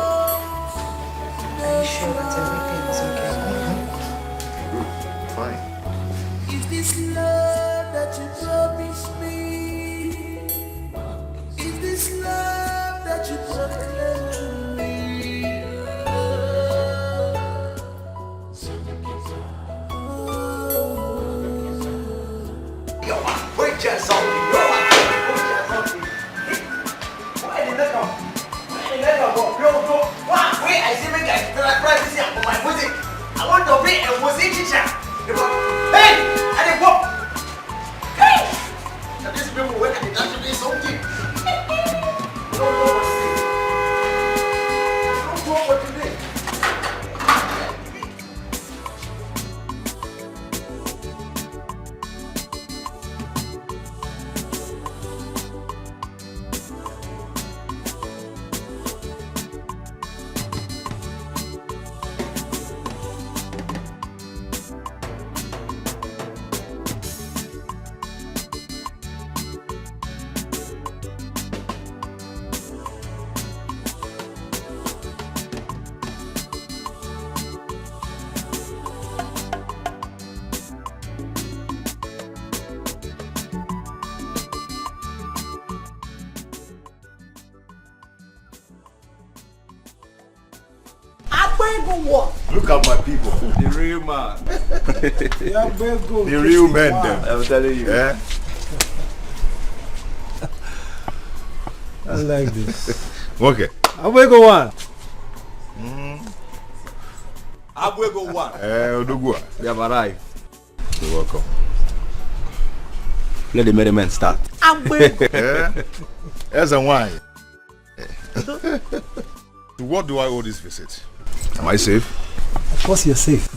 Are you sure that everything is okay?
Good. Fine.
Is this love that you promised me? Is this love that you proclaimed to me?
Wait just something. I want to be a music teacher. Hey, I didn't go. Hey, now these people work at the national something. Don't know what to say. Don't know what to do.
Look at my people. The real man. The real men, them. I'm telling you. Yeah?
I like this.
Okay.
Abwego one.
Abwego one. Odogua. We have arrived. You're welcome. Let the merriment start.
Abwego.
Yeah? As and why. To what do I owe this visit? Am I safe?
Of course you're safe.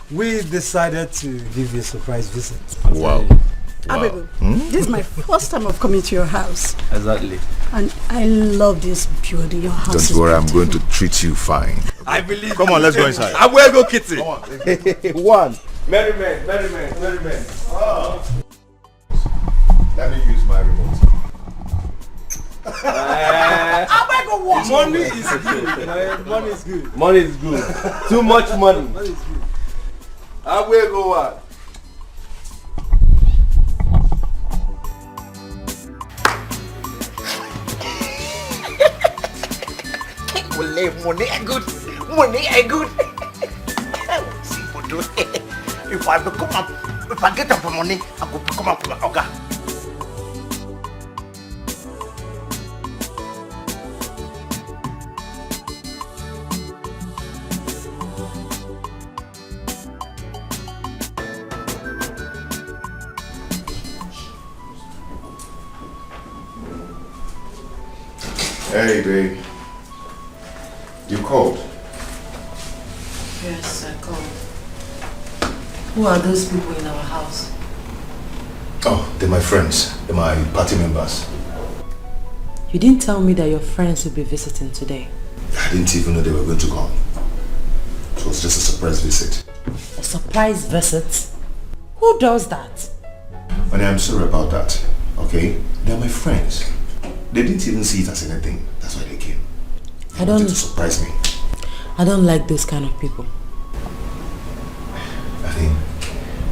We decided to give you a surprise visit.
Wow.
Abego, this is my first time of coming to your house.
Exactly.
And I love this building. Your house
Don't worry, I'm going to treat you fine.
I believe.
Come on, let's go inside.
Abwego Kitty.
Come on.
One. Merriment. Oh.
Let me use my remote.
Abwego what?
Money is good. Money is good.
Money is good. Too much money.
Money is good.
Abwego what? Money are good. Money are good. See what do. If I become up, if I get up for money, I could become up for Oga.
Hey, babe. You called?
Yes, I called. Who are those people in our house?
Oh, they're my friends. They're my party members.
You didn't tell me that your friends will be visiting today.
I didn't even know they were going to come. It was just a surprise visit.
A surprise visit? Who does that?
Onny, I'm sorry about that, okay? They're my friends. They didn't even see it as anything. That's why they came. They wanted to surprise me.
I don't like those kind of people.
I think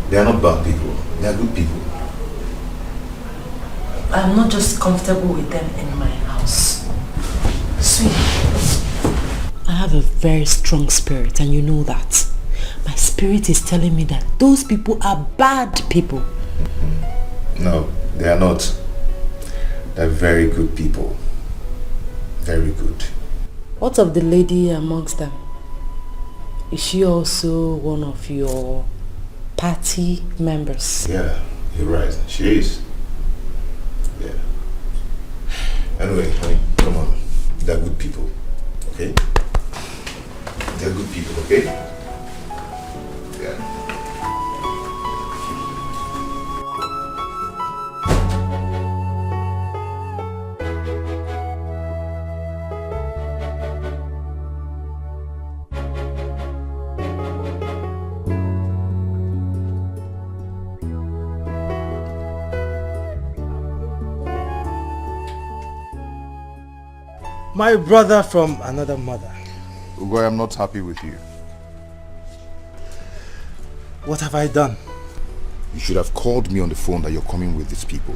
they are not bad people. They are good people.
I'm not just comfortable with them in my house. Sweetie, I have a very strong spirit and you know that. My spirit is telling me that those people are bad people.
No, they are not. They're very good people. Very good.
What of the lady amongst them? Is she also one of your party members?
Yeah, you're right. She is. Yeah. Anyway, honey, come on. They're good people. Okay? They're good people, okay? Yeah.
My brother from another mother.
Ugo, I am not happy with you.
What have I done?
You should have called me on the phone that you're coming with these people.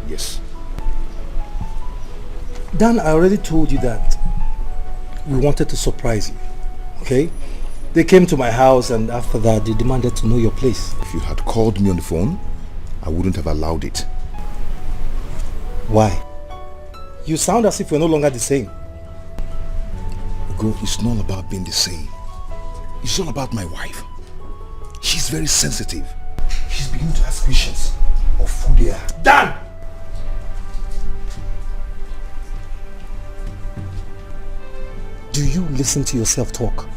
Yes.
Dan, I already told you that we wanted to surprise you. Okay? They came to my house and after that they demanded to know your place.
If you had called me on the phone, I wouldn't have allowed it.
Why? You sound as if we're no longer the same.
Ugo, it's not about being the same. It's all about my wife. She's very sensitive. She's beginning to ask questions of who they are.
Dan! Do you listen to yourself talk?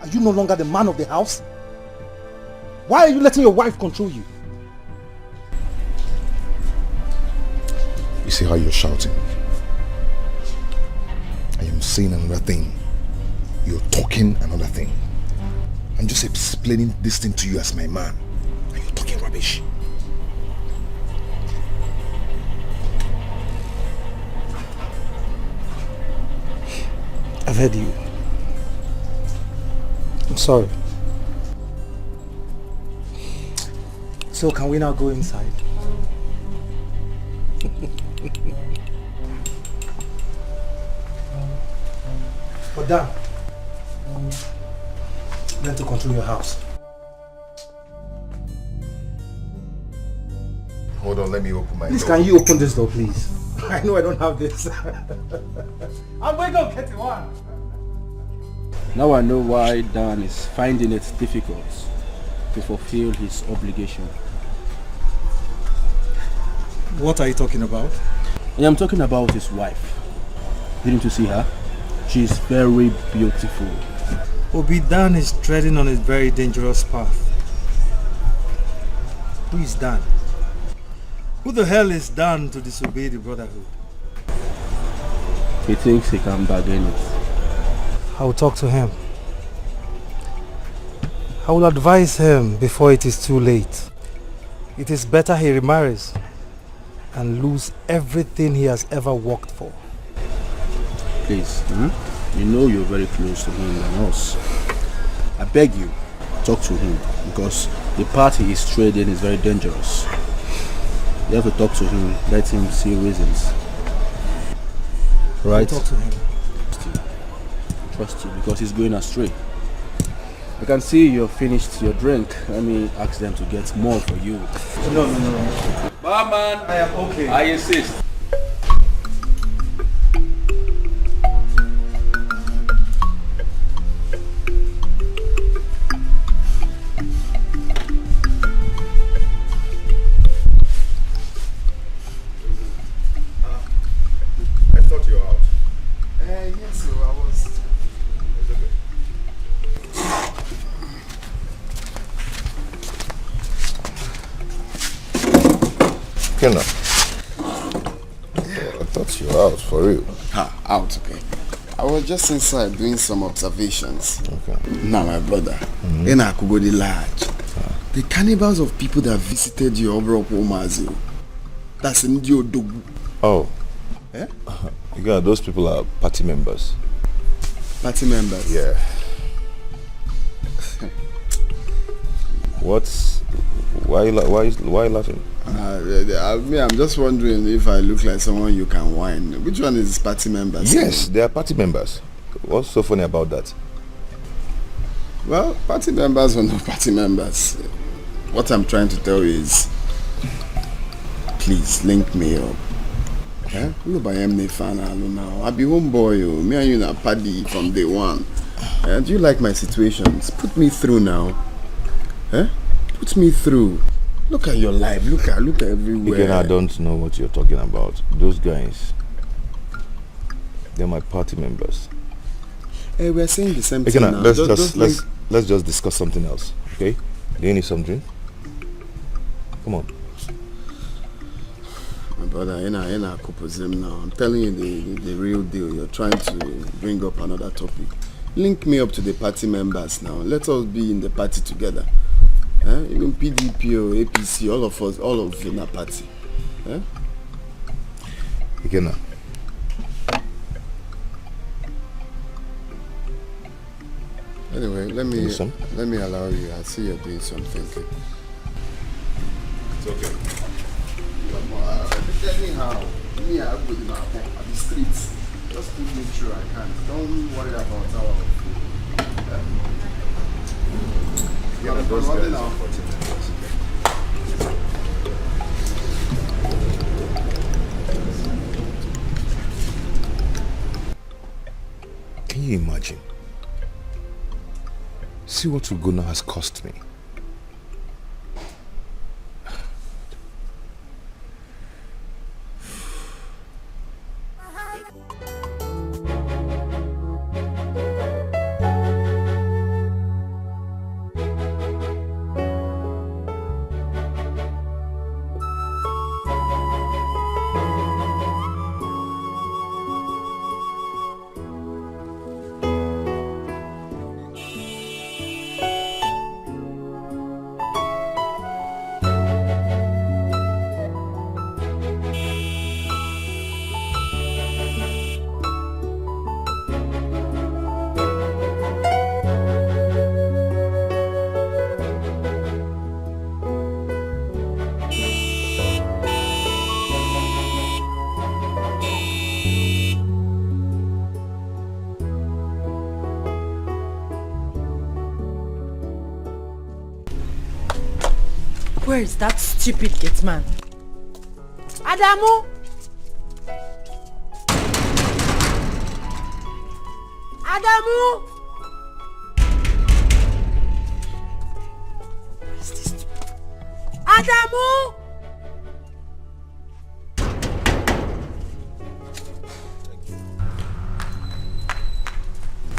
Are you no longer the man of the house? Why are you letting your wife control you?
You see how you're shouting? I am saying another thing. You're talking another thing. I'm just explaining this thing to you as my man. And you're talking rubbish.
I've heard you. I'm sorry. So can we now go inside? But Dan, learn to control your house.
Hold on, let me open my
Please,
door.
can you open this door, please? I know I don't have this. I'm going to get one.
Now I know why Dan is finding it difficult to fulfill his obligation.
What are you talking about?
I am talking about his wife. Didn't you see her? She is very beautiful.
Obi, Dan is treading on a very dangerous path. Who is Dan? Who the hell is Dan to disobey the brotherhood?
He thinks he can bargain it.
I will talk to him. I will advise him before it is too late. It is better he remarries and lose everything he has ever worked for.
Please, you know you're very close to him and us. I beg you, talk to him because the path he is treading is very dangerous. You have to talk to him, let him see reasons. Right?
Talk to him.
Trust you because he's going astray. I can see you've finished your drink. Let me ask them to get more for you.
No.
Barman,
I am okay.
I insist.
I thought you were out. Yes, so I was.
Okay now. I thought you were out for real.
Out, okay. I was just inside doing some observations. Okay. Now, my brother, in Akugodi Large, the cannibals of people that visited your Omazi, that's in Diodogu.
Oh.
Eh?
Yeah, those people are party members.
Party members?
Yeah. Why are you laughing?
I'm just wondering if I look like someone you can whine. Which one is party members?
Yes, they are party members. What's so funny about that?
Well, party members or no party members, what I'm trying to tell you is, please link me up. Eh? You buy me fan now. I be homeboy. Me and you na party from day one. Do you like my situations? Put me through now. Eh? Put me through. Look at your life. Look at everywhere.
Again, I don't know what you're talking about. Those guys, they're my party members.
Hey, we're saying the same
Again,
thing now.
Let's just discuss something else. Okay? Do you need some drink? Come on.
My brother, in a couple now. I'm telling you the real deal. You're trying to bring up another topic. Link me up to the party members now. Let us be in the party together. Even PDP or APC, all of us, all of in a party.
Again now.
Anyway, let me allow you. I see you're doing something.
It's okay.
Anyhow, me I go in the streets. Just put me through. I can't. Don't worry about our food.
Yeah, those guys are 40 minutes. Can you imagine? See what Uguna has cost me.
Where is that stupid gate man?
Adamu! Adamu!
Where is this?
Adamu!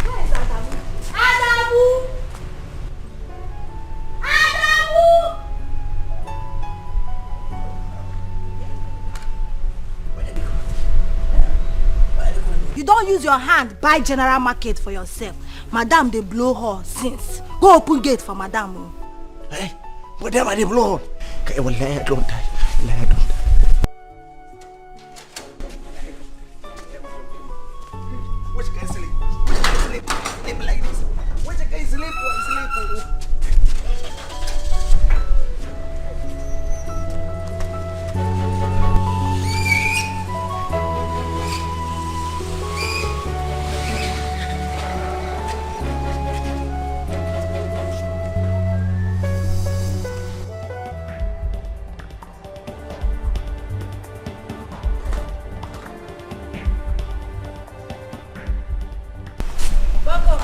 Where is Adamu? Adamu! Adamu! You don't use your hand buy general market for yourself. Madam, they blow her since. Go open gate for madam.
Eh? Madam, they blow her. Okay, well, I don't die. I don't die. Which guy sleep? Which guy sleep? Sleep like this. Which guy sleep? Sleep.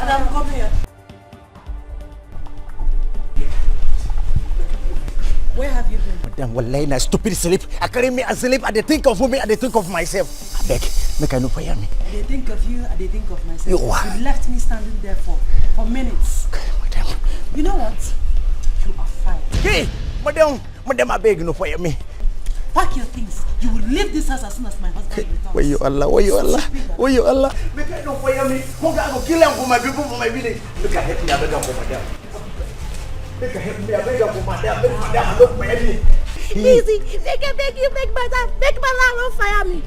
Adam, come here.
Where have you been?
Madam, wallahi na stupid sleep. I carry me and sleep and they think of me and they think of myself. I beg, make I no fire me.
They think of you and they think of myself.
You are.
You left me standing there for minutes.
Madam.
You know what? You are fine.
Hey, madam, I beg no fire me.
Pack your things. You will leave this house as soon as my husband returns.
Where you Allah? Where you Allah? Where you Allah? Make I don't fire me. Who go kill them for my people for my village? Make I help me. I beg you for madam. Make I help me. I beg you for madam. Make madam I don't fire me.
Easy. Make madam don't fire me.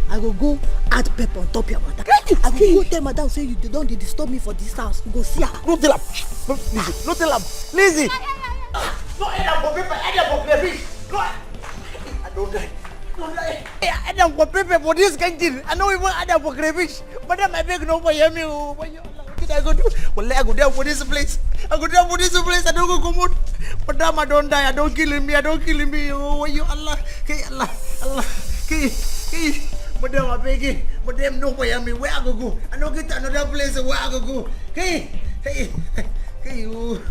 I go add pepper on top your madam. I go tell madam say you don't disturb me for this house. You go see her.
No tell her. No tell her. Lizzie. No add up for pepper. Add up for crayfish. No. I don't die. Add up for pepper for this canteen. I know we want add up for crayfish. Madam, I beg no fire me. What did I go do? Well, I go down for this place. I go down for this place. I don't go come out. Madam, I don't die. I don't kill me. I don't kill me. Oh, why you Allah? Okay, Allah. Okay. Madam, I beg you. Madam, no fire me. Where I go? I don't get another place. Where I go? Hey. You.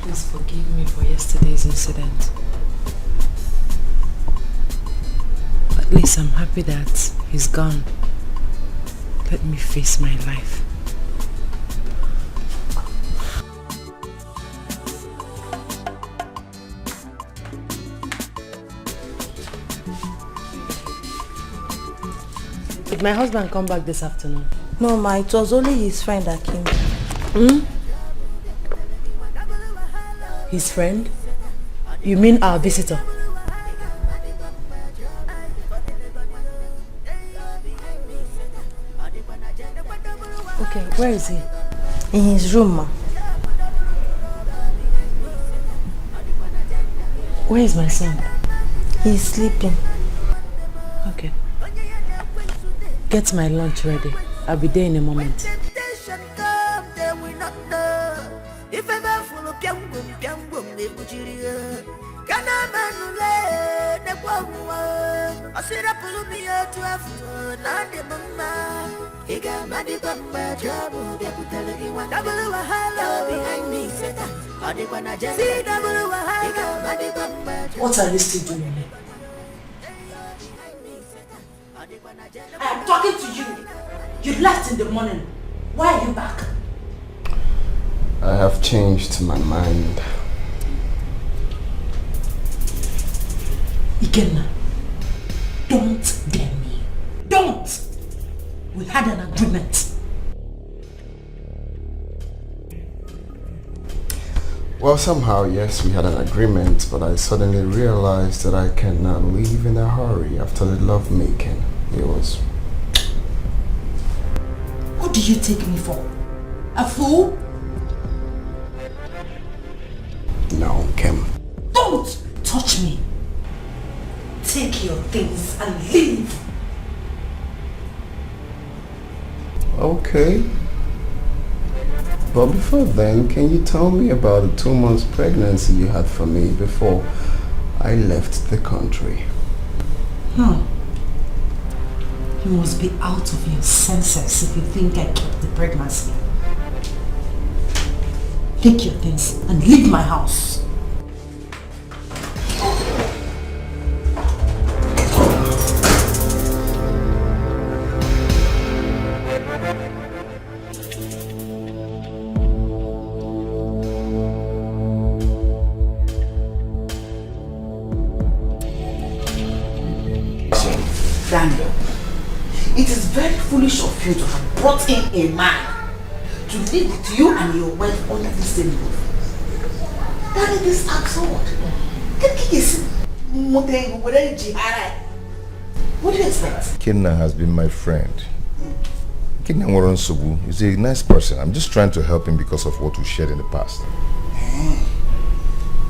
Please forgive me for yesterday's incident. At least I'm happy that he's gone. Let me face my life. Did my husband come back this afternoon?
No, ma, it was only his friend that came.
His friend? You mean our visitor? Okay, where is he?
In his room, ma.
Where is my son?
He's sleeping.
Okay. Get my lunch ready. I'll be there in a moment.
If ever full of piang boom, they put you here. Can I manule the power? I said, I pull me out to have fun, not the mama. He got my bamba trouble, they put everyone double hello behind me. I did when I just see double hello.
What are you still doing? I am talking to you. You left in the morning. Why are you back?
I have changed my mind.
Ikenna, don't dare me. Don't! We had an agreement.
Well, somehow, yes, we had an agreement, but I suddenly realized that I cannot leave in a hurry after the lovemaking. It was...
What do you take me for? A fool?
No, Kim.
Don't touch me. Take your things and leave.
Okay. But before then, can you tell me about the 2 months pregnancy you had for me before I left the country?
You must be out of your senses if you think I kept the pregnancy. Take your things and leave my house.
Daniel, it is very foolish of you to have brought in a man to live with you and your wife under the same roof. That is absurd. What do you expect?
Kenna has been my friend. Kenna Waronsubu is a nice person. I'm just trying to help him because of what we shared in the past.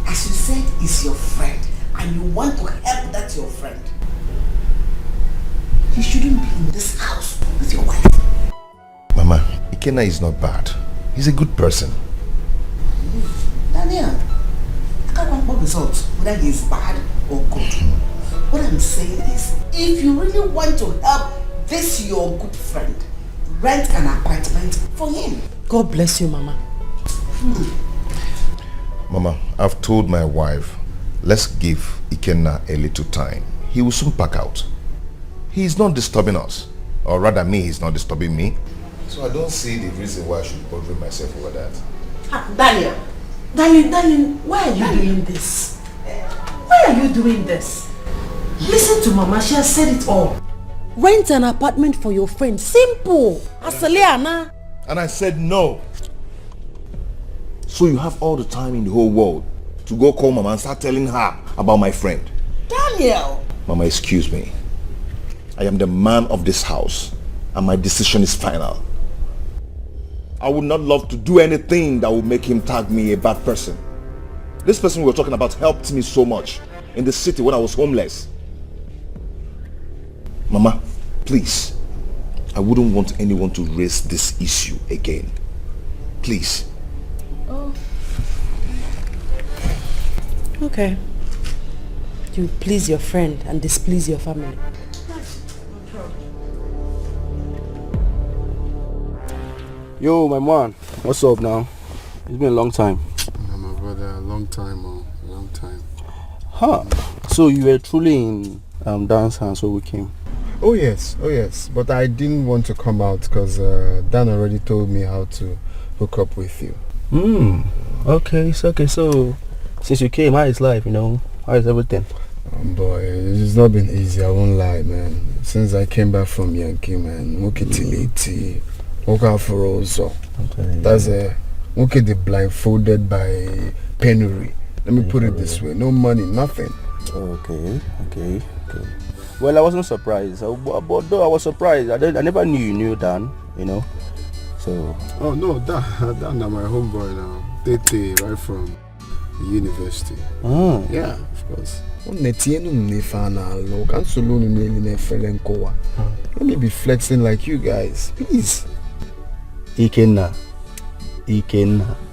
As you said, he's your friend and you want to help that your friend. You shouldn't be in this house with your wife.
Mama, Ikenna is not bad. He's a good person.
Daniel, I can't want results whether he is bad or good. What I'm saying is, if you really want to help this your good friend, rent an apartment for him.
God bless you, Mama.
Mama, I've told my wife, let's give Ikenna a little time. He will soon pack out. He's not disturbing us. Or rather me, he's not disturbing me. So I don't see the reason why I should bother myself over that.
Daniel,
Darling, why are you doing this? Why are you doing this? Listen to Mama, she has said it all. Rent an apartment for your friend. Simple. Asaleana.
And I said no. So you have all the time in the whole world to go call Mama and start telling her about my friend.
Daniel.
Mama, excuse me. I am the man of this house and my decision is final. I would not love to do anything that would make him tag me a bad person. This person we were talking about helped me so much in the city when I was homeless. Mama, please. I wouldn't want anyone to raise this issue again. Please.
Oh. Okay. You please your friend and displease your family.
Yo, my man. What's up now? It's been a long time. No, my brother, a long time, a long time. Huh. So you were truly in dance hands so we came?
Oh yes. But I didn't want to come out because Dan already told me how to hook up with you.
Okay. So since you came, how is life, How is everything?
Boy, it's not been easy, I won't lie, man. Since I came back from Yankee, man, Mukitiliti, Okaforoso. That's the blindfolded by penury. Let me put it this way, no money, nothing.
Okay. Well, I wasn't surprised, but though I was surprised, I never knew you knew Dan, So.
Oh no, Dan, my homeboy now. Tete, right from the university.
Oh.
Yeah, of course. Let me be flexing like you guys, please.
Ikenna.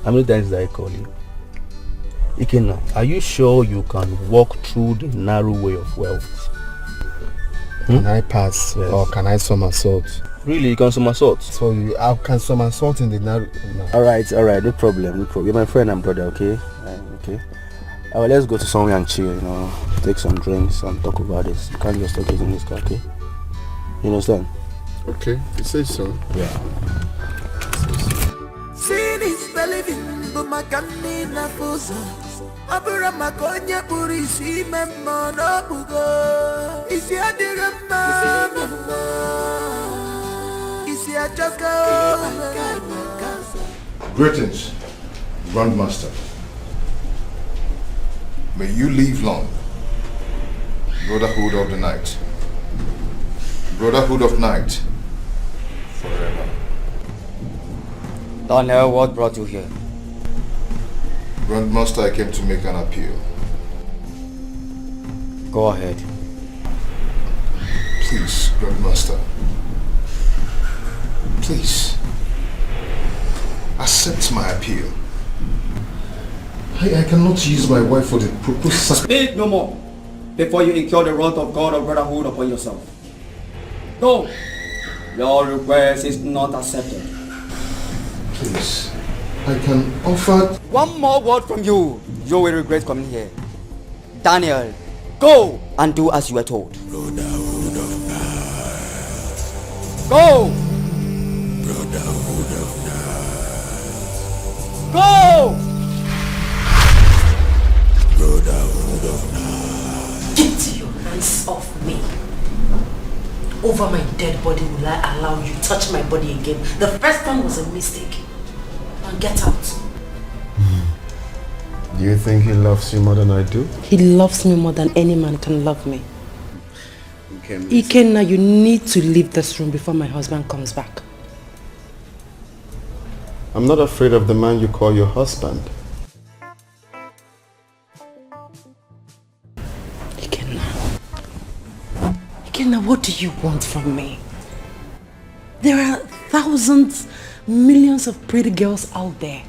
How many times did I call you? Ikenna, are you sure you can walk through the narrow way of wealth?
Can I pass or can I somersault?
Really, you can somersault?
So I can somersault in the narrow. No.
Alright, no problem. You're my friend and brother, okay? Okay. Let's go to somewhere and chill, take some drinks and talk about this. You can't just talk it in this car, okay? You understand?
Okay, you say so.
Yeah.
Sin is believing, but my canina fusa. Abura makonya purisi memmo no bugo. Isi adirama. Isi ajaga.
Greetings, Grandmaster. May you live long. Brotherhood of the night. Brotherhood of night. Forever.
Daniel, what brought you here?
Grandmaster, I came to make an appeal.
Go ahead.
Please, Grandmaster. Please. Accept my appeal. I cannot use my wife for the purpose.
Speak no more before you incur the wrath of God of brotherhood upon yourself. No, your request is not accepted.
Please, I can offer.
One more word from you, you will regret coming here. Daniel, go and do as you were told.
Brotherhood of night.
Go!
Brotherhood of night.
Go!
Brotherhood of night.
Get your hands off me. Over my dead body will I allow you to touch my body again. The first time was a mistake. Now get out.
Do you think he loves you more than I do?
He loves me more than any man can love me. Ikenna, you need to leave this room before my husband comes back.
I'm not afraid of the man you call your husband.
Ikenna, what do you want from me? There are thousands, millions of pretty girls out there.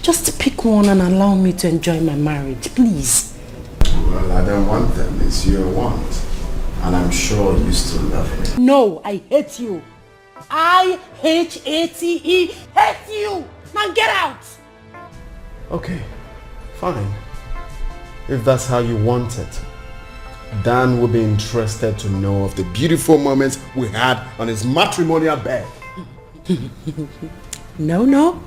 Just pick one and allow me to enjoy my marriage, please.
Well, I don't want them. It's your want. And I'm sure you still love me.
No, I hate you. I-H-A-T-E, hate you. Now get out.
Okay, fine. If that's how you want it. Dan will be interested to know of the beautiful moments we had on his matrimonial bed.
No.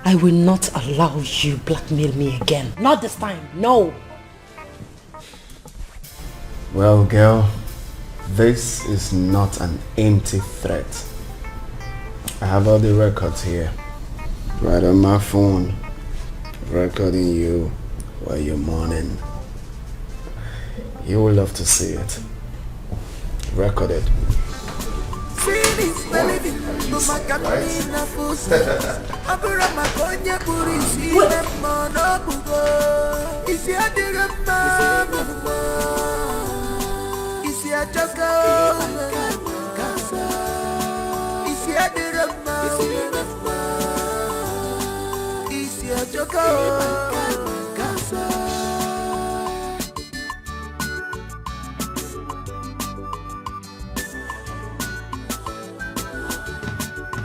I will not allow you blackmail me again. Not this time, no.
Well, girl, this is not an empty threat. I have all the records here. Right on my phone. Recording you while you're mourning. You will love to see it. Recorded.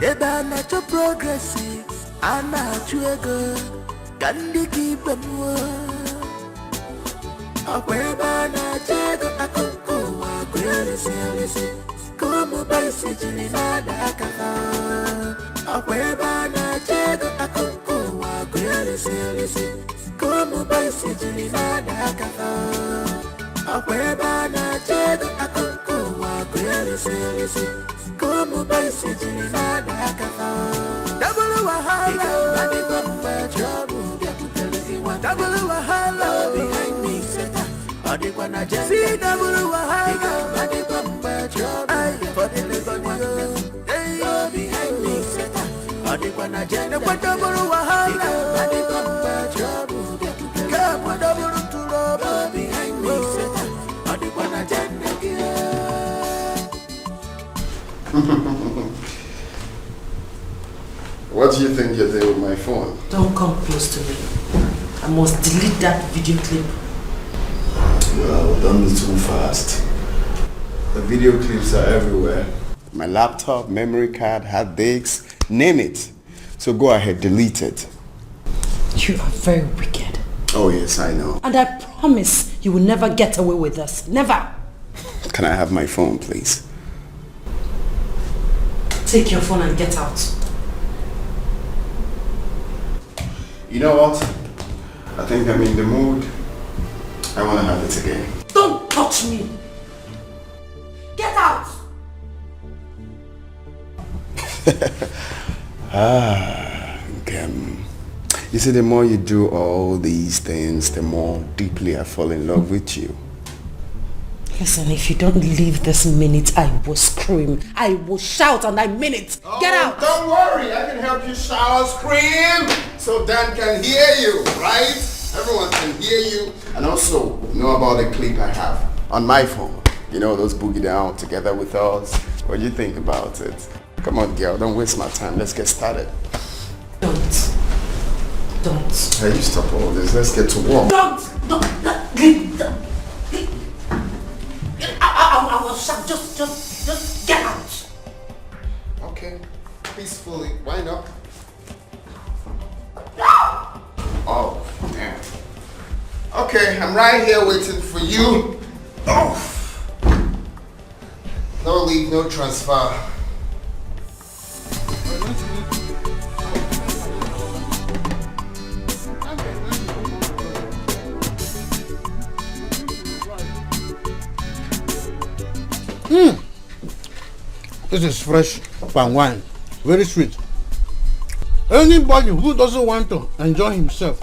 Eba na cho progressive, ana chuego, kandi kibemwa. Akweba na chego akuku wa kweli sialisi, como baisi jini nada kaka. Akweba na chego akuku wa kweli sialisi, como baisi jini nada kaka. Akweba na chego akuku wa kweli sialisi. Como baisi jini nada kaka. Double wahala, nani bamba trouble. Double wahala, behind me seta. Adi kwa na jenda. See double wahala, nani bamba trouble. For the little one, hey, behind me seta. Adi kwa na jenda. Kwa double wahala, nani bamba trouble. Kwa double trouble, behind me seta. Adi kwa na jenda.
What do you think you're doing with my phone?
Don't come close to me. I must delete that video clip.
Well, don't be too fast. The video clips are everywhere. My laptop, memory card, hard disks, name it. So go ahead, delete it.
You are very wicked.
Oh yes, I know.
And I promise you will never get away with this. Never.
Can I have my phone, please?
Take your phone and get out.
You know what? I think I'm in the mood. I want to have it again.
Don't touch me! Get out!
You see, the more you do all these things, the more deeply I fall in love with you.
Listen, if you don't leave this minute, I will scream. I will shout and I mean it. Get out!
Don't worry, I can help you shout, scream, so Dan can hear you, right? Everyone can hear you. And also, know about the clip I have on my phone. You know, those boogie down together with us. What do you think about it? Come on, girl, don't waste my time. Let's get started.
Don't.
Hey, you stop all this. Let's get to work.
I will shout. Just get out.
Okay, peacefully. Why not? Oh, man. Okay, I'm right here waiting for you. Oh. No leave, no transfer.
This is fresh palm wine, very sweet. Anybody who doesn't want to enjoy himself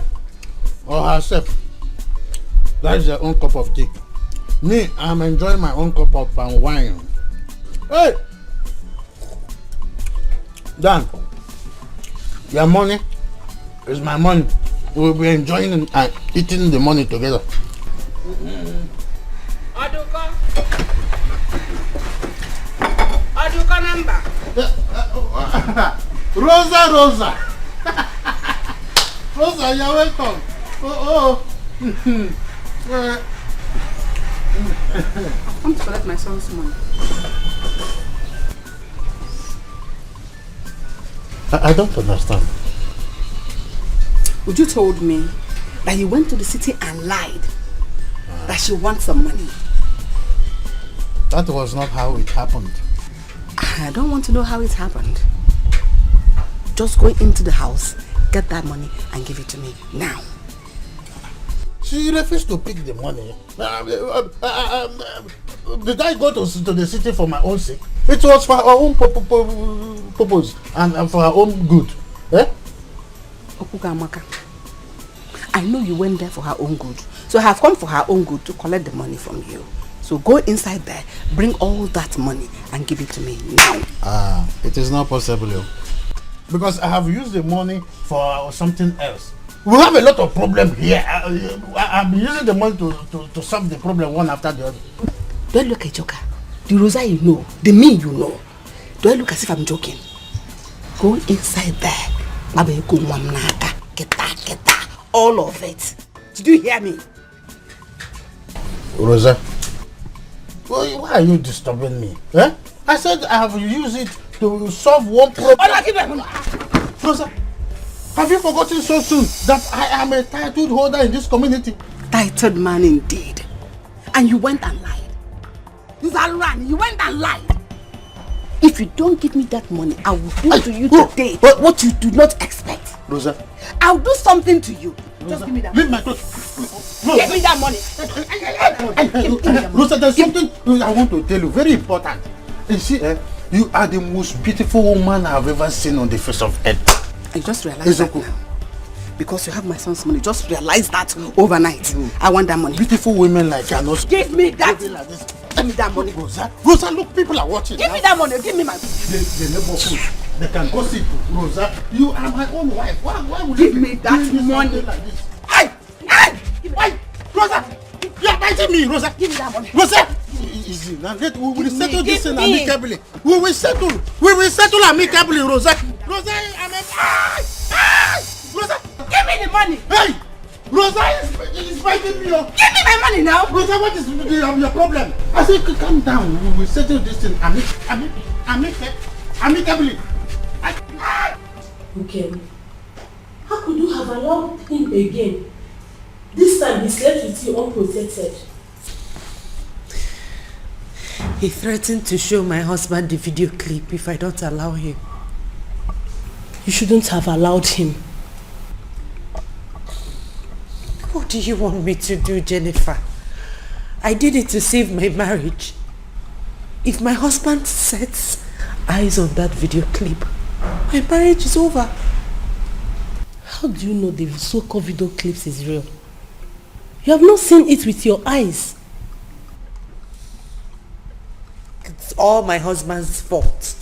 or herself, that's their own cup of tea. Me, I'm enjoying my own cup of palm wine. Hey! Dan, your money is my money. We'll be enjoying and eating the money together.
Aduka number.
Rosa. Rosa, you're welcome.
Come to collect my son's money.
I don't understand.
Would you told me that you went to the city and lied that she wants some money?
That was not how it happened.
I don't want to know how it happened. Just go into the house Get that money and give it to me now.
She refused to pick the money. Did I go to the city for my own sake? It was for her own purpose and for her own good. Eh?
Okugamaka, I know you went there for her own good. So I have come for her own good to collect the money from you. So go inside there, bring all that money and give it to me now.
It is not possible. Because I have used the money for something else. We have a lot of problems here. I'm using the money to solve the problem one after the other.
Do I look a joker? The Rosa you know, the me you know. Do I look as if I'm joking? Go inside there. Get that, all of it. Did you hear me?
Rosa, why are you disturbing me? Eh? I said I have used it to solve one problem. Rosa, have you forgotten so soon that I am a title holder in this community?
Titled man indeed. And you went and lied. You went and lied. If you don't give me that money, I will do to you today what you do not expect.
Rosa.
I'll do something to you.
Rosa,
just give me that
leave
money.
my clothes.
Give me that money.
Rosa, there's something I want to tell you, very important. You see, you are the most beautiful woman I've ever seen on the face of earth.
I just realized that now. Because you have my son's money, just realize that overnight. I want that money.
Beautiful women like you are not.
Give me that. Give me that money.
Rosa, look, people are watching.
Give me that money. Give me my.
The neighborhood, they can gossip. Rosa, you are my own wife. Why would
give
you
me that money
like this?
Hey,
Rosa, you are biting me, Rosa.
Give me that money.
Rosa, easy. Now we will settle this in amicably. We will settle amicably, Rosa. Rosa, I'm a. Rosa,
give me the money.
Hey, Rosa is fighting me.
Give me my money now.
Rosa, what is your problem? I said, calm down. We will settle this in amicably.
Okay. How could you have allowed him again? This time he slept with you unprotected.
He threatened to show my husband the video clip if I don't allow him.
You shouldn't have allowed him.
What do you want me to do, Jennifer? I did it to save my marriage. If my husband sets eyes on that video clip, my marriage is over.
How do you know the so-called video clips is real? You have not seen it with your eyes.
It's all my husband's fault.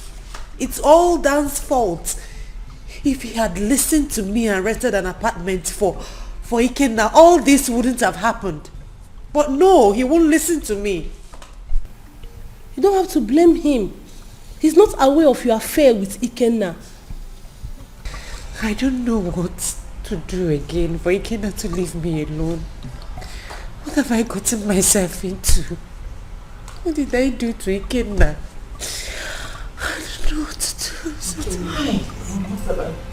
It's all Dan's fault. If he had listened to me and rented an apartment for Ikenna, all this wouldn't have happened. But no, he won't listen to me.
You don't have to blame him. He's not aware of your affair with Ikenna.
I don't know what to do again for Ikenna to leave me alone. What have I gotten myself into? What did I do to Ikenna? I don't know what to do.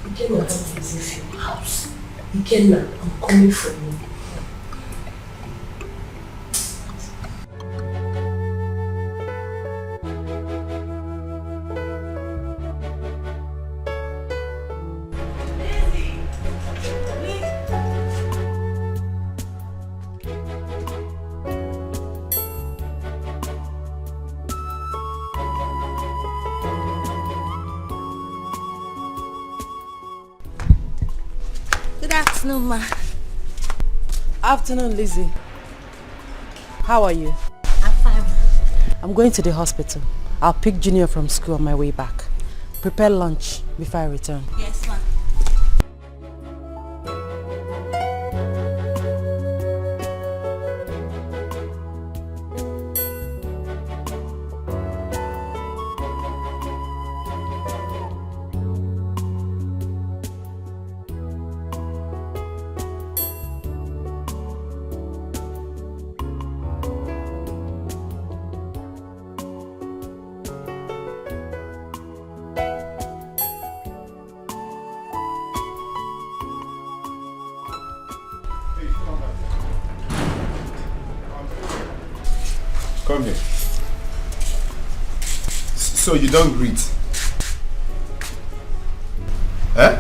Ikenna has your house. Ikenna, I'm coming for you.
Good afternoon, ma.
Afternoon, Lizzie. How are you?
I'm fine.
I'm going to the hospital. I'll pick Junior from school on my way back. Prepare lunch before I return.
Yes, ma.
Come here. So you don't greet? Eh?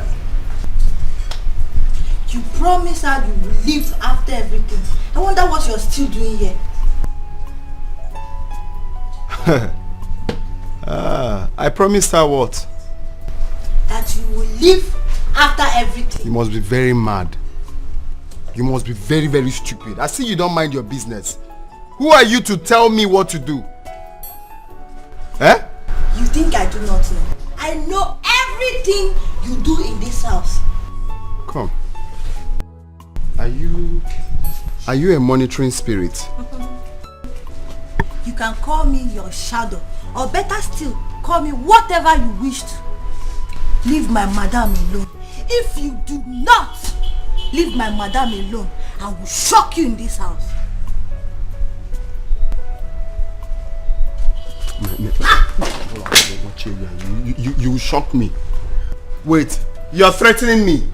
promised her you will leave after everything. I wonder what you're still doing here.
I promised her what?
That you will leave after everything.
You must be very mad. You must be very, very stupid. I see you don't mind your business. Who are you to tell me what to do? Eh?
You think I do not know? I know everything you do in this house.
Come. Are you a monitoring spirit?
You can call me your shadow, or better still, call me whatever you wish to. Leave my madam alone. If you do not leave my madam alone, I will shock you in this house.
You shock me. Wait, you're threatening me.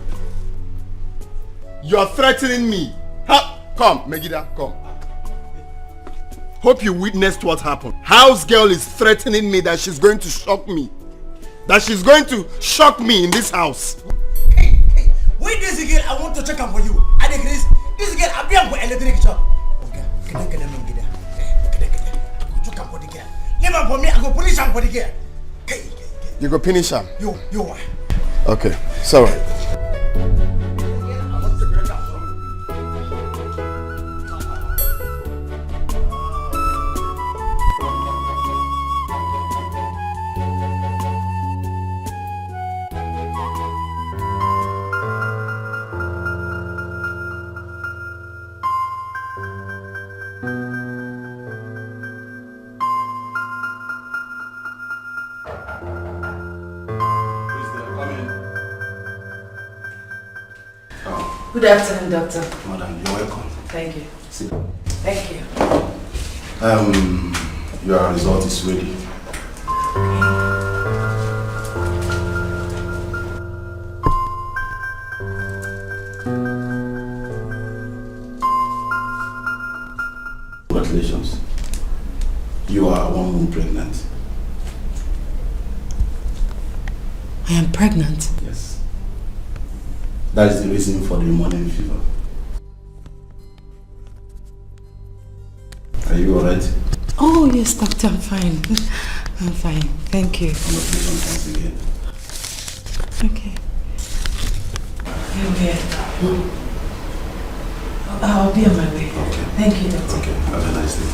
You're threatening me. Come, Megida, come. Hope you witnessed what happened. House girl is threatening me that she's going to shock me. That she's going to shock me in this house.
Hey, wait this girl, I want to check up for you. I think this girl, I'll be on electric shop. Okay, check up for the girl. Never for me, I go punish her for the girl.
You go punish her?
You.
Okay, sorry.
Good afternoon, doctor.
Madam, you're welcome.
Thank you.
Sit.
Thank you.
Your result is ready. Congratulations. You are 1 month pregnant.
I am pregnant?
Yes. That is the reason for the morning fever. Are you alright?
Oh yes, doctor, I'm fine. I'm fine. Thank you.
Congratulations once again.
Okay. I'll be on my way.
Okay.
Thank you, doctor.
Okay. Have a nice day.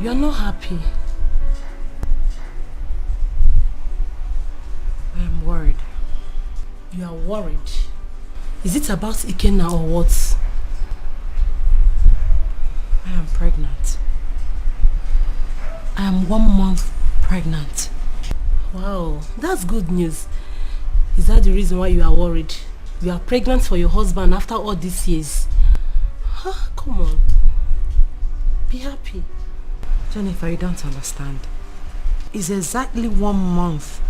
You're not happy.
I am worried.
You are worried. Is it about Ikenna or what?
I am pregnant. I am 1 month pregnant.
Wow, that's good news. Is that the reason why you are worried? You are pregnant for your husband after all these years. Come on. Be happy.
Jennifer, you don't understand. It's exactly 1 month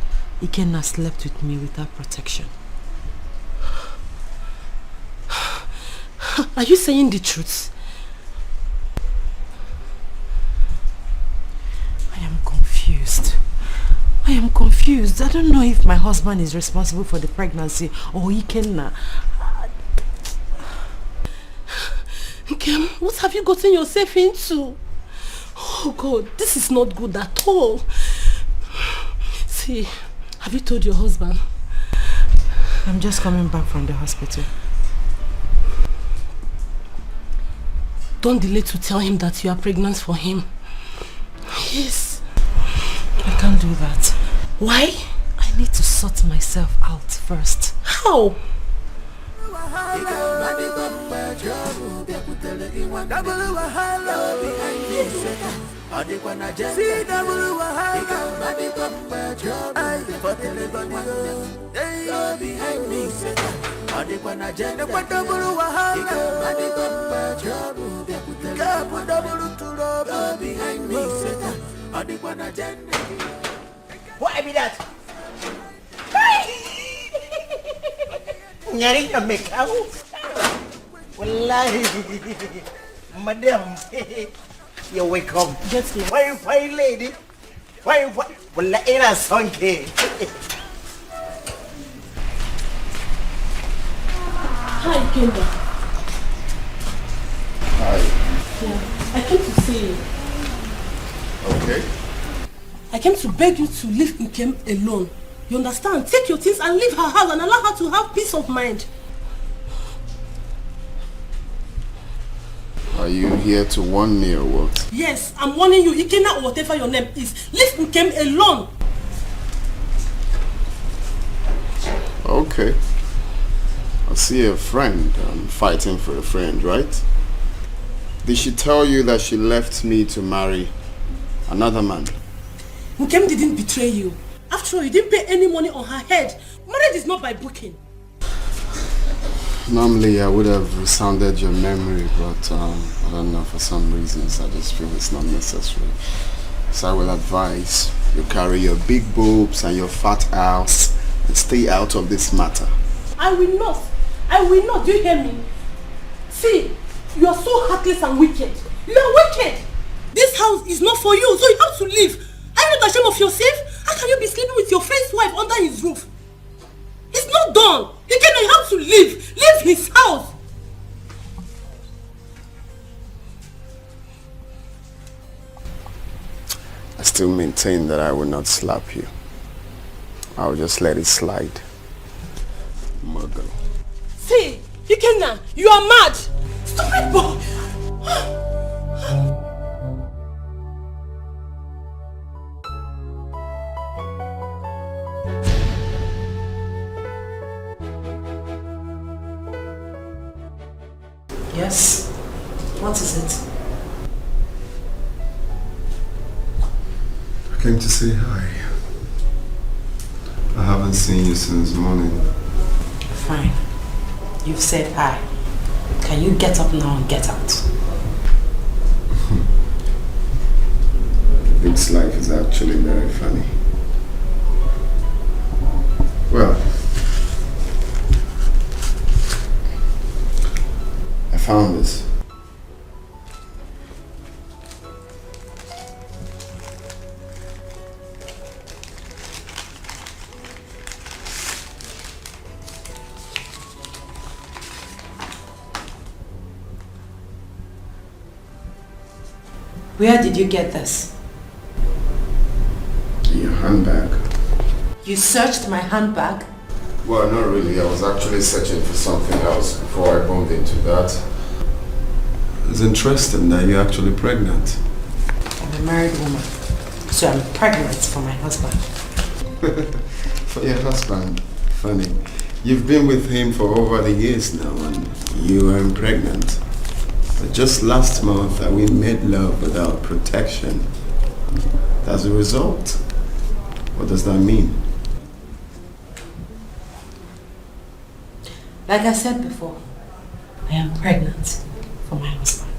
Ikenna slept with me without protection.
Are you saying the truth?
I am confused. I am confused. I don't know if my husband is responsible for the pregnancy or Ikenna.
Kim, what have you gotten yourself into? Oh God, this is not good at all. See, have you told your husband?
I'm just coming back from the hospital.
Don't delay to tell him that you are pregnant for him. Yes.
I can't do that.
Why?
I need to sort myself out first.
How?
What be that? Nyari na make. Wallahi. Madam. You're welcome.
Get me.
Fine lady. Fine. Wallahi, ina son ke.
Hi, Kenda.
Hi.
Yeah, I came to see you.
Okay.
I came to beg you to leave Nkem alone. You understand? Take your things and leave her house and allow her to have peace of mind.
Are you here to warn me or what?
Yes, I'm warning you. Ikena or whatever your name is. Leave Nkem alone.
Okay. I see a friend fighting for a friend, right? Did she tell you that she left me to marry another man?
Nkem didn't betray you. After all, you didn't pay any money on her head. Marriage is not by booking.
Normally, I would have resounded your memory, but I don't know, for some reasons, I just feel it's not necessary. So I will advise you carry your big boobs and your fat ass and stay out of this matter.
I will not. I will not. Do you hear me? See, you are so heartless and wicked. You are wicked. This house is not for you, so you have to leave. Are you not ashamed of yourself? How can you be sleeping with your friend's wife under his roof? It's not done. You have to leave. Leave his house.
I still maintain that I will not slap you. I'll just let it slide. Muggle.
See, Ikenna, you are mad. Stupid boy.
Yes? What is it?
I came to say hi. I haven't seen you since morning.
Fine. You've said hi. Can you get up now and get out?
This life is actually very funny. Well, I found this.
Where did you get this?
Your handbag.
You searched my handbag?
Well, not really. I was actually searching for something else before I bumped into that.
It's interesting that you're actually pregnant.
I'm a married woman, so I'm pregnant for my husband.
For your husband? Funny. You've been with him for over the years now and you are pregnant. But just last month we made love without protection. As a result, what does that mean?
Like I said before, I am pregnant for my husband.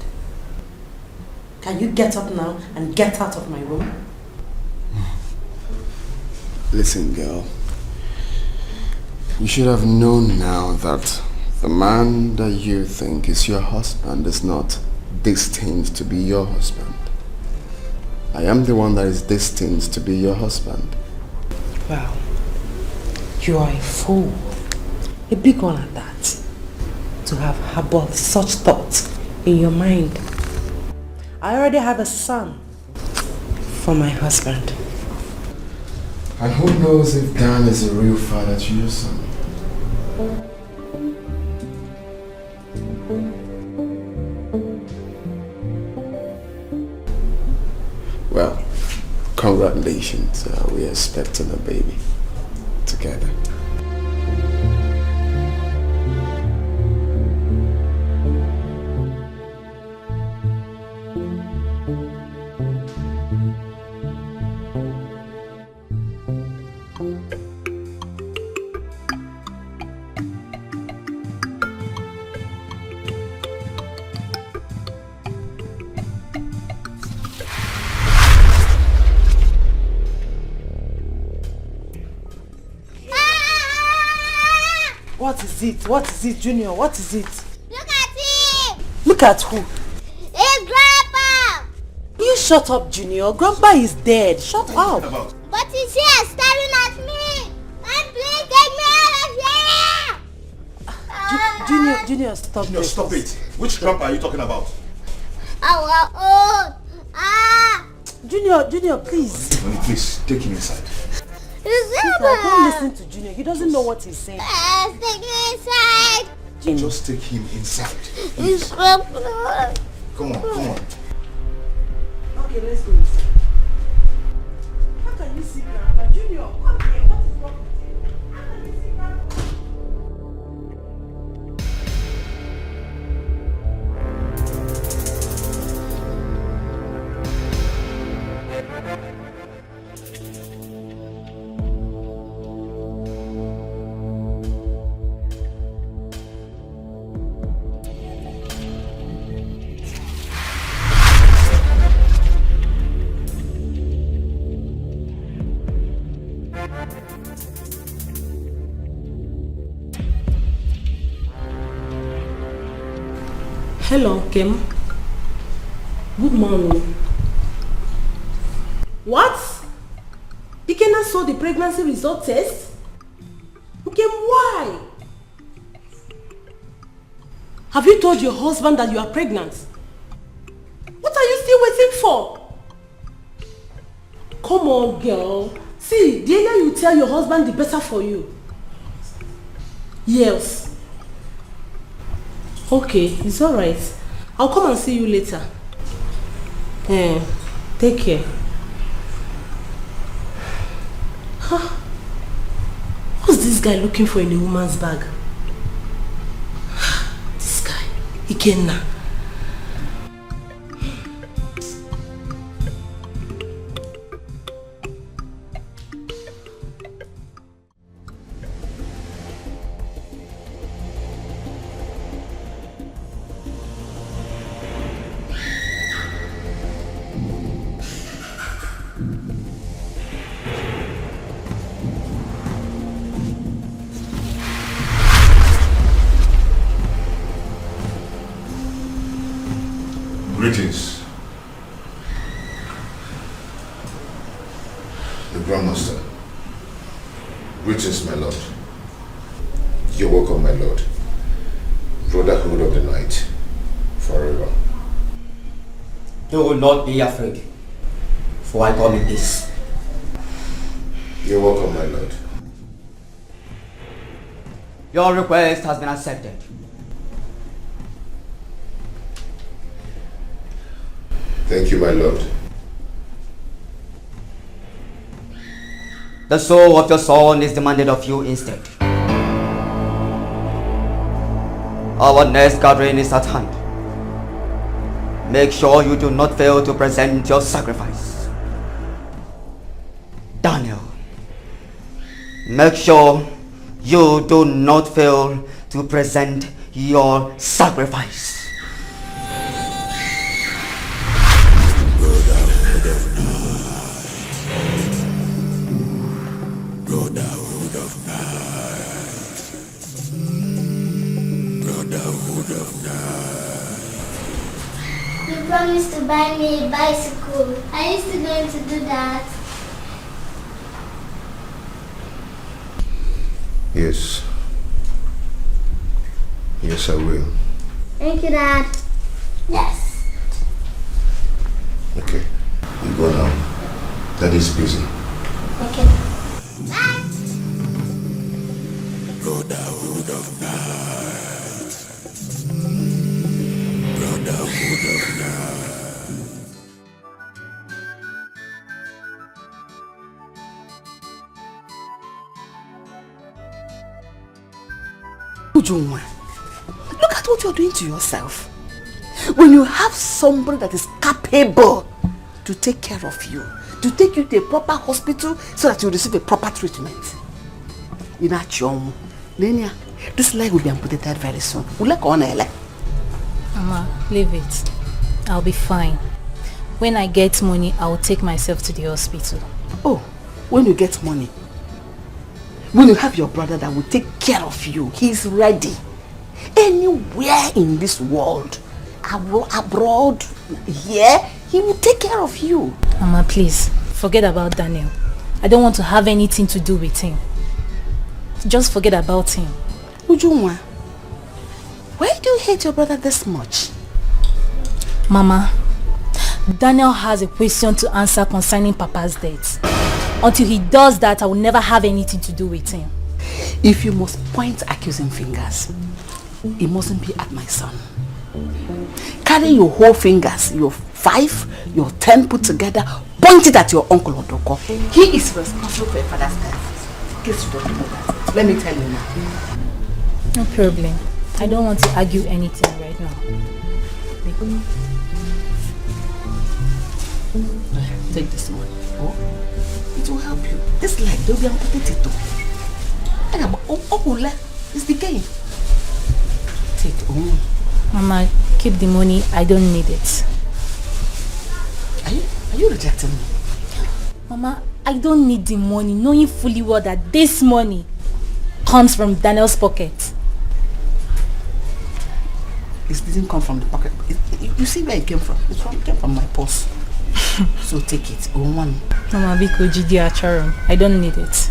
Can you get up now and get out of my room?
Listen, girl. You should have known now that the man that you think is your husband is not destined to be your husband. I am the one that is destined to be your husband.
Wow. You are a fool. A big one at that. To have harbored such thoughts in your mind. I already have a son for my husband.
And who knows if Dan is a real father to your son? Well, congratulations. We're expecting a baby together.
What is it? What is it, Junior? What is it?
Look at
Look at who?
It's Grandpa!
You shut up, Junior. Grandpa is dead. Shut up.
But he's here staring at me! And please take me out of here!
Junior, stop.
Junior, stop it. Which grandpa are you talking about?
Our own!
Junior, please.
Only please, take him inside.
Don't listen to Junior. He doesn't know what he's saying.
Take me inside!
Just take him inside.
It's Grandpa.
Come on.
Okay, let's go inside. How can you see Grandpa? Junior, come here. What is wrong with you? How can you see Grandpa?
Hello, Kim. Good morning. What? Ikenna saw the pregnancy result test? Kim, why? Have you told your husband that you are pregnant? What are you still waiting for? Come on, girl. See, the earlier you tell your husband, the better for you. Yes. Okay, it's alright. I'll come and see you later. Take care. Huh? What's this guy looking for in a woman's bag? This guy, Ikenna.
Greetings. The Grandmaster. Greetings, my lord. You're welcome, my lord. Brotherhood of the night. Forever.
Do not be afraid, for I come in peace.
You're welcome, my lord.
Your request has been accepted.
Thank you, my lord.
The soul of your son is demanded of you instead. Our next gathering is at hand. Make sure you do not fail to present your sacrifice. Daniel, make sure you do not fail to present your sacrifice.
Brotherhood of night. Brotherhood of night.
You promised to buy me a bicycle. Are you still going to do that?
Yes. Yes, I will.
Thank you, Dad. Yes.
Okay. You go now. Daddy's busy.
Okay.
Brotherhood of night. Brotherhood of night.
Ujunwa, look at what you're doing to yourself. When you have somebody that is capable to take care of you, to take you to a proper hospital so that you receive a proper treatment. You know, Chom, Lenia, this leg will be amputated very soon.
Mama, leave it. I'll be fine. When I get money, I'll take myself to the hospital.
Oh, when you get money? When you have your brother that will take care of you, he's ready. Anywhere in this world, abroad, here, he will take care of you.
Mama, please, forget about Daniel. I don't want to have anything to do with him. Just forget about him.
Ujunwa, why do you hate your brother this much?
Mama, Daniel has a question to answer concerning Papa's death. Until he does that, I will never have anything to do with him.
If you must point accusing fingers, it mustn't be at my son. Carry your whole fingers, your 5, your 10 put together, point it at your uncle Odoko. He is responsible for your father's death. In case you don't know that, let me tell you now.
No problem. I don't want to argue anything right now.
Take this one. Oh, it will help you. This leg, they'll be amputated too. It's the game. Take it. Oh.
Mama, keep the money. I don't need it.
Are you rejecting me?
Mama, I don't need the money, knowing fully well that this money comes from Daniel's pocket.
It didn't come from the pocket. You see where it came from? It came from my purse. So take it. Oh, one.
Mama, Biko Jidi Acharum. I don't need it.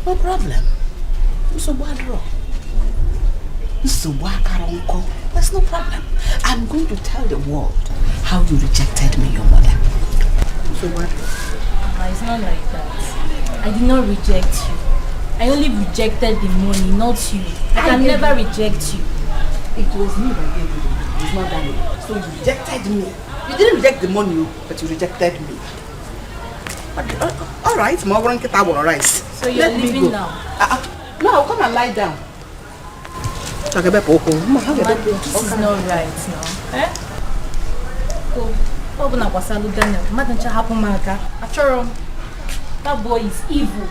No problem. There's no problem. I'm going to tell the world how you rejected me, your mother.
Mama, it's not like that. I did not reject you. I only rejected the money, not you. I can never reject you.
It was me that gave you the money. It's not Daniel. So you rejected me. You didn't reject the money, but you rejected me. All right,
so you're leaving now?
No, I'll come and lie down.
Mama, this is not right now. Eh? Oh, Daniel. That boy is evil.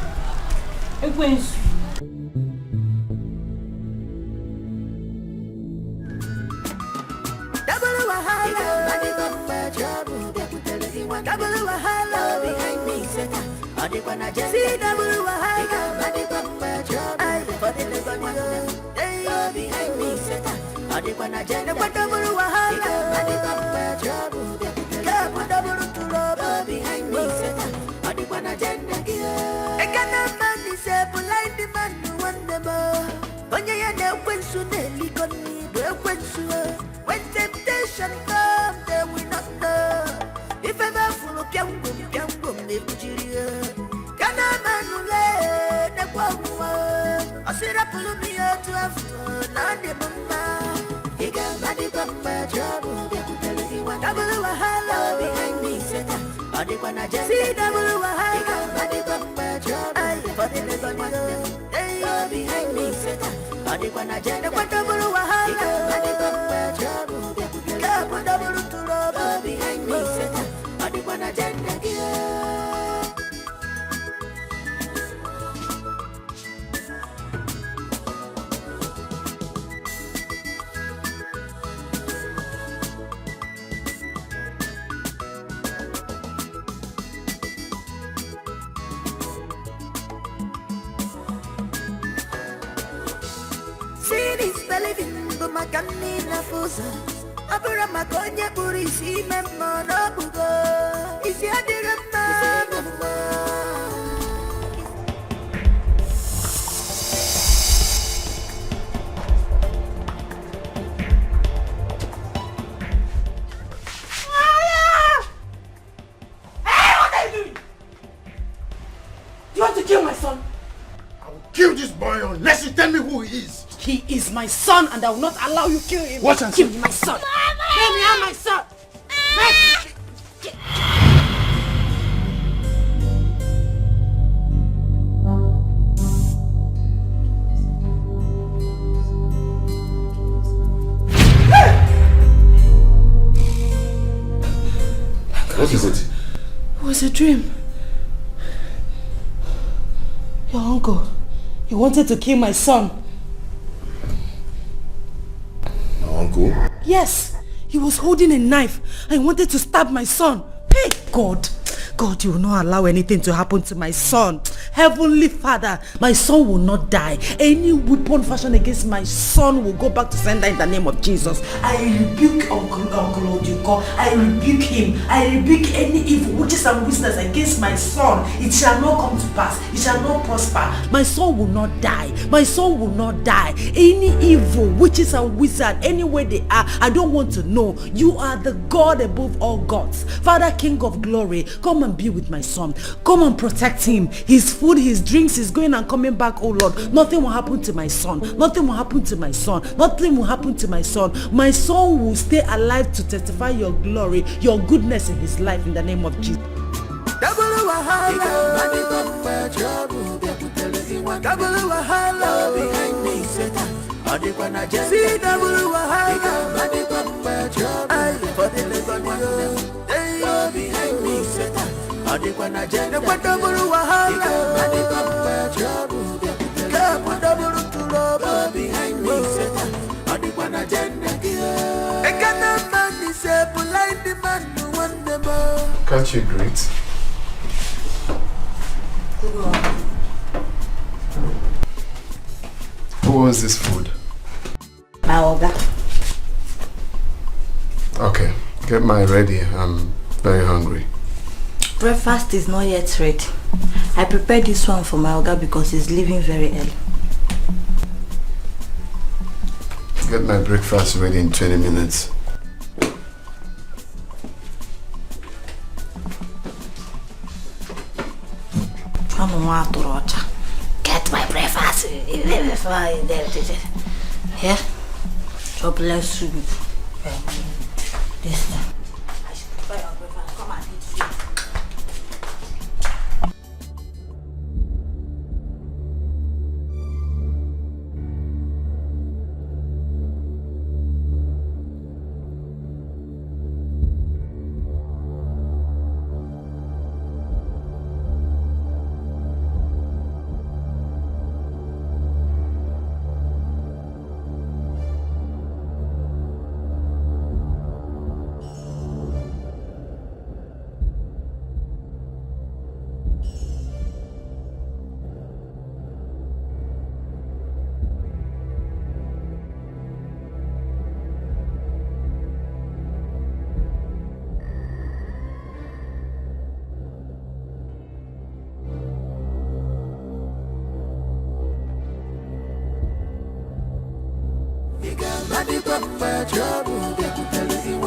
When temptation comes, they will not know. If ever full of piang boom, they put you here. Can a man who lay the quam? I said, I pull me out to have fun, and the mama. He got body bumper trouble. Double wahala behind me, set up. I did when I just see double wahala. He got body bumper trouble. For the little they are behind me, set up. I did when I just double wahala. He got body bumper trouble. Double to rubber behind me, set up. I did when I just Makamina fusa abura makonya burisi memma no bugo isi adira mama.
Hey, what are you doing? You want to kill my son? I will kill this boy unless you tell me who he is.
He is my son and I will not allow you to kill him.
What and
give me my son. Let me have my son.
What is it?
It was a dream. Your uncle, he wanted to kill my son.
Uncle?
Yes, he was holding a knife and he wanted to stab my son. Hey, God,
God, you will not allow anything to happen to my son. Heavenly Father, my son will not die. Any weapon fashioned against my son will go back to sender in the name of Jesus. I rebuke Uncle Oduko. I rebuke him. I rebuke any evil witches and wizards against my son. It shall not come to pass. It shall not prosper. My son will not die. My son will not die. Any evil witches and wizards, anywhere they are, I don't want to know. You are the God above all gods. Father, King of glory, come and be with my son. Come and protect him. His food, his drinks, his going and coming back, oh Lord. Nothing will happen to my son. Nothing will happen to my son. Nothing will happen to my son. My son will stay alive to testify your glory, your goodness in his life in the name of Jesus.
Double wahala behind me, Satan. See double wahala for the behind me, Satan. Double wahala behind me, Satan.
Can't you greet?
Good morning.
Who owns this food?
My Oga.
Okay, get mine ready. I'm very hungry.
Breakfast is not yet ready. I prepared this one for my Oga because he's leaving very early.
Get my breakfast ready in 20 minutes.
Get my breakfast. Here? God bless you. This time. I should prepare your breakfast. Come and eat food.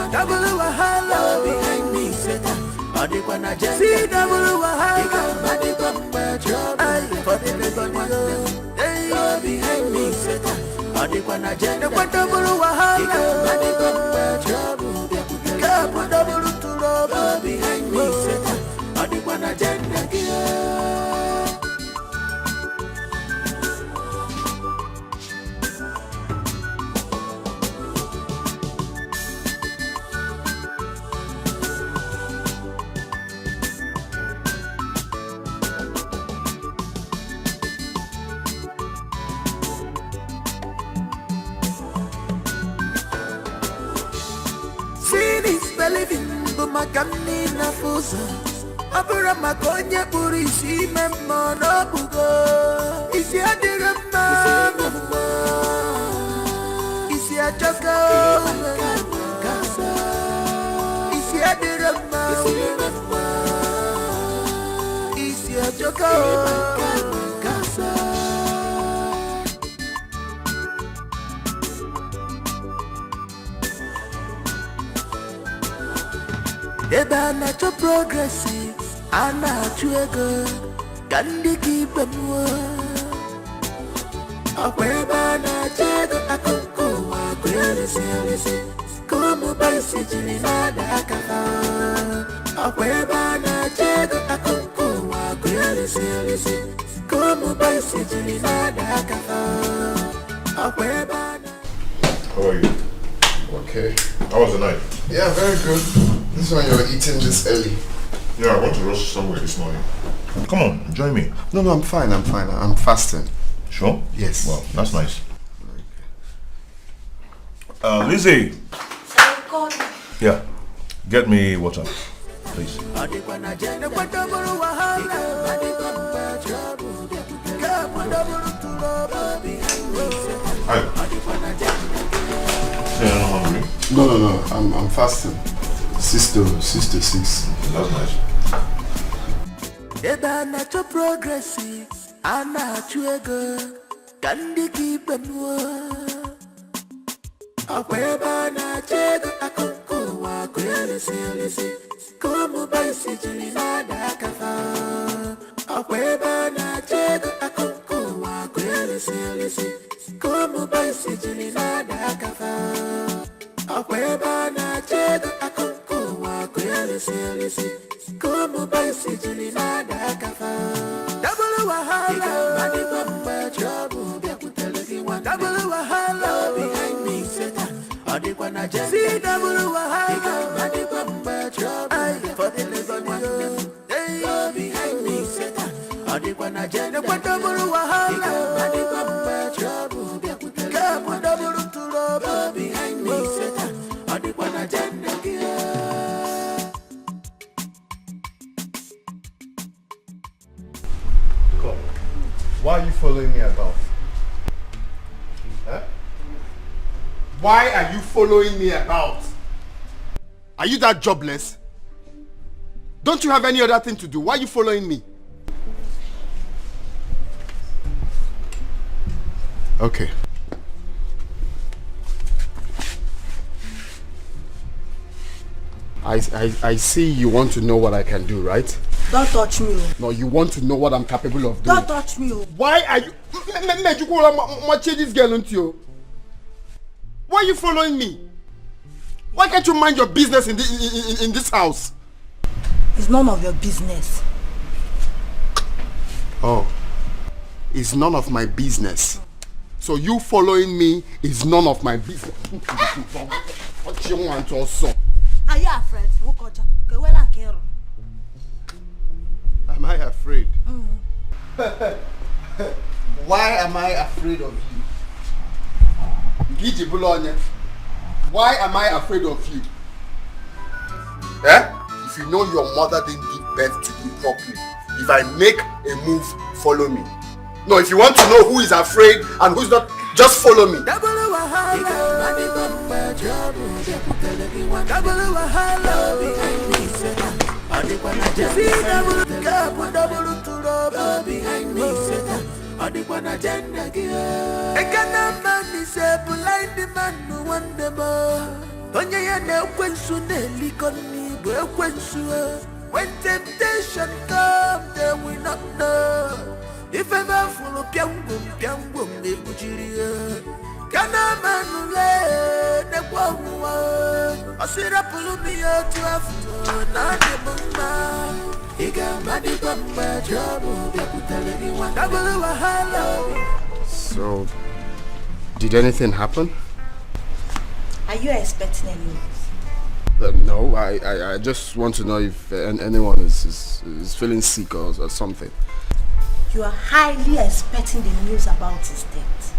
Double wahala behind me, Satan. See double wahala for the behind me, Satan. Double wahala behind me, Satan. Makamina fusa abura makonya purisi memono bugo isi adira mama isi achaka isi adira mama isi achaka Eba na cho progressive, ana chuego, kandi kipenwa. Akweba na chego akuku wa kwelisi, como baisi jini nada akafa. Akweba na chego akuku wa kwelisi, como baisi jini nada akafa. Akweba na.
How are you?
Okay.
How was the night?
Yeah, very good. This one you're eating this early.
Yeah, I want to rush somewhere this morning. Come on, join me.
No, I'm fine. I'm fasting.
Sure?
Yes.
Well, that's nice. Lizzie.
God.
Yeah, get me water.
please.
No. I'm fasting. 6 to 6.
That's nice.
Eba na to progressive, ana chuego, kandi kipenwa. Akweba na chego akonko wa kwelisi, como baisi jina da kafa. Akweba na chego akonko wa kwelisi, como baisi jina da kafa. Akweba na chego akonko wa kwelisi. Como baisi julina da kafa. Double wahala, mani bamba trouble. Double wahala, behind me Satan. Adekwa na jam. See double wahala, mani bamba trouble. For the living one, hey, behind me Satan. Adekwa na jam. Double wahala, mani bamba trouble. Come double to love behind me Satan. Adekwa na jam.
Why are you following me about? Huh? Why are you following me about? Are you that jobless? Don't you have any other thing to do? Why are you following me? Okay. I see you want to know what I can do, right?
Don't touch me.
No, you want to know what I'm capable of doing.
Don't touch me.
Why are you... this girl into you? Why are you following me? Why can't you mind your business in this house?
It's none of your business.
Oh. It's none of my business. So you following me is none of my business. What you want also?
Are you afraid?
Am I afraid? Why am I afraid of you? Why am I afraid of you? Eh? If you know your mother didn't give birth to you properly, if I make a move, follow me. No, if you want to know who is afraid and who's not, just follow me.
When temptation comes, they will not know. If ever full of piangum, they bujiria. Kana manule, ne kwa asira pulumia tuafu, na de mama. Iga madi bamba jabu, de kuteleni wa double wahala.
So, did anything happen?
Are you expecting any news?
No, I just want to know if anyone is feeling sick or something.
You are highly expecting the news about his death.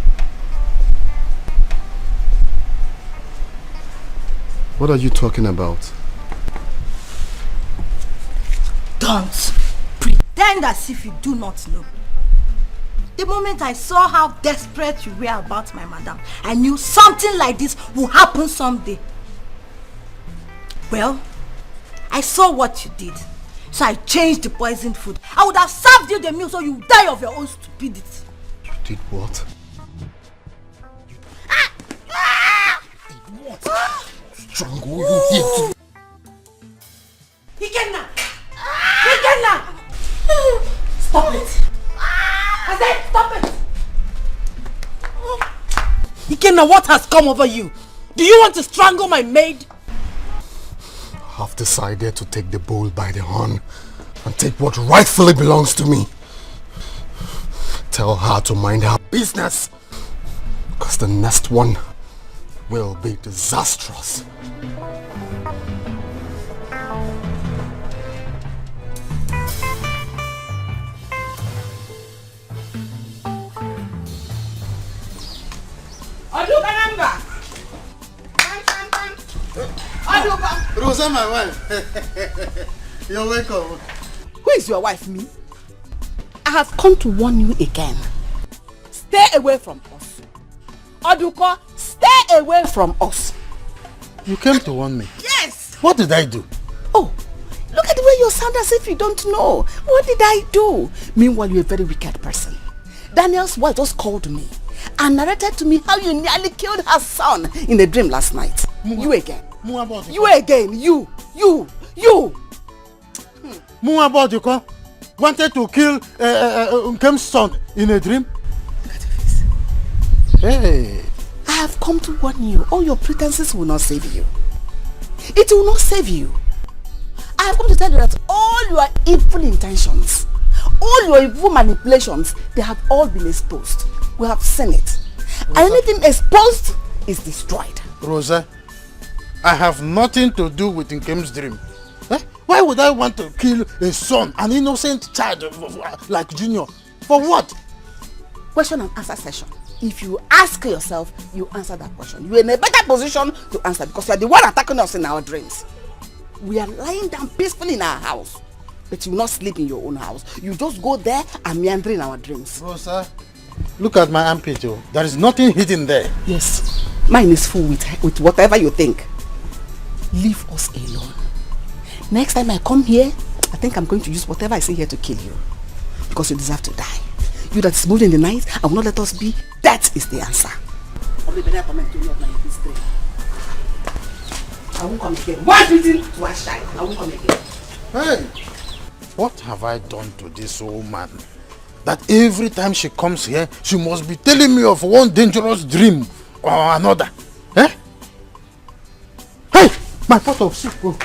What are you talking about?
Don't pretend as if you do not know. The moment I saw how desperate you were about my madam, I knew something like this will happen someday. Well, I saw what you did, so I changed the poisoned food. I would have served you the meal so you die of your own stupidity.
You did what? Strangle you here.
Ikenna! Ikenna! Stop it! I said stop it!
Ikenna, what has come over you? Do you want to strangle my maid?
I've decided to take the bull by the horn and take what rightfully belongs to me. Tell her to mind her business, because the next one will be disastrous.
Rosa, my wife. You're welcome.
Who is your wife, me? I have come to warn you again. Stay away from us. Oduko, stay away from us.
You came to warn me?
Yes!
What did I do?
Oh, look at the way you sound as if you don't know. What did I do? Meanwhile, you're a very wicked person. Daniel's wife just called me and narrated to me how you nearly killed her son in a dream last night. You again. You again. You.
Muaboduko wanted to kill Nkem's son in a dream?
Look at your face.
Hey.
I have come to warn you. All your pretenses will not save you. It will not save you. I have come to tell you that all your evil intentions, all your evil manipulations, they have all been exposed. We have seen it. Rosa. Anything exposed is destroyed.
Rosa, I have nothing to do with Nkem's dream. Eh? Why would I want to kill a son, an innocent child like Junior? For what?
Question and answer session. If you ask yourself, you answer that question. You're in a better position to answer because you're the one attacking us in our dreams. We are lying down peacefully in our house, but you will not sleep in your own house. You just go there and meander in our dreams.
Rosa, look at my armpit. There is nothing hidden there.
Yes, mine is full with whatever you think. Leave us alone. Next time I come here, I think I'm going to use whatever I say here to kill you. Because you deserve to die. You that is moved in the night and will not let us be, that is the answer. I won't come again. One beating, one shine. I won't come again.
Hey, what have I done to this old man? That every time she comes here, she must be telling me of one dangerous dream or another. Eh? Hey, my pot of soup, bro.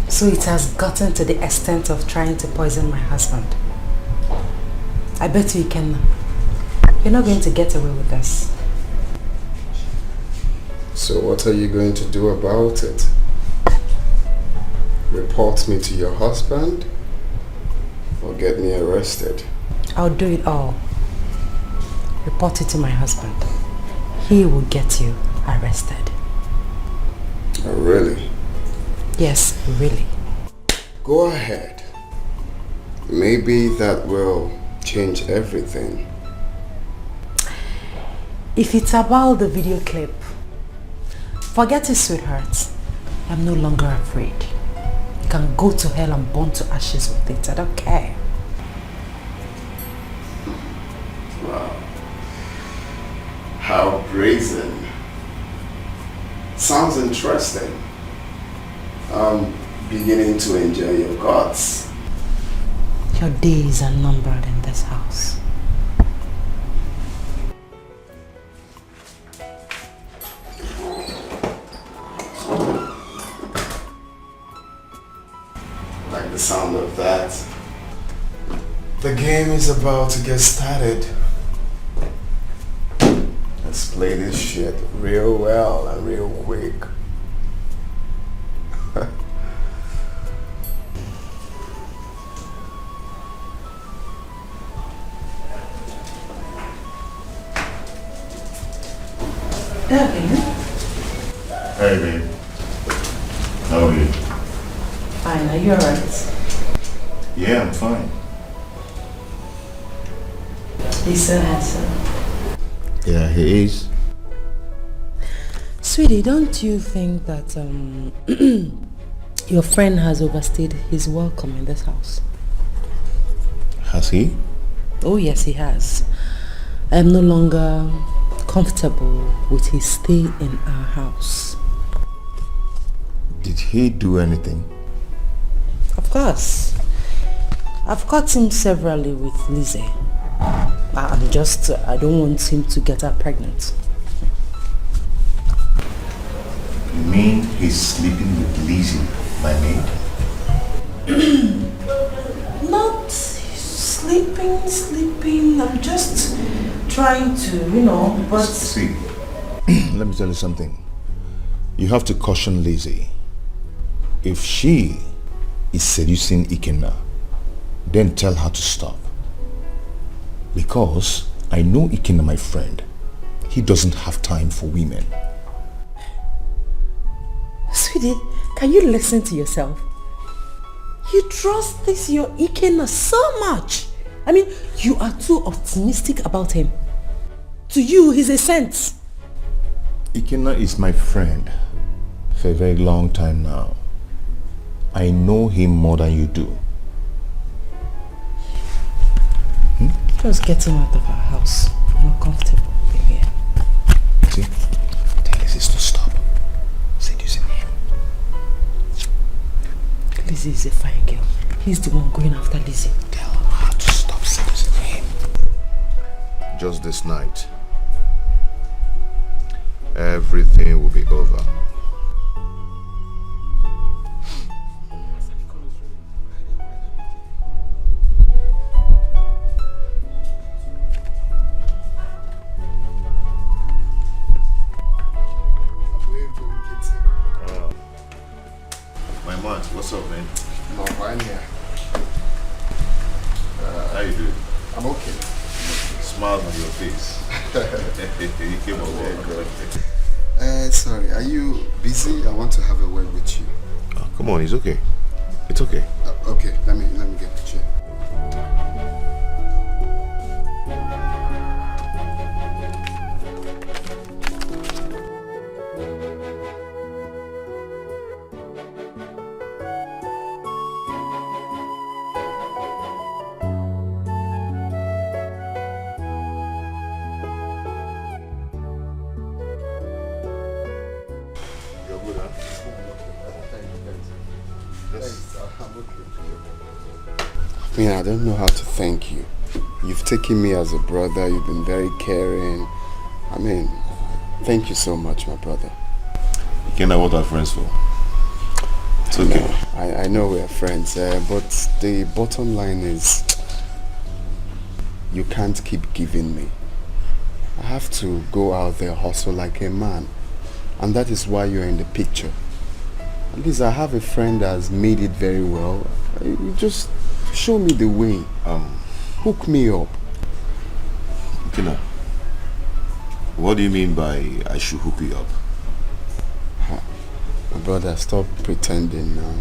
So it has gotten to the extent of trying to poison my husband. I bet you can. You're not going to get away with this.
So what are you going to do about it? Report me to your husband or get me arrested?
I'll do it all. Report it to my husband. He will get you arrested.
Oh, really?
Yes, really.
Go ahead. Maybe that will change everything.
If it's about the video clip, forget it, sweetheart. I'm no longer afraid. You can go to hell and burn to ashes with it. I don't care.
Wow. How brazen. Sounds interesting. I'm beginning to enjoy your guts.
Your days are numbered in this house.
Like the sound of that. The game is about to get started. Let's play this shit real well and real quick.
Hey, babe. How are you?
Fine, are you alright?
Yeah, I'm fine.
He's so handsome.
Yeah, he is.
Sweetie, don't you think that your friend has overstayed his welcome in this house?
Has he?
Oh yes, he has. I am no longer comfortable with his stay in our house.
Did he do anything?
Of course. I've caught him severally with Lizzie. I don't want him to get her pregnant.
You mean he's sleeping with Lizzie, my maid?
Not sleeping. I'm just trying to, but...
See, let me tell you something. You have to caution Lizzie. If she is seducing Ikenna, then tell her to stop. Because I know Ikenna, my friend. He doesn't have time for women.
Sweetie, Can you listen to yourself? You trust this your Ikenna so much. I mean, you are too optimistic about him. To you, he's a saint.
Ikenna is my friend for a very long time now. I know him more than you do.
Just get him out of our house. I'm not comfortable in here.
See? Tell Lizzie to stop seducing him.
Lizzie is a fine girl. He's the one going after Lizzie.
Tell her to stop seducing him. Just this night, everything will be over. What's up, man?
No, I'm here.
How you doing?
I'm okay.
Smiles on your face. You came over.
Sorry, are you busy? I want to have a word with you.
Oh, come on, it's okay. It's okay.
Okay, let me get the chair. I don't know how to thank you. You've taken me as a brother. You've been very caring. I mean, thank you so much, my brother.
You can't know what our friends for. It's okay.
I know we're friends, but the bottom line is you can't keep giving me. I have to go out there, hustle like a man. And that is why you're in the picture. At least I have a friend that has made it very well. You just show me the way. Hook me up.
Tina, what do you mean by I should hook you up?
My brother, stop pretending now.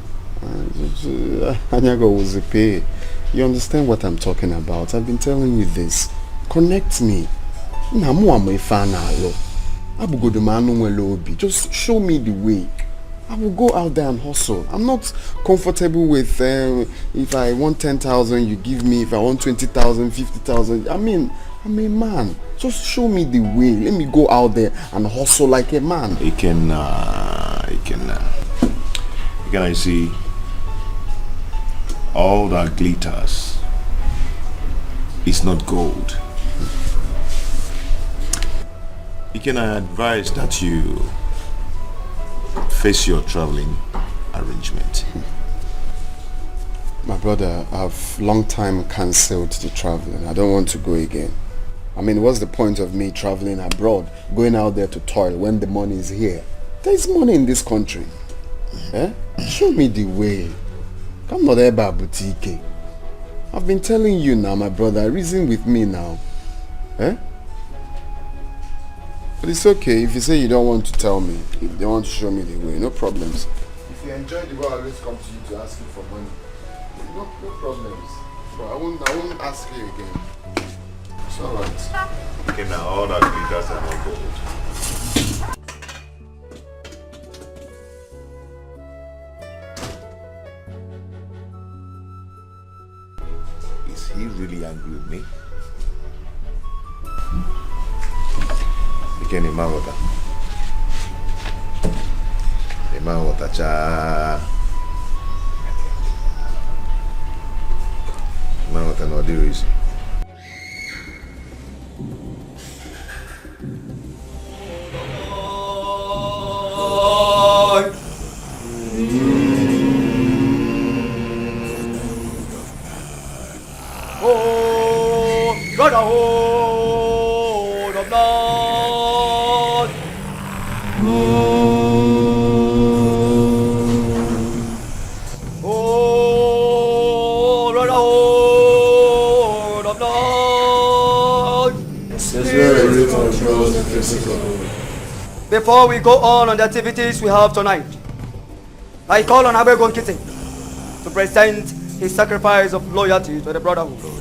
You understand what I'm talking about? I've been telling you this. Connect me. Just show me the way. I will go out there and hustle. I'm not comfortable with if I want 10,000, you give me. If I want 20,000, 50,000. I mean, I'm a man. Just show me the way. Let me go out there and hustle like a man.
You can I see all that glitters is not gold. Can I advise that you face your traveling arrangement?
My brother, I've long time cancelled the traveling. I don't want to go again. I mean, what's the point of me traveling abroad, going out there to toil when the money is here? There's money in this country. Show me the way. Come not there by boutique. I've been telling you now, my brother. Reason with me now. But it's okay if you say you don't want to tell me. If you don't want to show me the way, no problems. If you enjoy the way, I always come to you to ask you for money. No problems. But I won't ask you again. It's alright.
Okay, now all that glitters are not gold. Is he really angry with me? Again, Imawata. Imawata cha. Imawata no the reason.
Oh, brotherhood of blood. Oh, brotherhood of blood.
Spirit controls the physical.
Before we go on the activities we have tonight, I call on Abegon Kitty to present his sacrifice of loyalty to the brotherhood.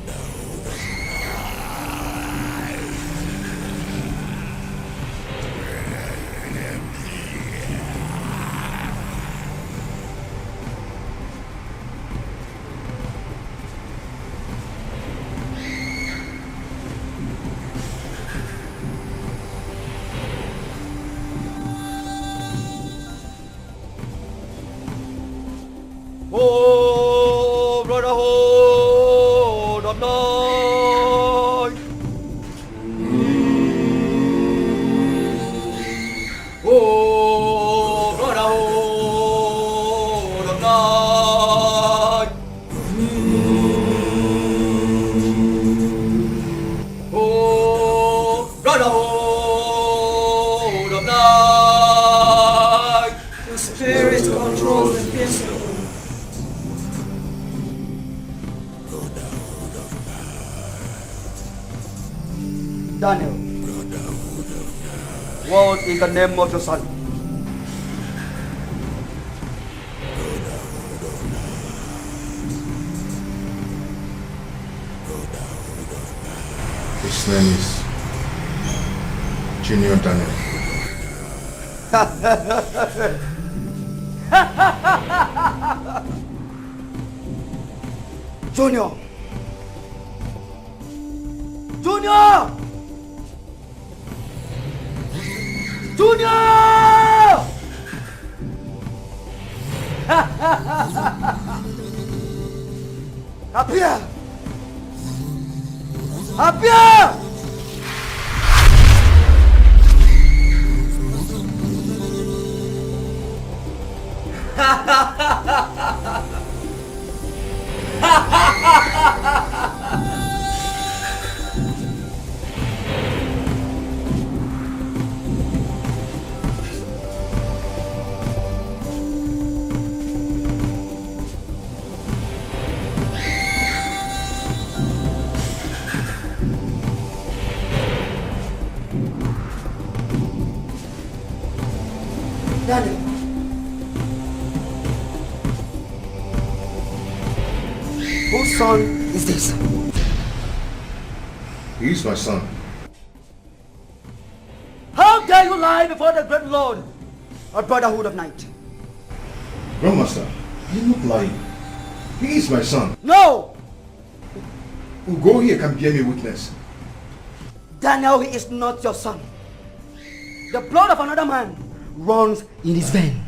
Oh, brotherhood of night. Oh, brotherhood of night. Oh, brotherhood of night.
The spirit controls the physical.
Daniel, what is the name of your son?
His name is Junior Daniel.
Junior! Junior! Junior! Appear! Appear! Daniel. Whose son is this?
He is my son.
How dare you lie before the great Lord, or brotherhood of night?
Grandmaster, he's not lying. He is my son.
No!
Ugo here can bear me witness.
Daniel, he is not your son. The blood of another man runs in his vein.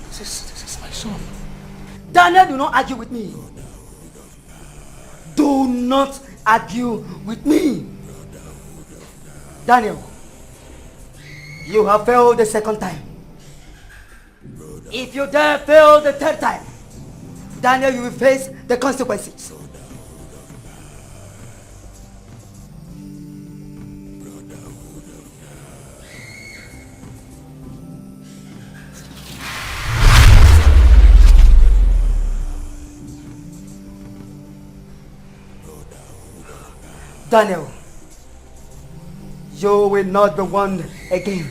This is my son.
Daniel, do not argue with me. Do not argue with me. Daniel, you have failed the second time. If you dare fail the third time, Daniel, you will face the consequences. Daniel, you will not be warned again.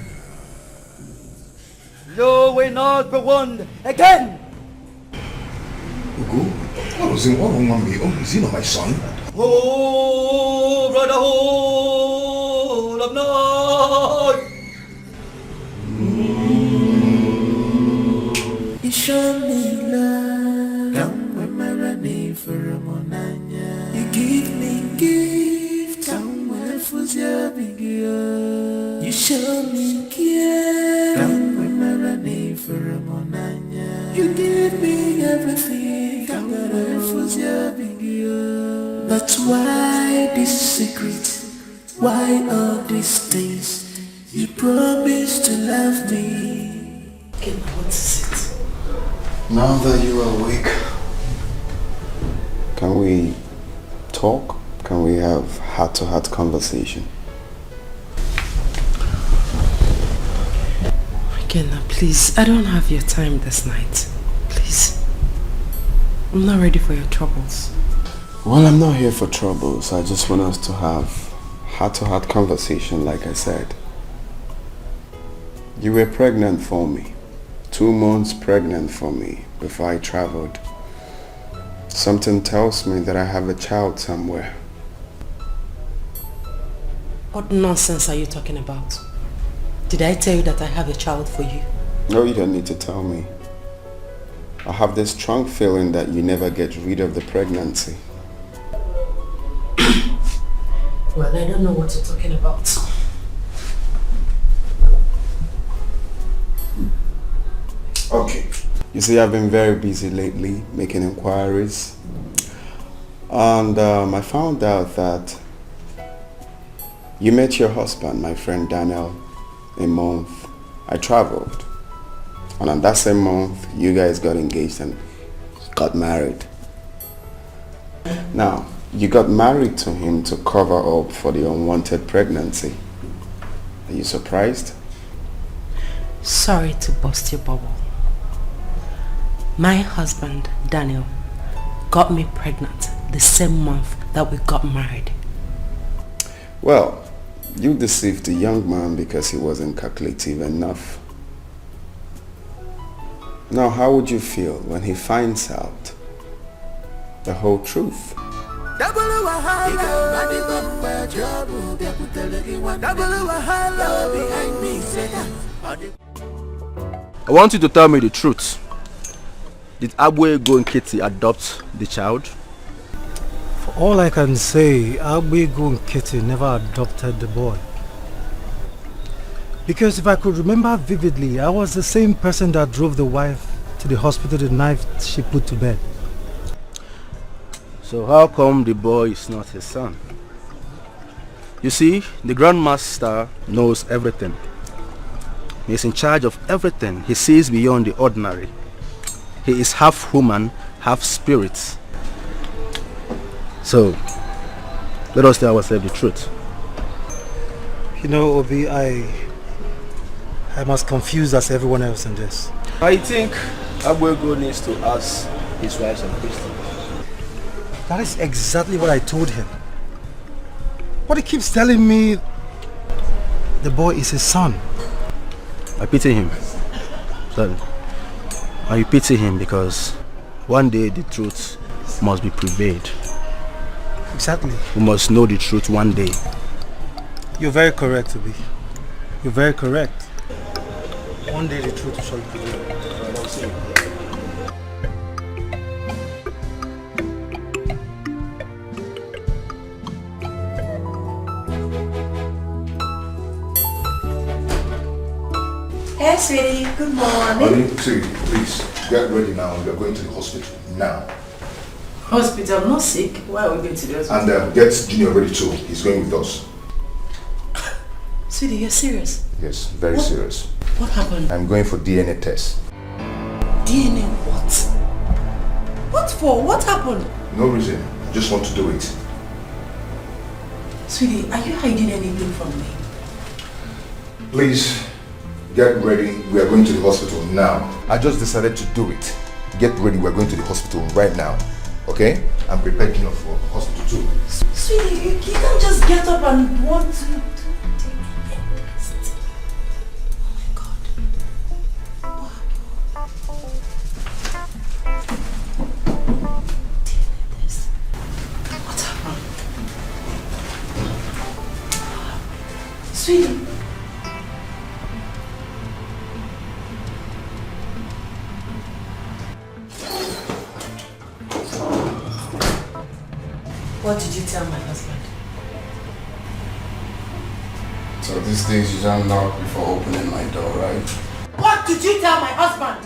You will not be warned again.
Ugo, what was in what wrong with me? Oh, is he not my son?
Oh, brotherhood of night.
You show me love. Come with my running for a monanya. You give me gift. Come with a fuzia big. You show me care. Come with my running for a monanya. You give me everything. Come with a fuzia big. But why this secret? Why all these things? You promised to love me.
Okay, now what is it?
Now that you are awake, can we talk? Can we have heart-to-heart conversation?
Again, now please, I don't have your time this night. Please. I'm not ready for your troubles.
Well, I'm not here for troubles. I just want us to have heart-to-heart conversation, like I said. You were pregnant for me. 2 months pregnant for me before I traveled. Something tells me that I have a child somewhere.
What nonsense are you talking about? Did I tell you that I have a child for you?
No, you don't need to tell me. I have this strong feeling that you never get rid of the pregnancy.
Well, I don't know what you're talking about.
Okay. You see, I've been very busy lately making inquiries. And I found out that you met your husband, my friend Daniel, a month. I traveled. And on that same month, you guys got engaged and got married. Now, you got married to him to cover up for the unwanted pregnancy. Are you surprised?
Sorry to burst your bubble. My husband, Daniel, got me pregnant the same month that we got married.
Well, you deceived the young man because he wasn't calculative enough. Now, how would you feel when he finds out the whole truth?
I
want you to tell me the truth. Did Abuego and Kitty adopt the child?
For all I can say, Abuego and Kitty never adopted the boy. Because if I could remember vividly, I was the same person that drove the wife to the hospital the night she put to bed.
So how come the boy is not his son? You see, the Grandmaster knows everything. He is in charge of everything. He sees beyond the ordinary. He is half human, half spirit. So, let us tell ourselves the truth.
You know, Obi, I'm as confused as everyone else in this.
I think Abuego needs to ask his wife some questions.
That is exactly what I told him. But he keeps telling me the boy is his son.
I pity him. Sorry. I pity him because one day the truth must be prevailed.
Exactly.
We must know the truth one day.
You're very correct, Obi. You're very correct. One day the truth shall prevail. I'll see you.
Hey, sweetie. Good morning.
Onny, please, get ready now. We are going to the hospital now.
Hospital? I'm not sick. Why are we going to the hospital?
And get Junior ready too. He's going with us.
Sweetie, you're serious?
Yes, very serious.
What happened?
I'm going for DNA test.
DNA what? What for? What happened?
No reason. I just want to do it.
Sweetie, are you hiding anything from me?
Please, get ready. We are going to the hospital now. I just decided to do it. Get ready. We are going to the hospital right now. Okay? I'm prepared enough for hospital too.
Sweetie, you can't just get up and want to... Sweetie. What did you tell my husband?
So these things you don't knock before opening my door, right?
What did you tell my husband?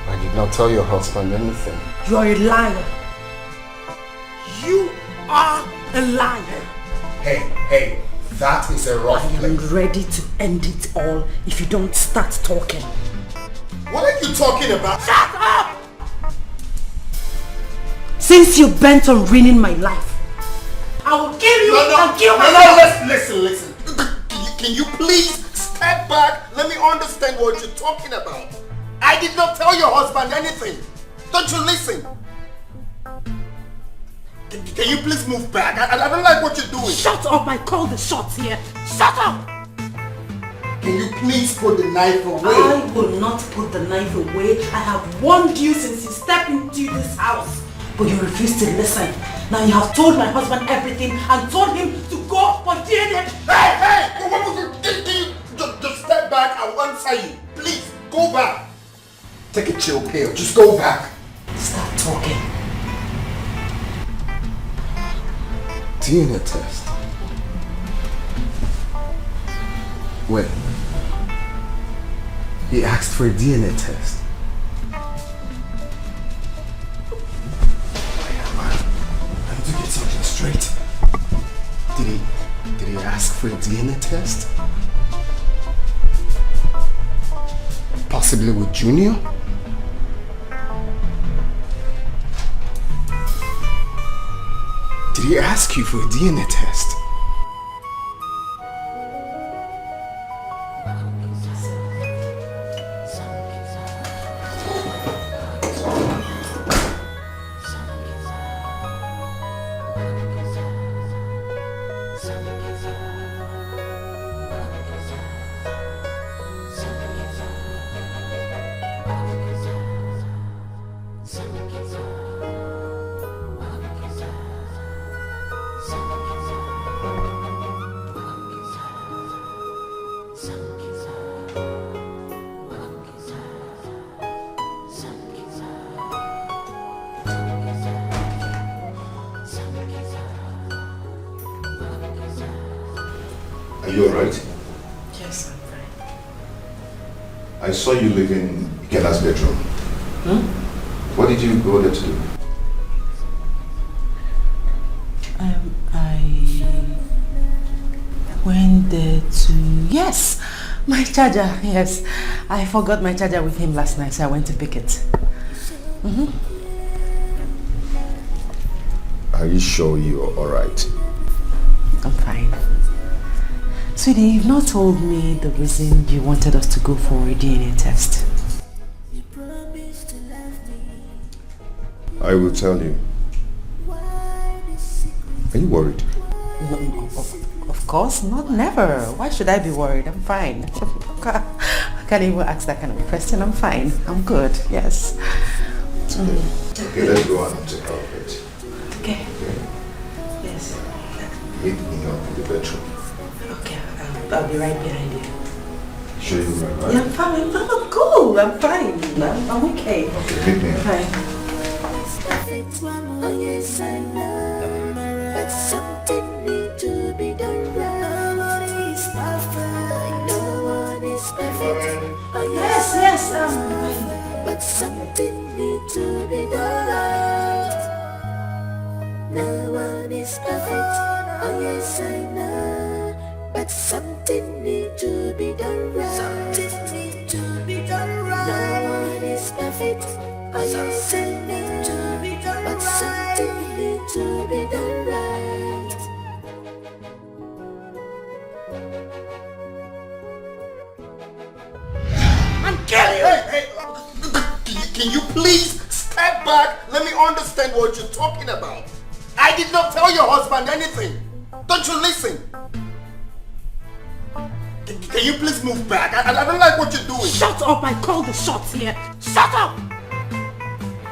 I did not tell your husband anything.
You are a liar. You are a liar.
Hey, that is a rough play.
I'm ready to end it all if you don't start talking.
What are you talking about?
Shut up!
Since you're bent on ruining my life,
I will kill you and kill
No,
myself.
listen. Can you please step back? Let me understand what you're talking about. I did not tell your husband anything. Don't you listen? Can you please move back? I don't like what you're doing.
Shut up, I call the shots here.
Shut up!
Can you please put the knife away?
I will not put the knife away. I have warned you since you stepped into this house. But you refused to listen. Now you have told my husband everything and told him to go for DNA.
Hey! What was you thinking? Just step back, I will answer you. Please, go back. Take a chill pill. Just go back.
Stop talking.
DNA test. Wait. He asked for a DNA test. I need to get something straight. Did he ask for a DNA test? Possibly with Junior? Did he ask you for a DNA test?
Are you alright?
Yes, I'm fine.
I saw you leaving Ikena's bedroom. What did you go there to do?
I went there to... Yes, my charger, yes. I forgot my charger with him last night, so I went to pick it.
Are you sure you're alright?
I'm fine. Sweetie, you've not told me the reason you wanted us to go for a DNA test.
I will tell you. Are you worried?
No, of course, not never. Why should I be worried? I'm fine. I can't even ask that kind of question. I'm fine. I'm good, yes.
Okay, let's go on and take care of it.
Okay. Yes.
Meet me in the bedroom.
Okay, I'll be right behind you.
Sure you're right?
Yeah, I'm fine. I'm cool. I'm fine. I'm okay.
Okay, meet me.
I'm fine.
Oh yes, I know, but something needs to be done right. Nobody is perfect. No one is perfect. Oh
yes,
but something needs to be done right. No one is perfect. Oh yes, I know, but something needs to be done right. Something needs to be done right. No one is perfect. Oh yes, I know, but something needs to be done right.
I'm killing you! Hey! Can you please step back? Let me understand what you're talking about. I did not tell your husband anything. Don't you listen? Can you please move back? I don't like what you're doing.
Shut up! I called the shots here. Shut up!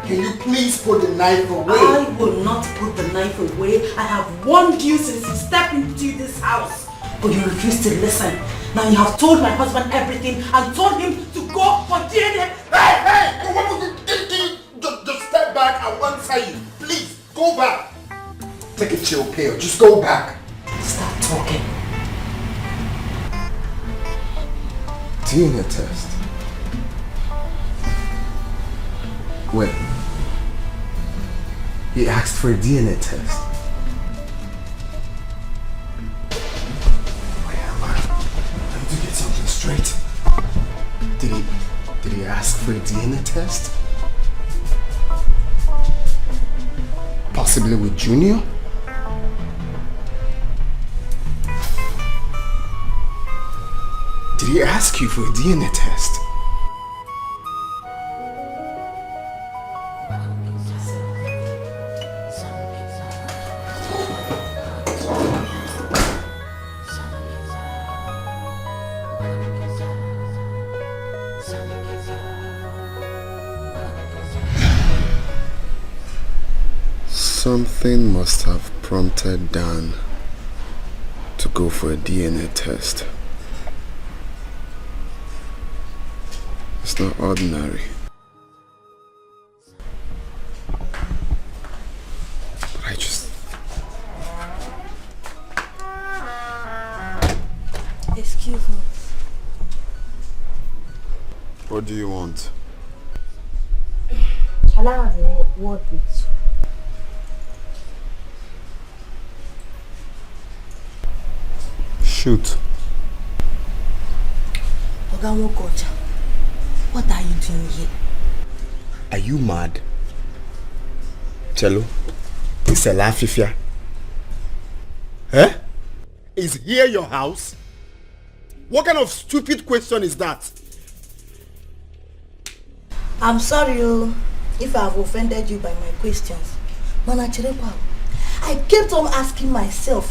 Can you please put the knife away?
I will not put the knife away. I have warned you since you stepped into this house. But you refused to listen. Now you have told my husband everything and told him to go for DNA.
Hey! What was you thinking? Just step back, I will answer you. Please, go back. Take a chill pill. Just go back.
Stop talking.
DNA test. Wait. He asked for a DNA test. Where am I? I need to get something straight. Did he ask for a DNA test? Possibly with Junior? Did he ask you for a DNA test? Something must have prompted Dan to go for a DNA test. It's not ordinary. But I just...
Excuse me.
What do you want?
Can I have a word with you?
Shoot.
What are you doing here?
Are you mad? Cello? It's a lafifia. Eh? Is here your house? What kind of stupid question is that?
I'm sorry if I've offended you by my questions. Mana Chirepa, I kept on asking myself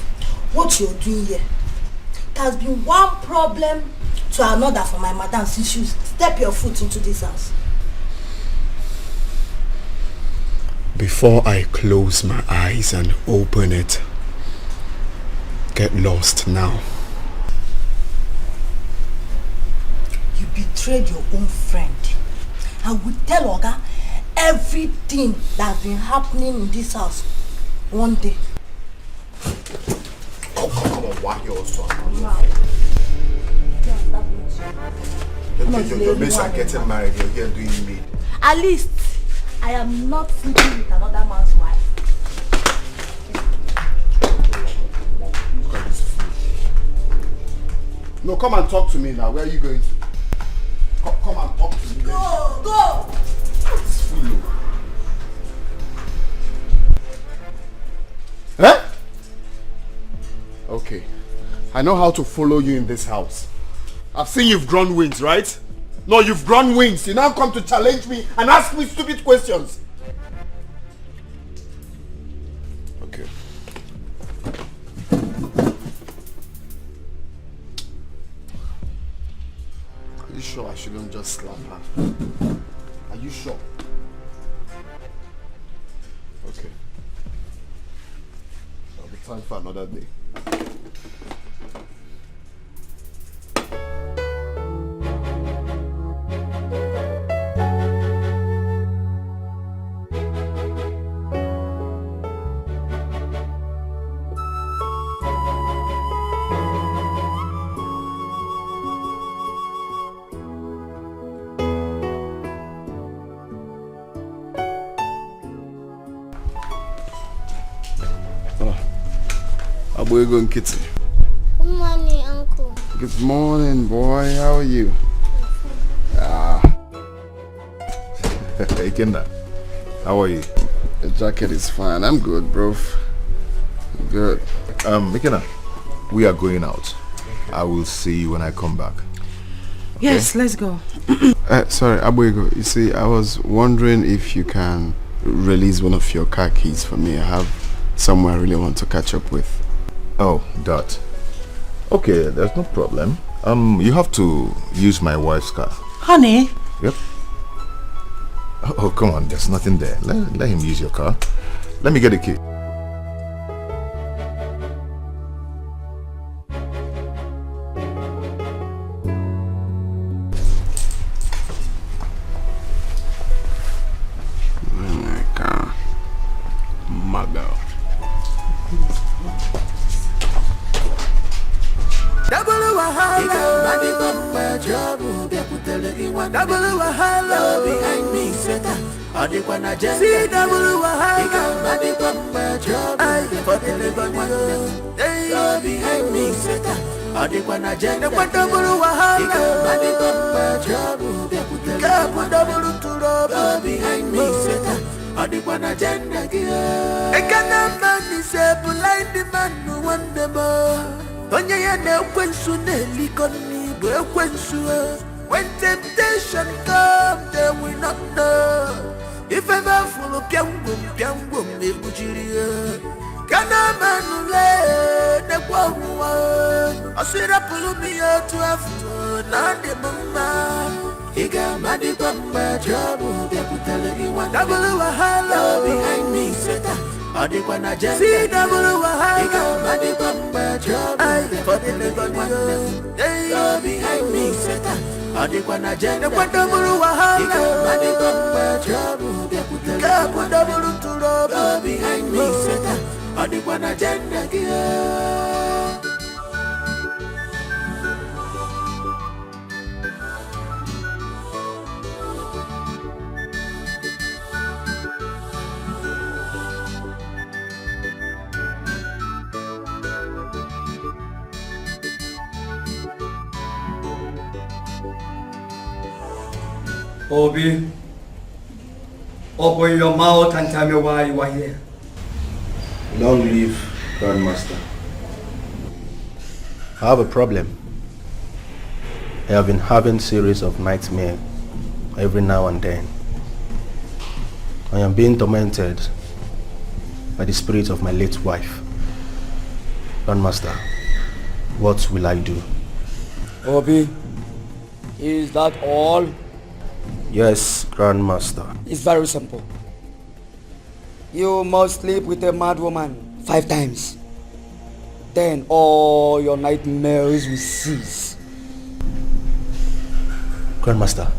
what you're doing here. It has been one problem to another for my madam since you step your foot into this house.
Before I close my eyes and open it, get lost now.
You betrayed your own friend. I will tell Oga everything that's been happening in this house one day.
Oh, come on, why you also? Your mates are getting married, you're here doing me.
At least, I am not sleeping with another man's wife.
No, come and talk to me now. Where are you going to? Come and talk to me.
Go!
It's fool. Eh? Okay. I know how to follow you in this house. I've seen you've grown wings, right? No, you've grown wings. You now come to challenge me and ask me stupid questions. Okay. Are you sure I shouldn't just slap her? Are you sure? Okay. It'll be time for another day. Where are you going, Kitty?
Good morning, Uncle.
Good morning, boy. How are you?
Hey, Kenda. How are you?
The jacket is fine. I'm good, bro. Good.
Mikena, we are going out. I will see you when I come back.
Okay? Yes, let's go.
Sorry, Abuego. You see, I was wondering if you can release one of your car keys for me. I have someone I really want to catch up with.
Oh, that. Okay, there's no problem. You have to use my wife's car.
Honey?
Yep. Oh, come on, there's nothing there. Let him use your car. Let me get the key.
My car. My girl.
Double wahala, double wahala behind me, Satan. See double wahala, I for the behind me, Satan. Double wahala, double behind me, Satan. I can't man is a blind man who want the more. Onye ya na-ekwensu na-elikoni bụ ekwensu. When temptation comes, they will not know. If ever full of piangwom ebujiri ya. Kana manule nekwa huwa. Osira pulu mi otu afu na de mama. Iga madikwa mba jobu bia kutele giwa. Double wahala behind me, Satan. Adikwa na jenda. See double wahala. Ika adikwa mba trouble. For the living one. Go behind me, Satan. Adikwa na jenda. Kwa double wahala. Ika adikwa mba trouble. Kwa double trouble. Go behind me, Satan. Adikwa na jenda.
Obi, open your mouth and tell me why you are here.
Long live Grandmaster. I have a problem. I have been having series of nightmares every now and then. I am being tormented by the spirit of my late wife. Grandmaster, what will I do?
Obi, is that all?
Yes, Grandmaster.
It's very simple. You must sleep with a mad woman 5 times. Then all your nightmares will cease.
Grandmaster,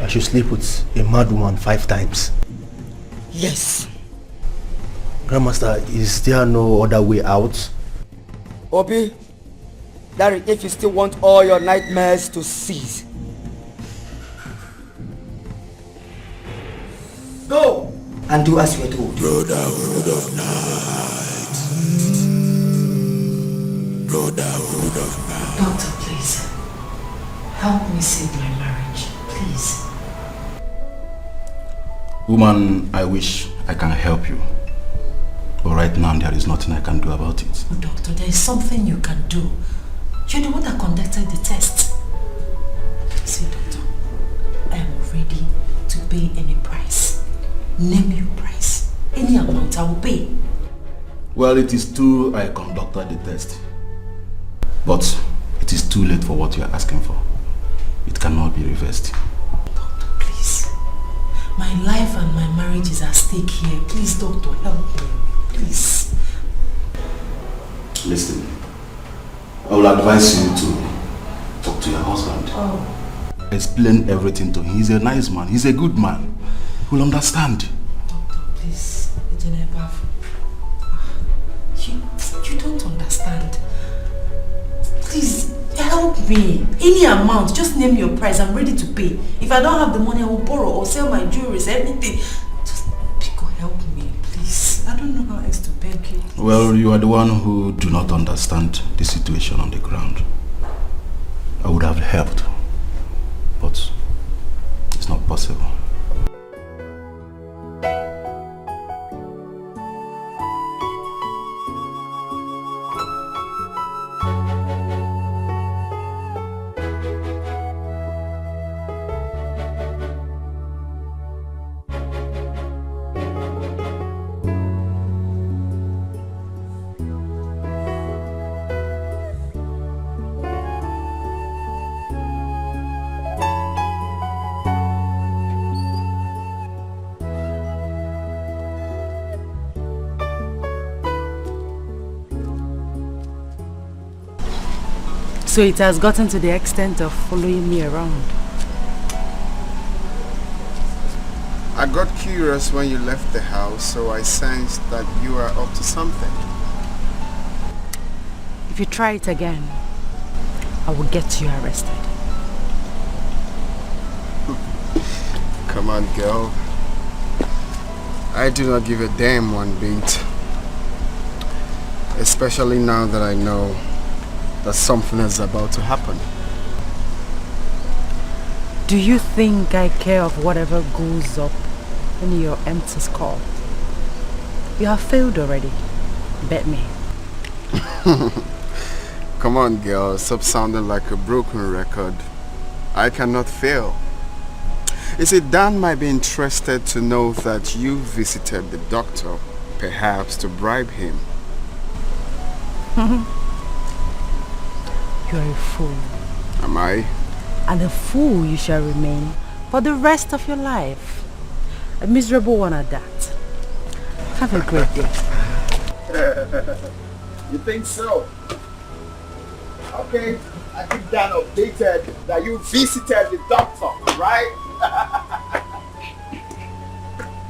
I should sleep with a mad woman 5 times.
Yes.
Grandmaster, is there no other way out?
Obi, that is if you still want all your nightmares to cease. Go and do as you are told.
Brotherhood of night. Brotherhood of night.
Doctor, please. Help me save my marriage, please.
Woman, I wish I can help you. But right now there is nothing I can do about it.
Oh, doctor, there is something you can do. You're the one that conducted the test. See, doctor, I am ready to pay any price. Name your price. Any amount I will pay.
Well, it is true I conducted the test. But it is too late for what you are asking for. It cannot be reversed.
Doctor, please. My life and my marriage is at stake here. Please, doctor, help me. Please.
Listen, I will advise you to talk to your husband.
Oh.
Explain everything to him. He's a nice man. He's a good man. He will understand.
Doctor, please. You don't understand. Please, help me. Any amount, just name your price. I'm ready to pay. If I don't have the money, I will borrow or sell my jewelry, anything. Just, Pico, help me, please. I don't know how else to beg you. Please.
Well, you are the one who do not understand the situation on the ground. I would have helped, but it's not possible.
So it has gotten to the extent of following me around.
I got curious when you left the house, so I sensed that you are up to something.
If you try it again, I will get you arrested.
Come on, girl. I do not give a damn one bit. Especially now that I know that something is about to happen.
Do you think I care of whatever goes up in your empty skull? You have failed already. Bet me.
Come on, girl. Stop sounding like a broken record. I cannot fail. You see, Dan might be interested to know that you visited the doctor, perhaps to bribe him.
You are a fool.
Am I?
And a fool you shall remain for the rest of your life. A miserable one at that. Have a great day.
You think so? Okay, I keep that updated that you visited the doctor, right?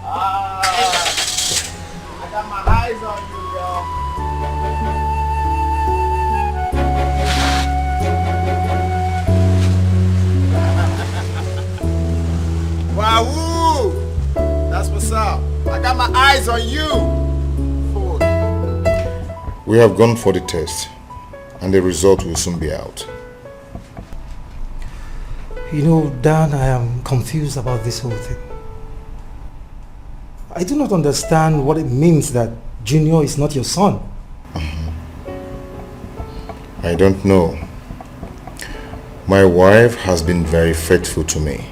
I got my eyes on you, girl. Wahoo! That's what's up. I got my eyes on you. Fool.
We have gone for the test, and the result will soon be out.
You know, Dan, I am confused about this whole thing. I do not understand what it means that Junior is not your son.
I don't know. My wife has been very faithful to me.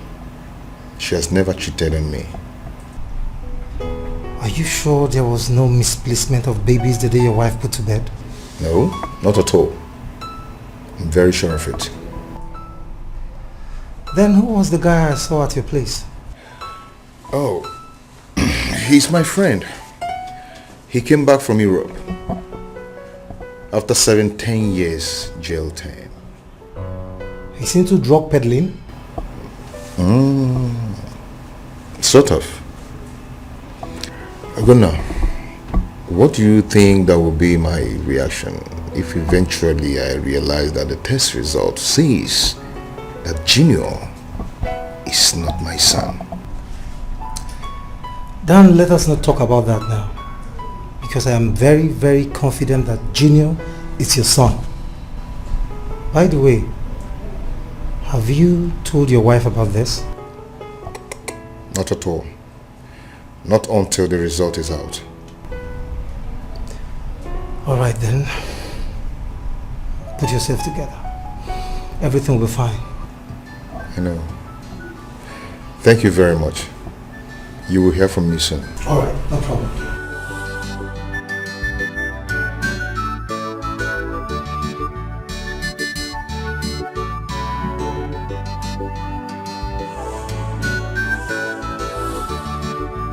She has never cheated on me.
Are you sure there was no misplacement of babies the day your wife put to bed?
No, not at all. I'm very sure of it.
Then who was the guy I saw at your place?
Oh, he's my friend. He came back from Europe after 10 years jail time.
He's into drug peddling?
Sort of. Gunnar, what do you think that will be my reaction if eventually I realize that the test result says that Junior is not my son?
Dan, let us not talk about that now. Because I am very, very confident that Junior is your son. By the way, have you told your wife about this?
Not at all. Not until the result is out.
Alright then. Put yourself together. Everything will be fine.
I know. Thank you very much. You will hear from me soon.
Alright, no problem.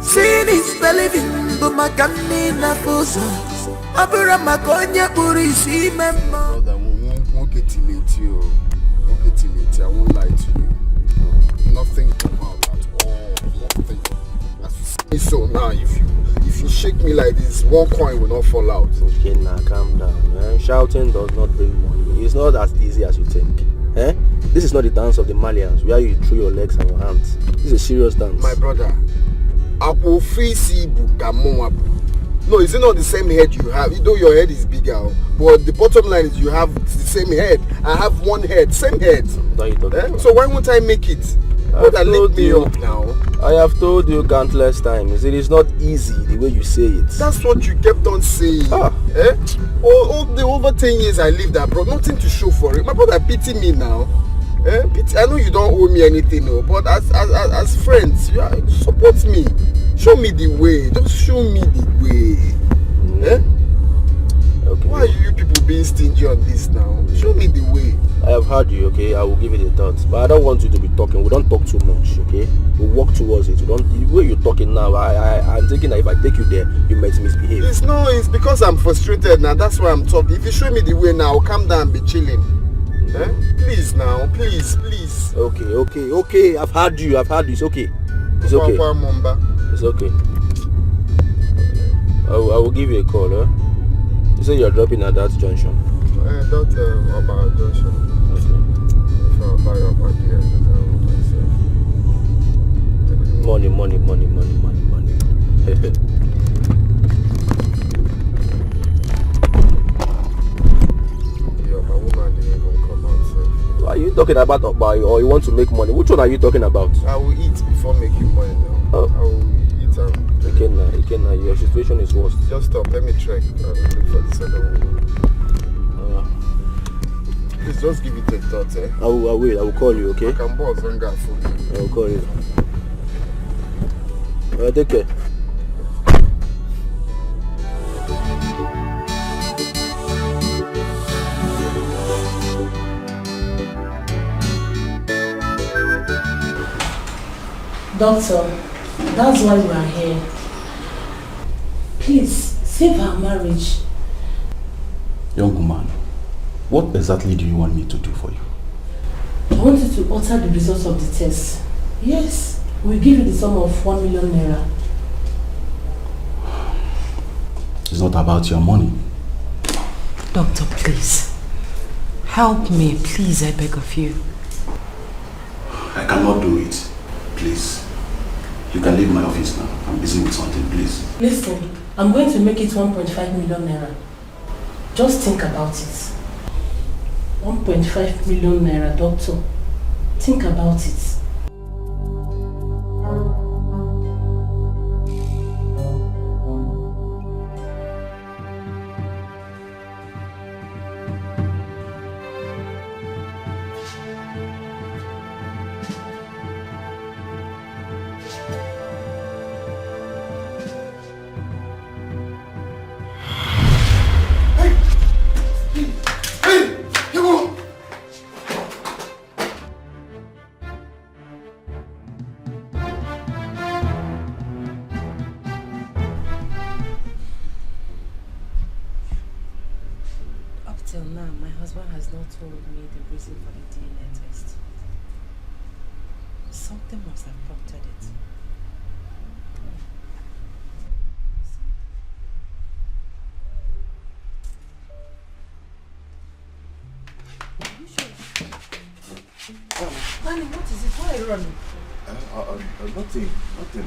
Sin is believing, but my canina fosa. Abura makonya purisi memma.
Brother, won't get tilted you. Won't get tilted. I won't lie to you. Nothing come out at all. Nothing. As you say so now, if you shake me like this, one coin will not fall out.
Okay, now calm down. Shouting does not bring money. It's not as easy as you think. This is not the dance of the Malians where you throw your legs and your hands. This is a serious dance.
My brother, Apo Fisi Bukamoabu. No, is it not the same head you have? Though your head is bigger, but the bottom line is you have the same head. I have one head, same head. So why won't I make it? Brother, lift me up now.
I have told you countless times, it is not easy the way you say it.
That's what you kept on saying. All the over 10 years I lived abroad, nothing to show for it. My brother, pity me now. Pity. I know you don't owe me anything, but as friends, you support me. Show me the way. Just show me the way. Okay. Why are you people being stingy on this now? Show me the way.
I have heard you, okay? I will give it a thought. But I don't want you to be talking. We don't talk too much, okay? We walk towards it. The way you're talking now, I'm thinking that if I take you there, you might misbehave.
It's because I'm frustrated now. That's why I'm talking. If you show me the way now, I'll calm down and be chilling. Please now, please.
Okay. I've heard you. It's okay. It's okay. It's okay. I will give you a call, huh? You say you're dropping at that junction.
About junction.
Okay.
If I buy up at the end,
Money.
My woman didn't even come out.
Are you talking about or you want to make money? Which one are you talking about?
I will eat before making money now. I will eat
Ikenna, your situation is worse.
Just stop, let me check and look for this other woman. Please just give it a thought,
I will wait, I will call you, okay?
I can boss and get food.
I will call you. Take care.
Doctor, that's why we are here.
Please, save her marriage.
Young woman, what exactly do you want me to do for you?
I want you to alter the results of the test. Yes, we'll give you the sum of 1 million naira.
It's not about your money.
Doctor, please. Help me, please, I beg of you.
I cannot do it. Please. You can leave my office now. I'm busy with something, please.
Listen, I'm going to make it 1.5 million naira. Just think about it. 1.5 million naira, doctor. Think about it.
Till now, my husband has not told me the reason for the DNA test. Something must have prompted it.
Danny, what is it? Why are you running?
Nothing.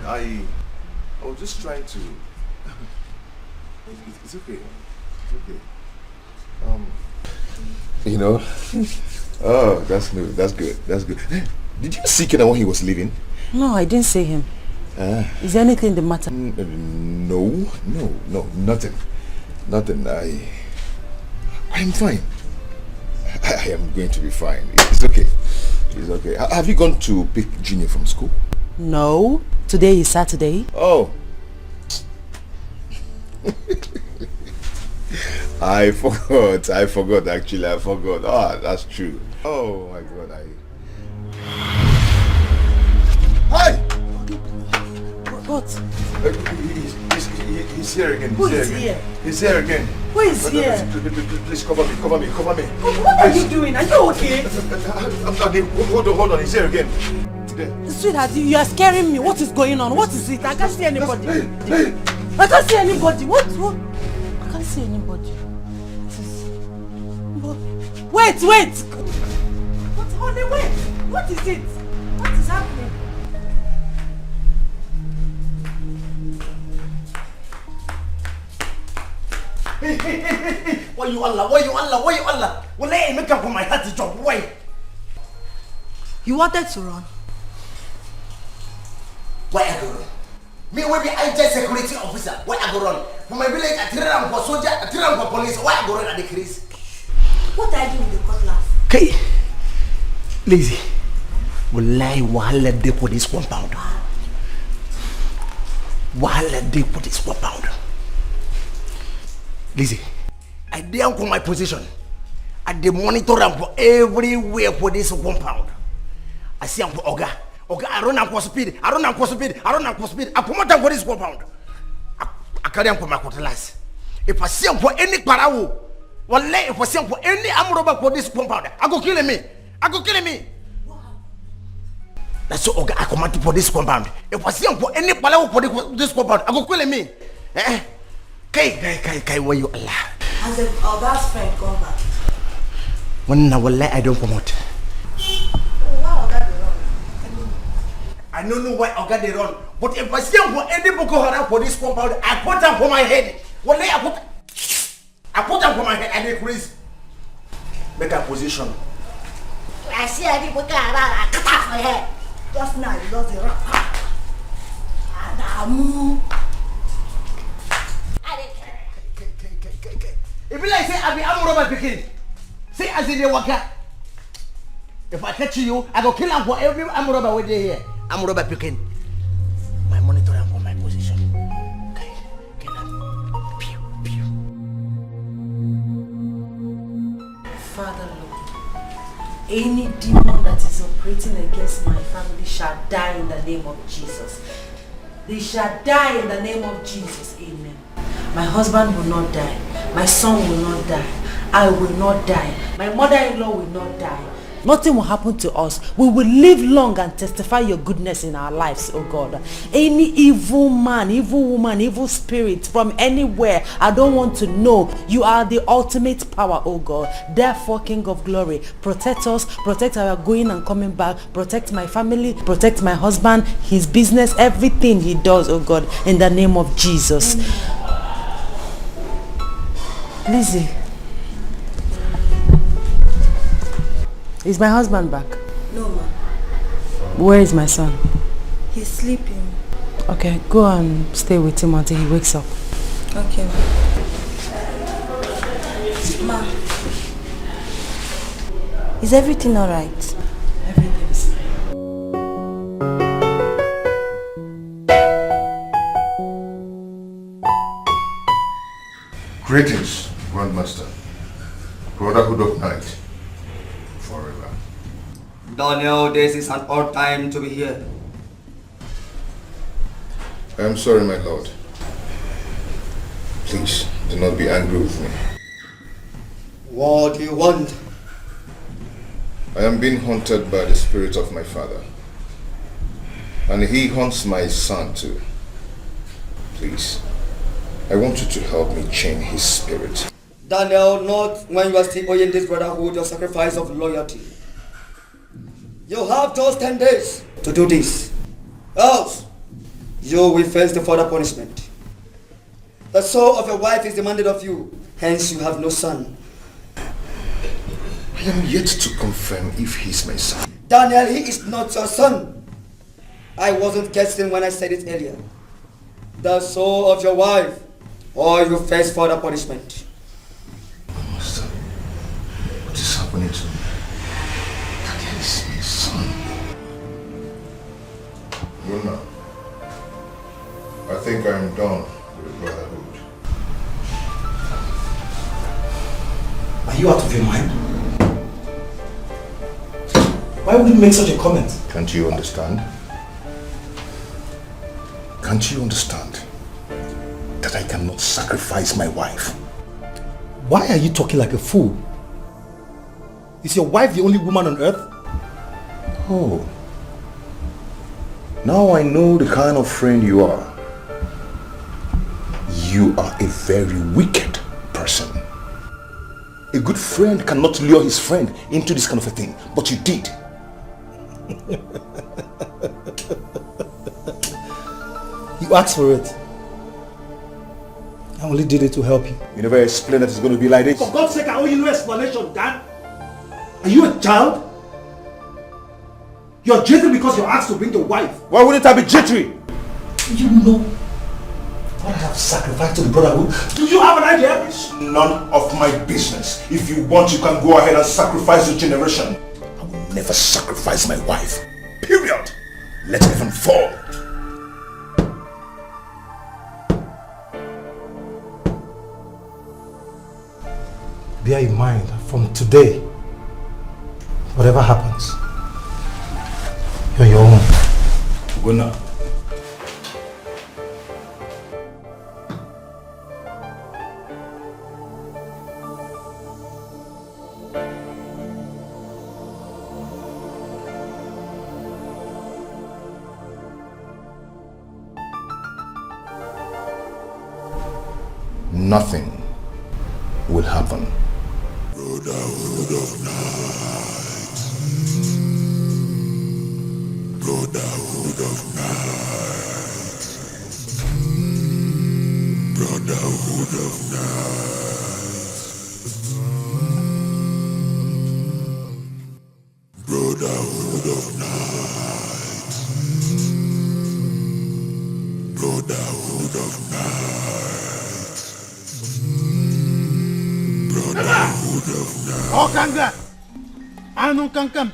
I was just trying to... It's okay. It's okay. You know, oh, that's new. That's good. That's good. Did you see Kena when he was leaving?
No, I didn't see him. Is there anything the matter?
No, nothing. I'm fine. I am going to be fine. It's okay. It's okay. Have you gone to pick Junior from school?
No. Today is Saturday.
Oh. I forgot actually. Oh, that's true. Oh my God, Hi!
What?
He's here again.
Who is here?
He's here again.
Who is here?
Please cover me.
What are you doing? Are you okay?
Hold on, he's here again.
Sweetheart, you are scaring me. What is going on? What is it? I can't see anybody. I can't see anybody. What? I can't see anybody. Wait! What? Honey, wait! What is it? What is happening? Hey! Why you Allah? Well, let me come from my heart to jump. Why?
You wanted to run?
Why I go run? Me will be IT security officer. Why I go run? For my village, I tell them for soldier, I tell them for police. Why I go run at the crease?
What are you doing with the cutlass?
Okay. Lazy. Wallahi, wahala dey for this compound. Lazy. I dey on my position. I dey monitor them for everywhere for this compound. I see them for Oga, I run am for speed. I promote them for this compound. I carry them for my cutlass. If I see them for any parawo, wallahi, if I see them for any amroba for this compound, I go kill me. That's so Oga, I command for this compound. If I see them for any parawo for this compound, I go kill me. Kai, where you Allah?
Has Oga's friend come back?
When wallahi I don't promote. I don't know why Oga they run, but if I see him for any Boko Haram for this compound, I put them for my head. Wallahi, I put them for my head and they crazy. Make a position.
I see any Boko Haram, I cut off my head. Just now, you lost the rock. Adamu.
If you like say I be Amuraba picking, say as in the waka. If I catch you, I go kill him for every Amuraba with here. Amuraba picking. My monitor and for my position. Okay, kill him. Pew.
Father Lord, any demon that is operating against my family shall die in the name of Jesus. They shall die in the name of Jesus. Amen. My husband will not die. My son will not die. I will not die. My mother-in-law will not die. Nothing will happen to us. We will live long and testify your goodness in our lives, oh God. Any evil man, evil woman, evil spirit from anywhere, I don't want to know. You are the ultimate power, oh God. Therefore, King of Glory, protect us, protect our going and coming back, protect my family, protect my husband, his business, everything he does, oh God, in the name of Jesus. Lizzie. Is my husband back?
No, ma.
Where is my son?
He's sleeping.
Okay, go and stay with him until he wakes up.
Okay, ma. Ma. Is everything alright?
Everything is fine.
Greetings, Grandmaster. Brotherhood of Night. Forever.
Daniel, this is an odd time to be here.
I am sorry, my lord. Please, do not be angry with me.
What do you want?
I am being haunted by the spirit of my father. And he haunts my son too. Please, I want you to help me chain his spirit.
Daniel, not when you are still owing this brotherhood your sacrifice of loyalty. You have just 10 days to do this. Else, you will face the further punishment. The soul of your wife is demanded of you, hence you have no son.
I am yet to confirm if he's my son.
Daniel, he is not your son. I wasn't guessing when I said it earlier. The soul of your wife, or you face further punishment.
Master, what is happening to me? Daniel is my son. Well, now, I think I am done with the brotherhood.
Are you out of your mind? Why would you make such a comment?
Can't you understand? Can't you understand that I cannot sacrifice my wife?
Why are you talking like a fool? Is your wife the only woman on earth?
Oh. Now I know the kind of friend you are. You are a very wicked person. A good friend cannot lure his friend into this kind of a thing, but you did.
You asked for it. I only did it to help you.
You never explained that it's going to be like this.
For God's sake, I owe you no explanation, Dad. Are you a child? You're jittery because you're asked to bring the wife.
Why wouldn't I be jittery?
You know what I have sacrificed to the brotherhood. Do you have an idea?
It's none of my business. If you want, you can go ahead and sacrifice your generation. I will never sacrifice my wife. Period. Let heaven fall.
Bear in mind, from today, whatever happens, you're your own.
Go now. Nothing will happen.
Brotherhood of night. Brotherhood of night. Brotherhood of night. Brotherhood of night. Brotherhood of night. Brotherhood of night.
Oh, Kanga! Anu Kankam!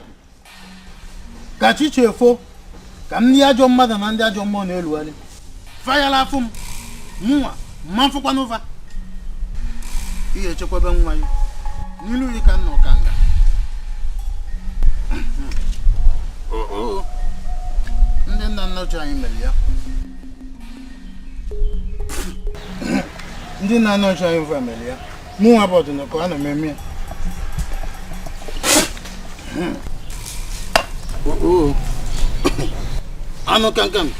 Kachichi efo! Kam ni ajo mmadụ na ndị ajo mmụọ na-elughari. Fayala afụ m! Mụnwa! Mma mfụkwa n'ụva! Ihe echekwebe nwa ya. N'ilu yi ka nọ Kanga. Ndị nna nna ochie anyị mere ya.
Ndị na-anọcha anyị Familial. Mụ about na ko ana meme. Oh. Ano kankan.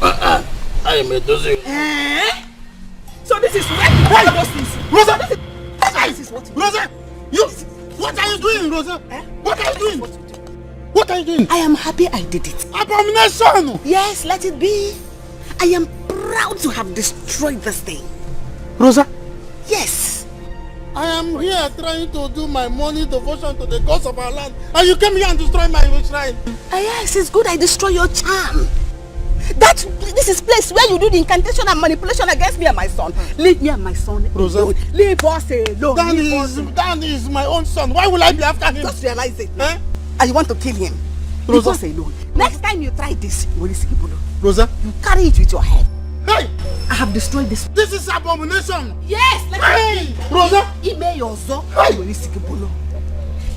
I am a dozen.
So this is where you buy those things.
Rosa!
This is what you
Rosa! What are you doing, Rosa? What are you doing? What are you doing?
I am happy I did it.
Abomination!
Yes, let it be. I am proud to have destroyed this thing.
Rosa?
Yes.
I am here trying to do my morning devotion to the gods of our land, and you came here and destroy my shrine.
Yes, it's good I destroy your charm. This is place where you do the incantation and manipulation against me and my son. Leave me and my son
Rosa.
alone. Leave us alone.
Dan is my own son. Why will I be after him?
Just realize it. And you want to kill him. Rosa. Leave us alone. Next time you try this,
Rosa,
you carry it with your head.
Hey!
I have destroyed this.
This is abomination.
Yes, let
hey! Rosa!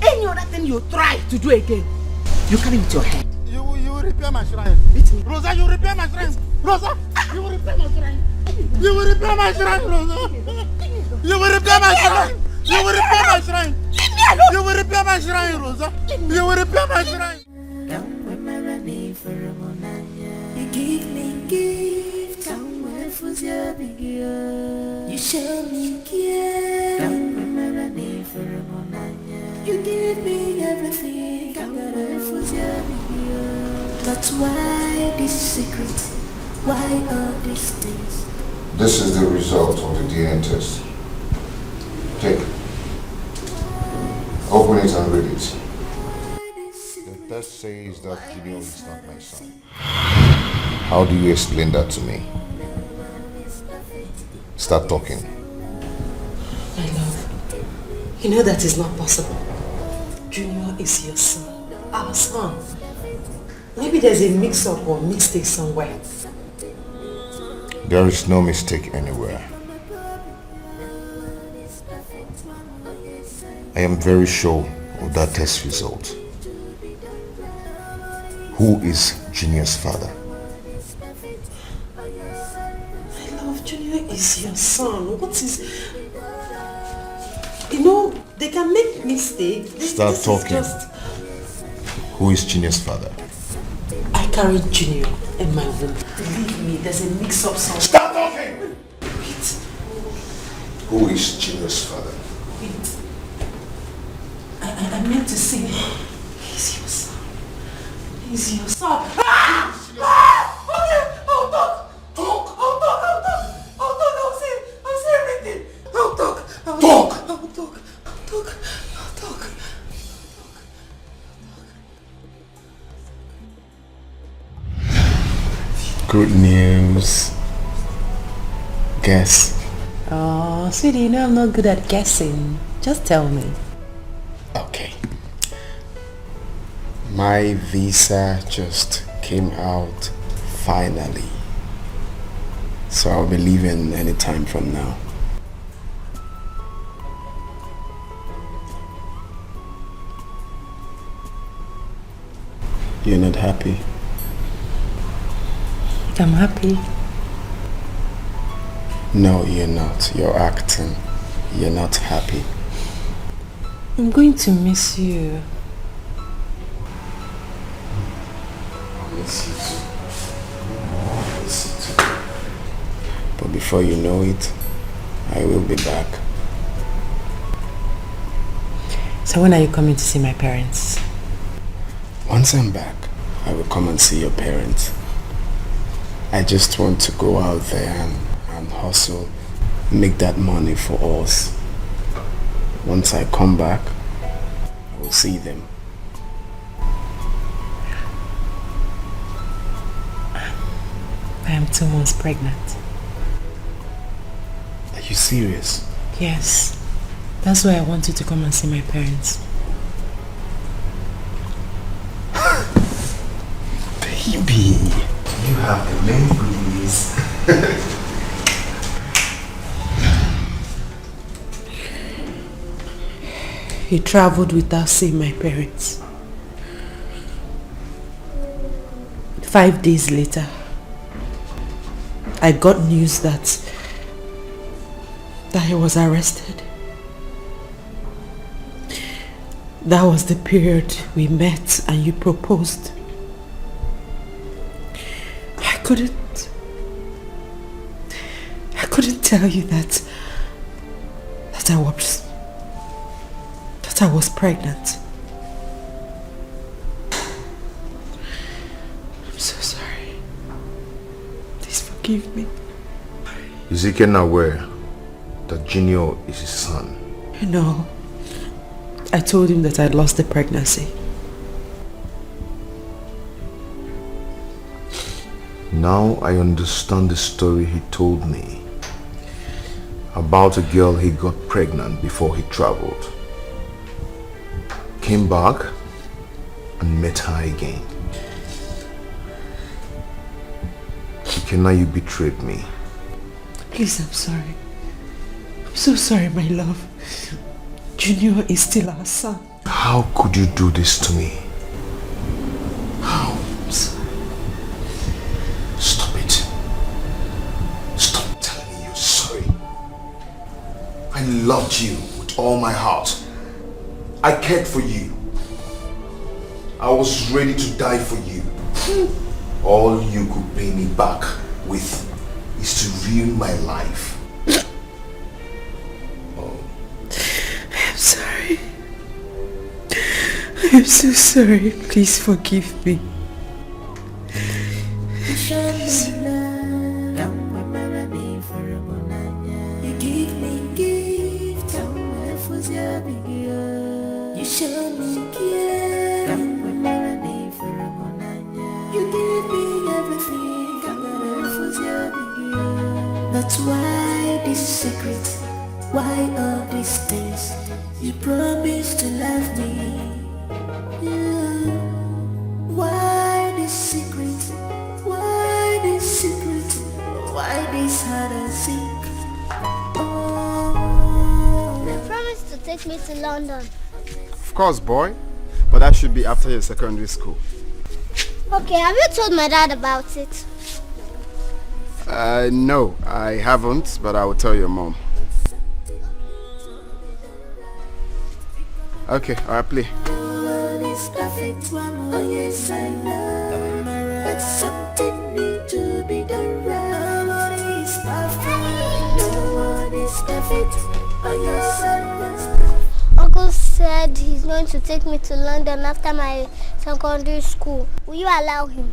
Any other thing you try to do again, you carry it with your head.
You will repair my shrine. Rosa, you repair my shrine. Rosa, you will repair my shrine. You will repair my shrine, Rosa. You will repair my shrine. You will repair my shrine. You will repair my shrine, Rosa. You will repair my shrine.
You give me gift, you show me care. You give me everything, but why this secret? Why all these things?
This is the result of the DNA test. Take it. Open it and read it. The test says that Junior is not my son. How do you explain that to me? Start talking.
My love, you know that is not possible. Junior is your son, our son. Maybe there's a mix-up or mistake somewhere.
There is no mistake anywhere. I am very sure of that test result. Who is Junior's father?
My love, Junior is your son. What is... You know, they can make mistakes.
Start talking. Who is Junior's father?
I carried Junior in my womb. Believe me, there's a mix-up somewhere.
Stop talking!
Wait.
Who is Junior's father?
Wait. I meant to say, he's your son. He's your son. Okay, I'll talk. I'll say everything. I'll talk.
Good news. Guess.
Oh, sweetie, you know I'm not good at guessing. Just tell me.
Okay. My visa just came out finally. So I'll be leaving any time from now. You're not happy?
I'm happy.
No, you're not. You're acting. You're not happy.
I'm going to miss you.
I'll miss you too. I'll miss you too. But before you know it, I will be back.
So when are you coming to see my parents?
Once I'm back, I will come and see your parents. I just want to go out there and hustle, make that money for us. Once I come back, I will see them.
I am 2 months pregnant.
Are you serious?
Yes. That's why I want you to come and see my parents.
Baby, you have the main goodies.
He traveled without seeing my parents. 5 days later, I got news that that he was arrested. That was the period we met and you proposed. I couldn't tell you that I was pregnant. I'm so sorry. Please forgive me.
Is Ken aware that Junior is his son?
No. I told him that I'd lost the pregnancy.
Now I understand the story he told me about a girl he got pregnant before he traveled. Came back and met her again. Now you betrayed me.
Please, I'm sorry. I'm so sorry, my love. Junior is still our son.
How could you do this to me? How?
I'm sorry.
Stop it. Stop telling me you're sorry. I loved you with all my heart. I cared for you. I was ready to die for you. All you could pay me back with is to ruin my life.
I'm sorry. I'm so sorry. Please forgive me.
But why this secret? Why all these things? You promised to love me. Yeah. Why this secret? Why this secret? Why this hide and seek? Oh.
You promised to take me to London.
Of course, boy. But that should be after your secondary school.
Okay, have you told my dad about it?
No, I haven't, but I will tell your mom. Okay, alright, play.
Is perfect, oh yes I know, but something needs to be done right. Nobody is perfect, no one is perfect, oh yes I know.
Uncle said he's going to take me to London after my secondary school. Will you allow him?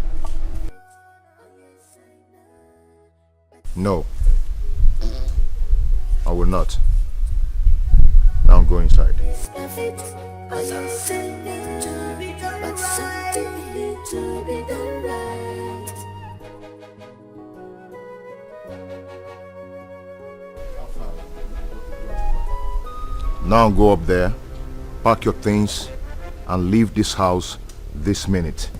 No. I will not. Now go inside. Now go up there, pack your things, and leave this house this minute.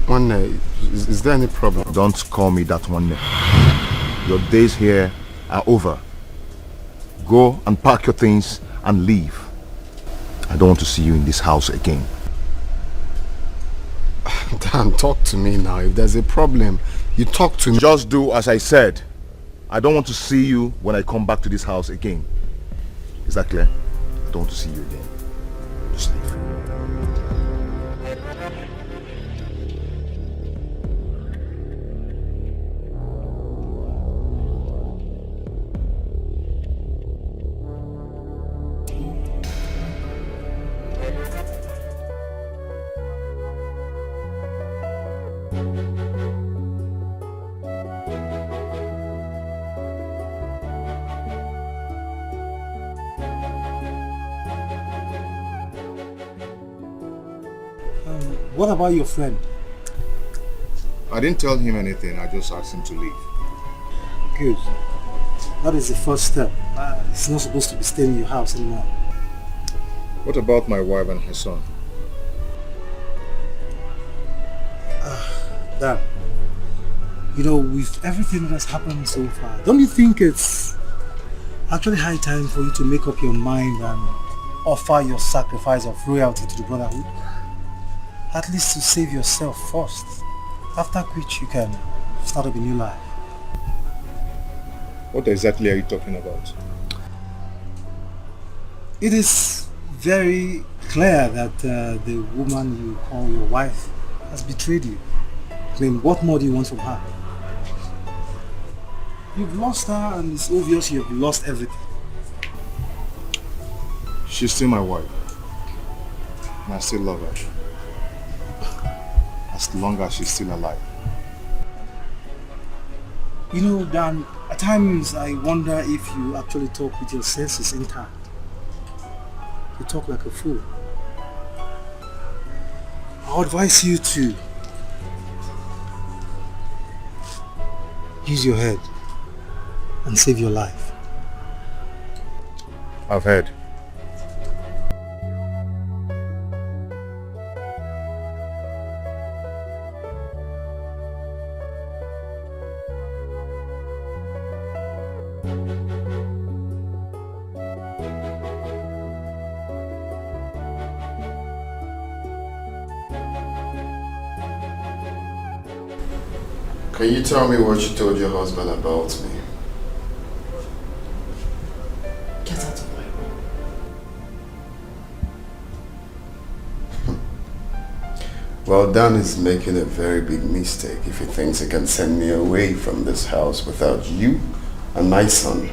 Onny, is there any problem?
Don't call me that one. Your days here are over. Go and pack your things and leave. I don't want to see you in this house again.
Dan, talk to me now. If there's a problem, you talk to me.
Just do as I said. I don't want to see you when I come back to this house again. Is that clear? I don't want to see you again. Just leave.
What about your friend?
I didn't tell him anything. I just asked him to leave.
Good. That is the first step. He's not supposed to be staying in your house anymore.
What about my wife and her son?
Dan, you know, with everything that has happened so far, don't you think it's actually high time for you to make up your mind and offer your sacrifice of royalty to the brotherhood? At least to save yourself first, after which you can start up a new life.
What exactly are you talking about?
It is very clear that the woman you call your wife has betrayed you. I mean, what more do you want from her? You've lost her and it's obvious you've lost everything.
She's still my wife. And I still love her. As long as she's still alive.
You know, Dan, at times I wonder if you actually talk with your senses intact. You talk like a fool. I advise you to use your head and save your life.
I've heard.
Can you tell me what you told your husband about me?
Get out of my room.
Well, Dan is making a very big mistake if he thinks he can send me away from this house without you and my son.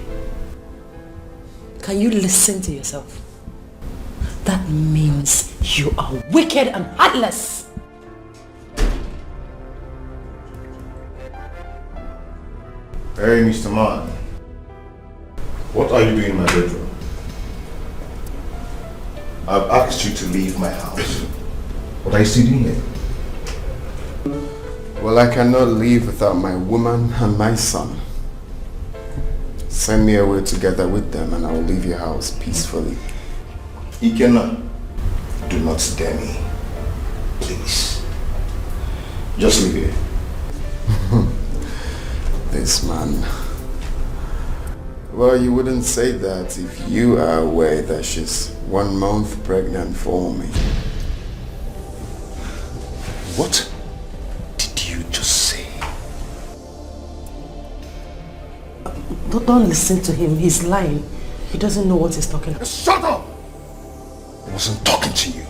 Can you listen to yourself? That means you are wicked and heartless.
Hey, Mr. Man. What are you doing in my bedroom? I've asked you to leave my house. What are you still doing here?
Well, I cannot leave without my woman and my son. Send me away together with them and I will leave your house peacefully.
Ikena, do not dare me. Please. Just leave here.
This man. Well, you wouldn't say that if you are aware that she's 1 month pregnant for me.
What did you just say?
Don't listen to him. He's lying. He doesn't know what he's talking about.
Shut up! I wasn't talking to you.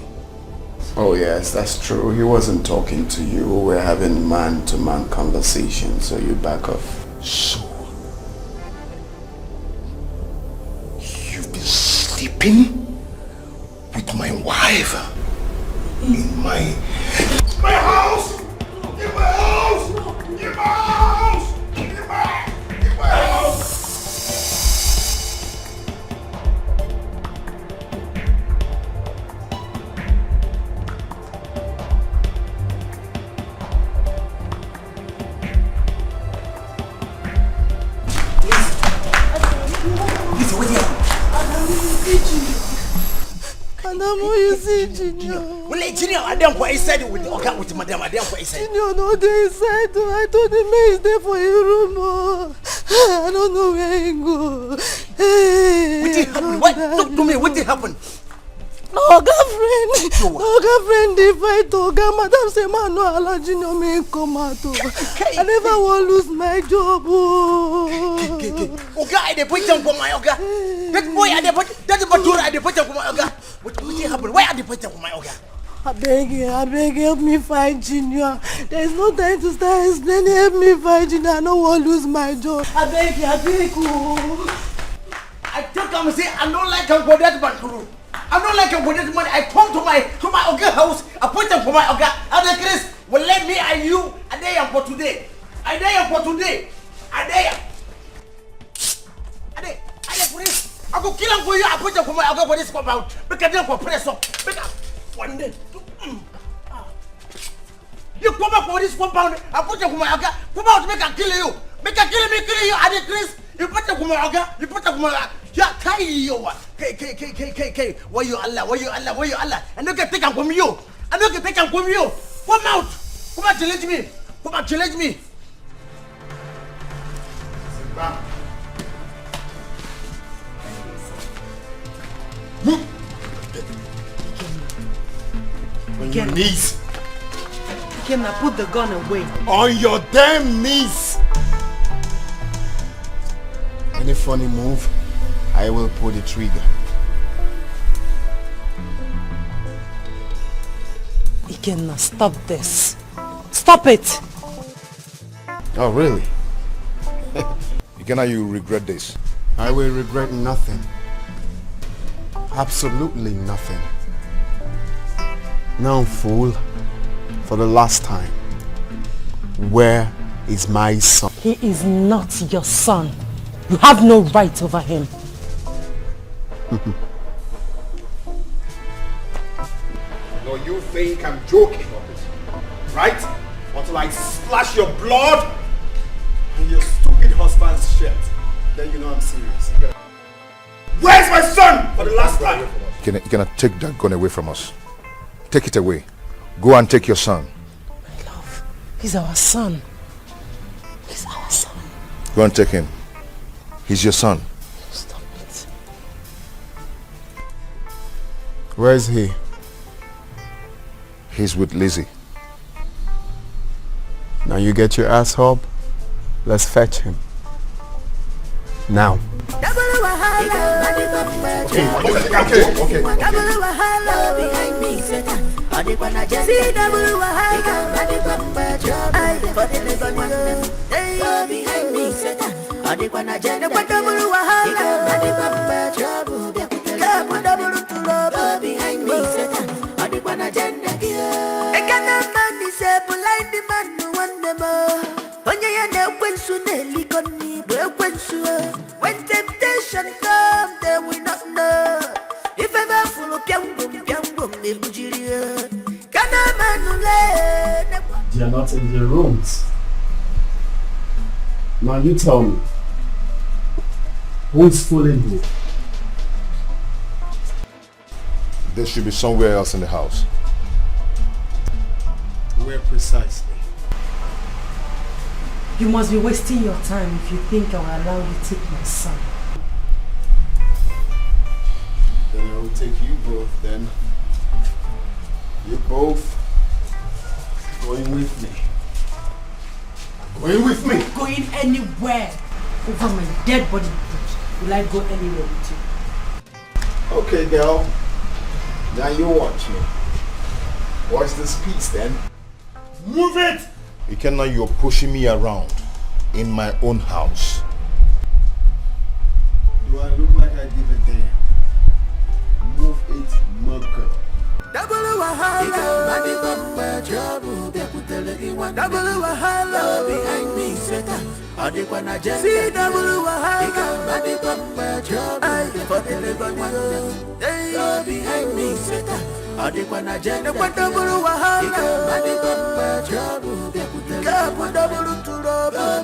Oh yes, that's true. He wasn't talking to you. We were having man-to-man conversation, so you back off.
So, you've been sleeping with my wife in my house? In my house! In my house! In my house!
Adamu, you see, Junior.
Well, Junior, I don't quite said it with Madam. I don't quite say.
Junior, no, they said I told the man is there for your room. I don't know where he go. Hey,
what did happen? What? Talk to me. What did happen?
No, girlfriend. No, girlfriend, if I told Madam say, man, no, Allah, Junior, me come out. I never want to lose my job.
Oga, I put them for my Oga. That boy, I put that Batura, I put them for my Oga. What did happen? Why are they put them for my Oga?
I beg you, help me find Junior. There's no time to start explaining. Help me find Junior. I don't want to lose my job. I beg you.
I told him, say, I don't like him for that Bankuru. I don't like him for that money. I come to my Oga house. I put them for my Oga. And the Chris will let me and you. I dare you for today. I dare for this. I go kill him for you. I put them for my Oga for this compound. Because them for press up. Because one day. You come up for this compound. I put them for my Oga. Come out, make a kill you. Make a kill me, kill you. And the Chris, you put them for my Oga. You put them for my yeah, K. Why you Allah? And look at take him from you. And look at take him from you. Come out. Come out, challenge me.
On your knees.
Ikenna, put the gun away.
On your damn knees.
any funny move, I will pull the trigger.
Ikenna, stop this. Stop it!
Oh, really? Ikenna, you regret this?
I will regret nothing. Absolutely nothing. Now, fool, for the last time, where is my son?
He is not your son. You have no right over him.
No, you think I'm joking, right? Until I splash your blood
And your stupid husband's shirt. Then you know I'm serious.
Where's my son for the last time? Ikenna, take that gun away from us. Take it away. Go and take your son.
My love, he's our son. He's our son.
Go and take him. He's your son.
Stop it.
Where is he?
He's with Lizzie.
Now you get your ass up. Let's fetch him. Now.
When temptation comes, they will not know. If ever full of piang boom, they bujiria.
They are not in their rooms. Now you tell me, who is fooling who?
They should be somewhere else in the house.
Where precisely?
You must be wasting your time if you think I will allow you to take my son.
Then I will take you both then. You both going with me. Going with me?
Going anywhere over my dead body. Will I go anywhere with you?
Okay, girl. Now you watch me. Watch this piece then.
Move it! Ikenna, you're pushing me around in my own house.
Do I look like I give a damn? Move it, mugger.
Double wahala behind me, Satan. See double wahala behind me, Satan. Double wahala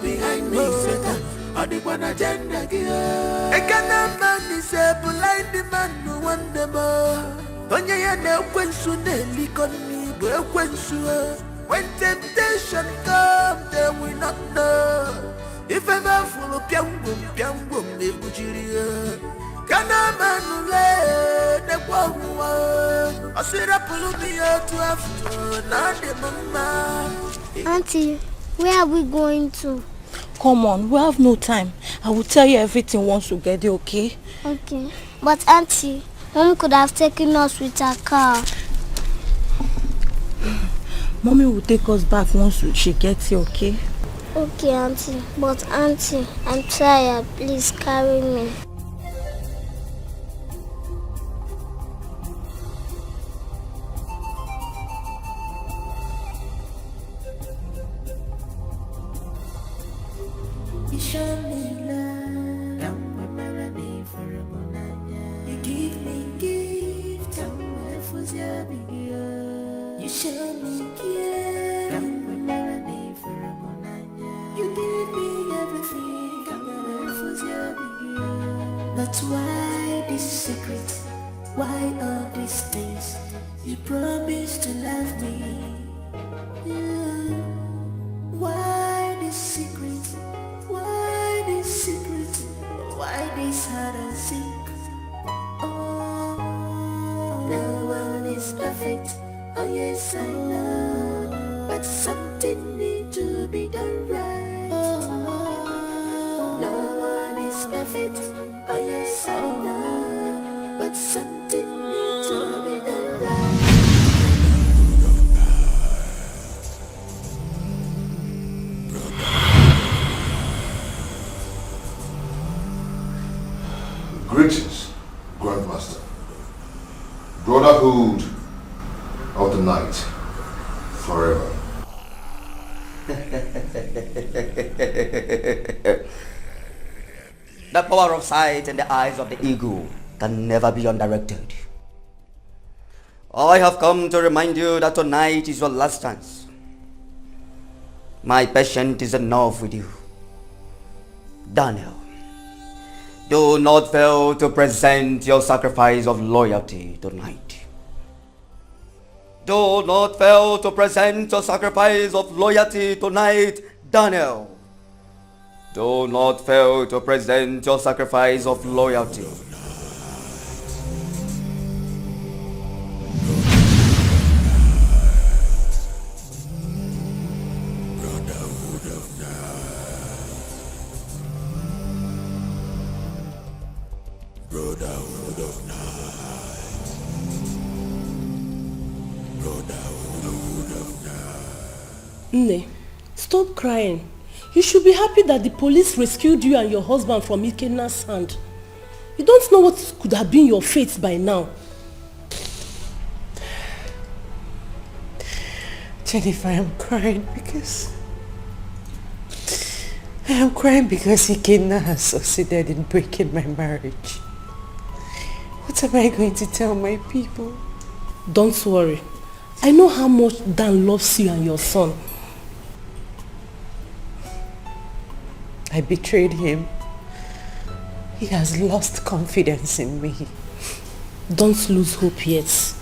behind me, Satan. I can't man this blind man no one the more. When temptation comes, they will not know. If ever full of piang boom, they bujiria. Kana manule, ne kwawa. Asira pulu biya to after, na de mama.
Auntie, where are we going to?
Come on, we have no time. I will tell you everything once we get there, okay?
Okay. But Auntie, Mom could have taken us with her car.
Mommy will take us back once she gets here, okay?
Okay, Auntie. But Auntie, I'm tired. Please carry me.
You show me love, I'm a melody for a monanya. You give me gift, I'm a fuzia. You show me care, I'm a melody for a monanya. You give me everything, I'm a fuzia. That's why this secret, why all these things. You promise to love me. Why this secret? Why this secret? Why this hide and seek? Oh, no one is perfect. Oh yes, I know. But something needs to be done right. Oh, no one is was perfect, oh yes I know, but something told me that
Greetings, Grandmaster. Brotherhood of the night, forever.
The power of sight in the eyes of the eagle can never be undirected. I have come to remind you that tonight is your last chance. My patience is enough with you. Daniel, do not fail to present your sacrifice of loyalty tonight. Do not fail to present your sacrifice of loyalty tonight, Daniel. Do not fail to present your sacrifice of loyalty.
Brotherhood of night. Brotherhood of night.
Nne, stop crying. You should be happy that the police rescued you and your husband from Ikenna's hand. You don't know what could have been your fate by now.
Jennifer, I'm crying because Ikenna has succeeded in breaking my marriage. What am I going to tell my people?
Don't worry. I know how much Dan loves you and your son.
I betrayed him. He has lost confidence in me.
Don't lose hope yet.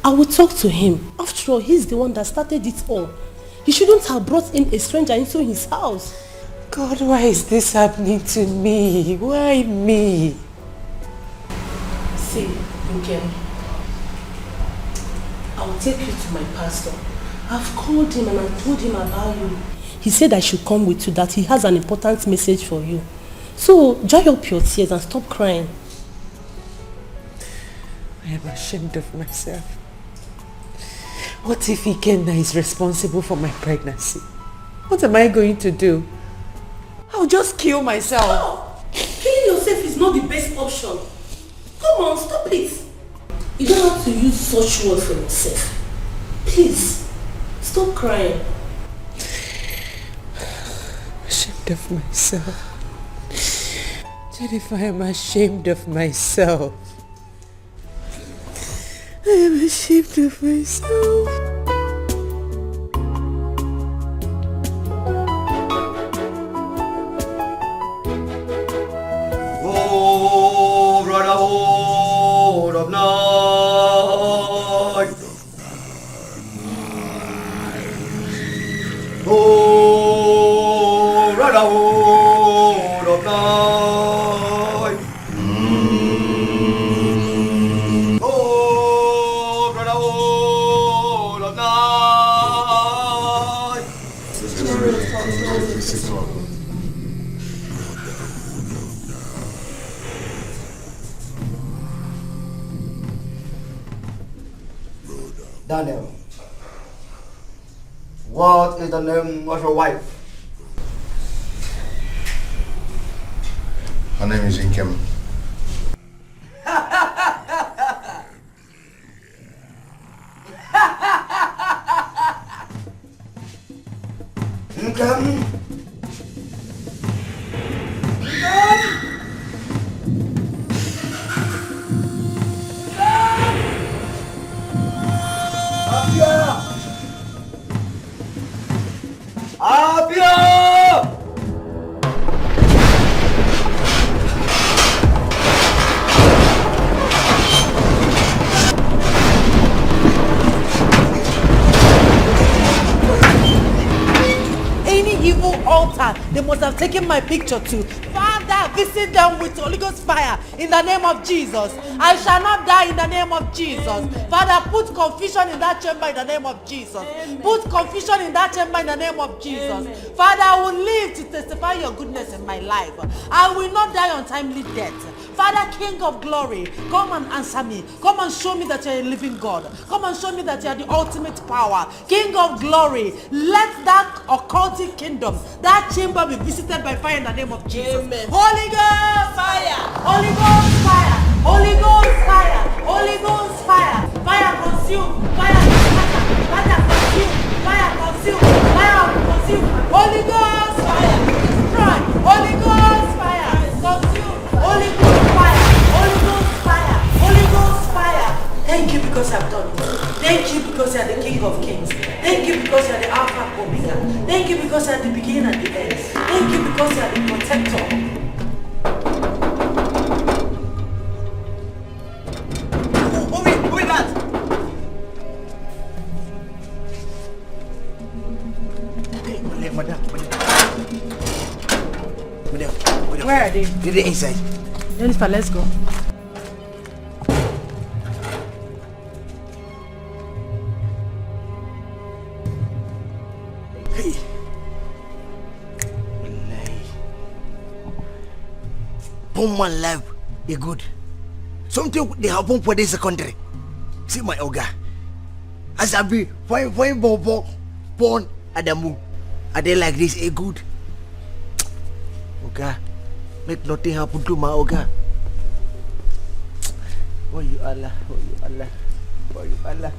I will talk to him. After all, he's the one that started it all. He shouldn't have brought in a stranger into his house.
God, why is this happening to me? Why me?
See, Nkem, I'll take you to my pastor. I've called him and I told him about you. He said I should come with you, that he has an important message for you. So, dry up your tears and stop crying.
I am ashamed of myself. What if Ikenna is responsible for my pregnancy? What am I going to do? I'll just kill myself.
Oh, killing yourself is not the best option. Come on, stop it. You don't have to use such words for yourself. Please, stop crying.
I'm ashamed of myself. Jennifer, I am ashamed of myself. I am ashamed of myself.
Oh, brotherhood of night. Oh, brotherhood of night. Oh, brotherhood of night. Daniel, what is the name of your wife?
Her name is Nkem.
Nkem?
Any evil altar they must have taken my picture to. Father, visit them with Holy Ghost fire in the name of Jesus. I shall not die in the name of Jesus. Father, put confusion in that chamber in the name of Jesus. Put confusion in that chamber in the name of Jesus. Father, I will live to testify your goodness in my life. I will not die untimely death. Father, King of glory, come and answer me. Come and show me that you are a living God. Come and show me that you are the ultimate power. King of glory, let that occultic kingdom, that chamber be visited by fire in the name of Jesus. Amen. Holy Ghost fire! Holy Ghost fire! Holy Ghost fire! Holy Ghost fire! Fire consume! Fire scatter! Fire consume! Fire consume! Fire consume! Holy Ghost fire! Destroy! Holy Ghost fire! Consume! Holy Ghost fire! Holy Ghost fire! Holy Ghost fire! Thank you because I've done it. Thank you because you are the King of Kings. Thank you because you are the Alpha and Omega. Thank you because you are the beginning and the end. Thank you because you are the protector.
Who is that? Hey, madam.
Where are they?
They're inside.
Jennifer, let's go.
Hey. Woman life is good. Something they happen for this country. See my Oga. As I be fine born at the moon. Are they like this a good? Oga, make nothing happen to my Oga. Oh you Allah, oh you Allah, oh you Allah.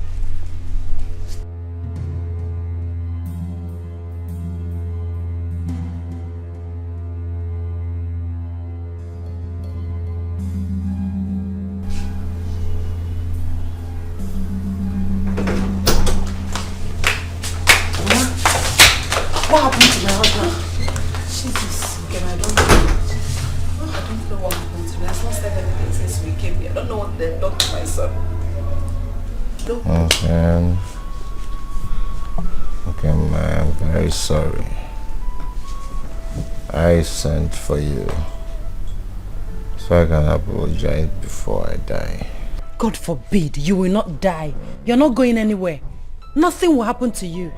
What happened to my husband? Jesus, again, I don't know what happened to me. I've not said anything since we came here. I don't know what they've done to my son.
Okay, man, I'm very sorry. I sent for you so I can apologize before I die.
God forbid, you will not die. You're not going anywhere. Nothing will happen to you.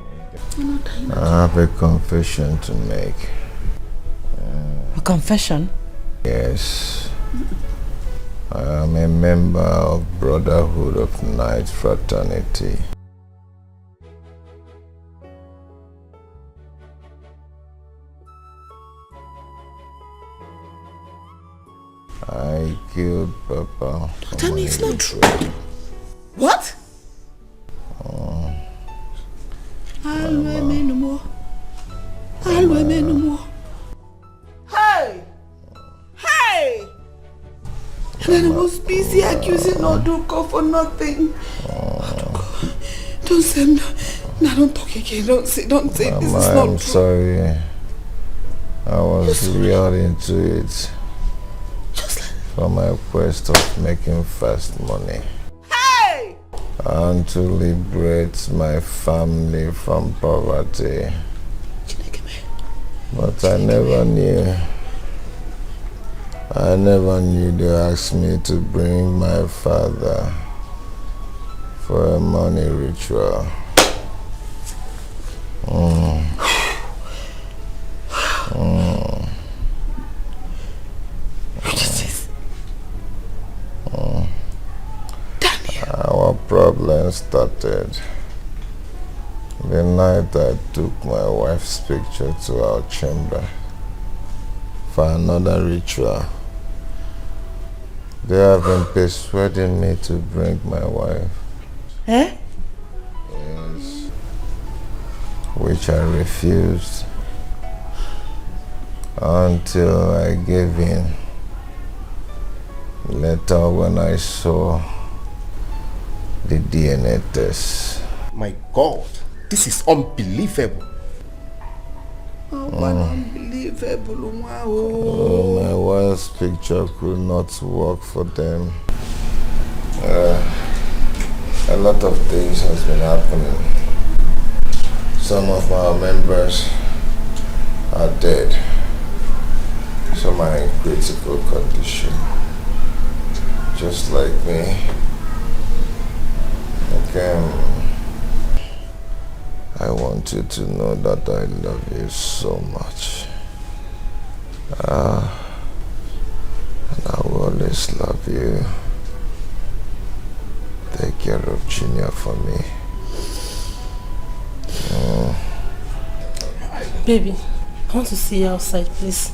I have a confession to make.
A confession?
Yes. I am a member of Brotherhood of Night Fraternity. I killed Papa.
Tell me it's not true. What?
Hey! Hey!
And then I was busy accusing Oduko for nothing. Don't say no, don't talk again. Don't say this is not
I'm
true.
sorry. I was real into it. For my quest of making fast money.
Hey!
And to liberate my family from poverty. But I never knew they asked me to bring my father for a money ritual. Our problem started the night I took my wife's picture to our chamber for another ritual. They have been persuading me to bring my wife.
Eh?
Yes. Which I refused until I gave in. Later when I saw the DNA test.
My God, this is unbelievable.
Unbelievable.
Oh, my wife's picture could not work for them. A lot of things has been happening. Some of our members are dead. to my critical condition. Just like me. Again, I want you to know that I love you so much. And I will always love you. Take care of Junior for me.
Baby, I want to see you outside, please.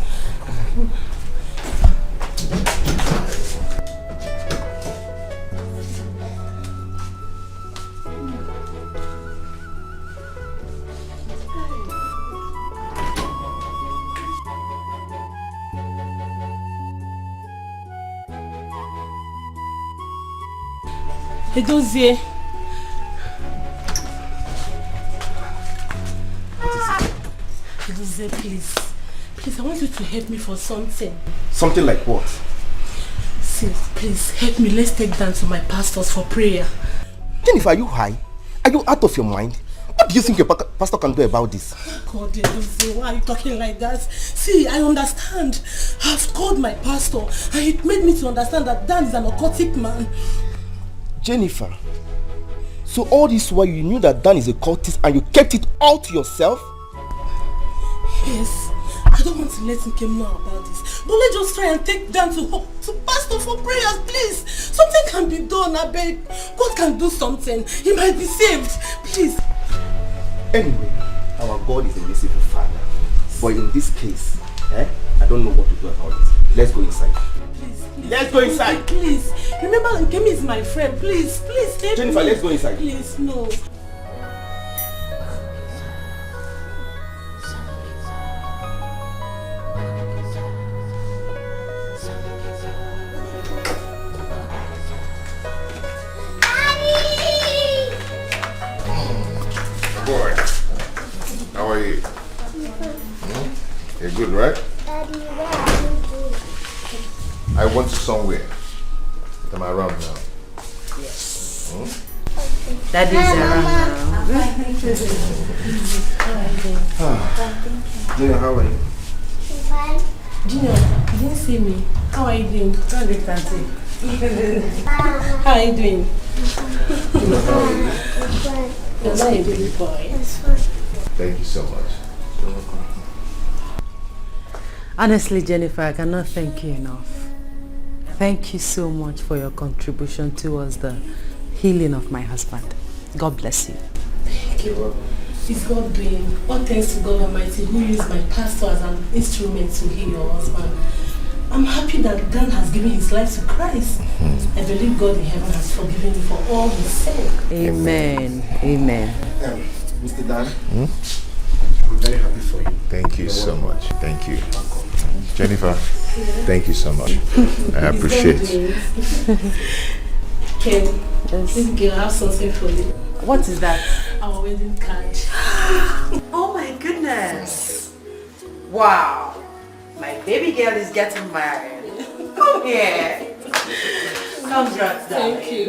Edozie. Edozie, please. Please, I want you to help me for something.
Something like what?
See, please, help me. Let's take down to my pastors for prayer.
Jennifer, are you high? Are you out of your mind? What do you think your pastor can do about this?
God, Edozie, why are you talking like that? See, I understand. I've called my pastor and it made me to understand that Dan is an occultic man.
Jennifer, so all this while you knew that Dan is a cultist and you kept it all to yourself?
Yes, I don't want to let him know about this. But let's just try and take Dan to pastor for prayers, please. Something can be done, I beg. God can do something. He might be saved, please.
Anyway, our God is a merciful Father. But in this case, I don't know what to do about this. Let's go inside. Let's go inside.
Please. Remember, Nkemi is my friend. Please, help
Jennifer,
me.
let's go inside.
Please, no.
Boy, how are you? You're good, right?
Daddy, where are you going?
I went somewhere. Am I around now?
Yes.
Daddy's
around
Junior, how are you?
Fine.
Junior, you didn't see me. How are you doing? How are you doing? How are you doing? You're not a baby boy.
Thank you so much.
You're welcome.
Honestly, Jennifer, I cannot thank you enough. Thank you so much for your contribution towards the healing of my husband. God bless you.
Thank you. It's God doing. All thanks to God Almighty who used my pastor as an instrument to heal your husband. I'm happy that Dan has given his life to Christ. I believe God in heaven has forgiven him for all his sin.
Amen. Amen.
Mr. Dan, I'm very happy for you.
Thank you so much. Thank you. Jennifer, thank you so much. I appreciate it.
Ken, this girl has something for you.
What is that?
Our wedding card.
Oh my goodness. Wow. My baby girl is getting married. Come here. Congrats, darling.
Thank you.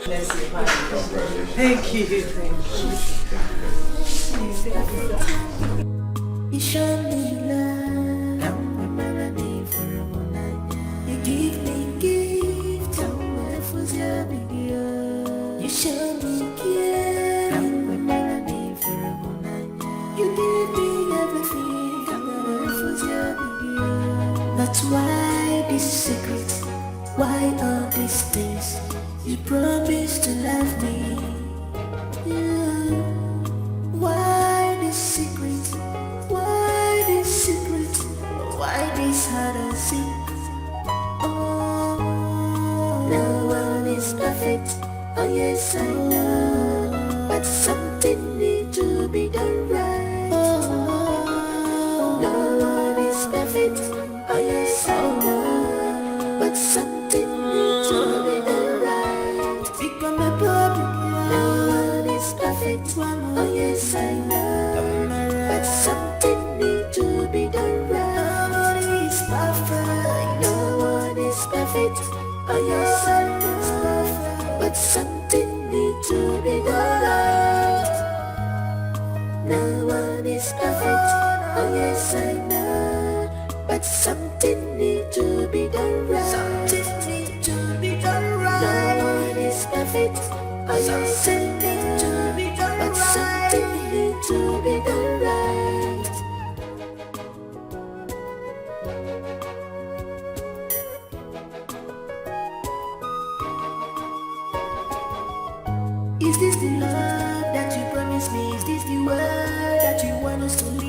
Bless you, Thank you.
You show me love, you give me gift, you show me care, you give me everything, that's why this secret, why all these things, you promise to love me, why this secret, why this secret, why this hard to see, oh, no one is perfect, oh yes I know, but something needs to be done right, oh, no one is perfect, oh yes I know, but something needs to be done right, become a public, no one is perfect, oh yes I know, but something needs to be done right, nobody is perfect, no one is perfect, oh yes I know, but something needs to be done right, no one is perfect, oh yes I know, but something need to be done right. Something need to be done right. No one is perfect, but something need to be done right. But something need to be done right. Is this the love that you promised me? Is this the word that you want us to live?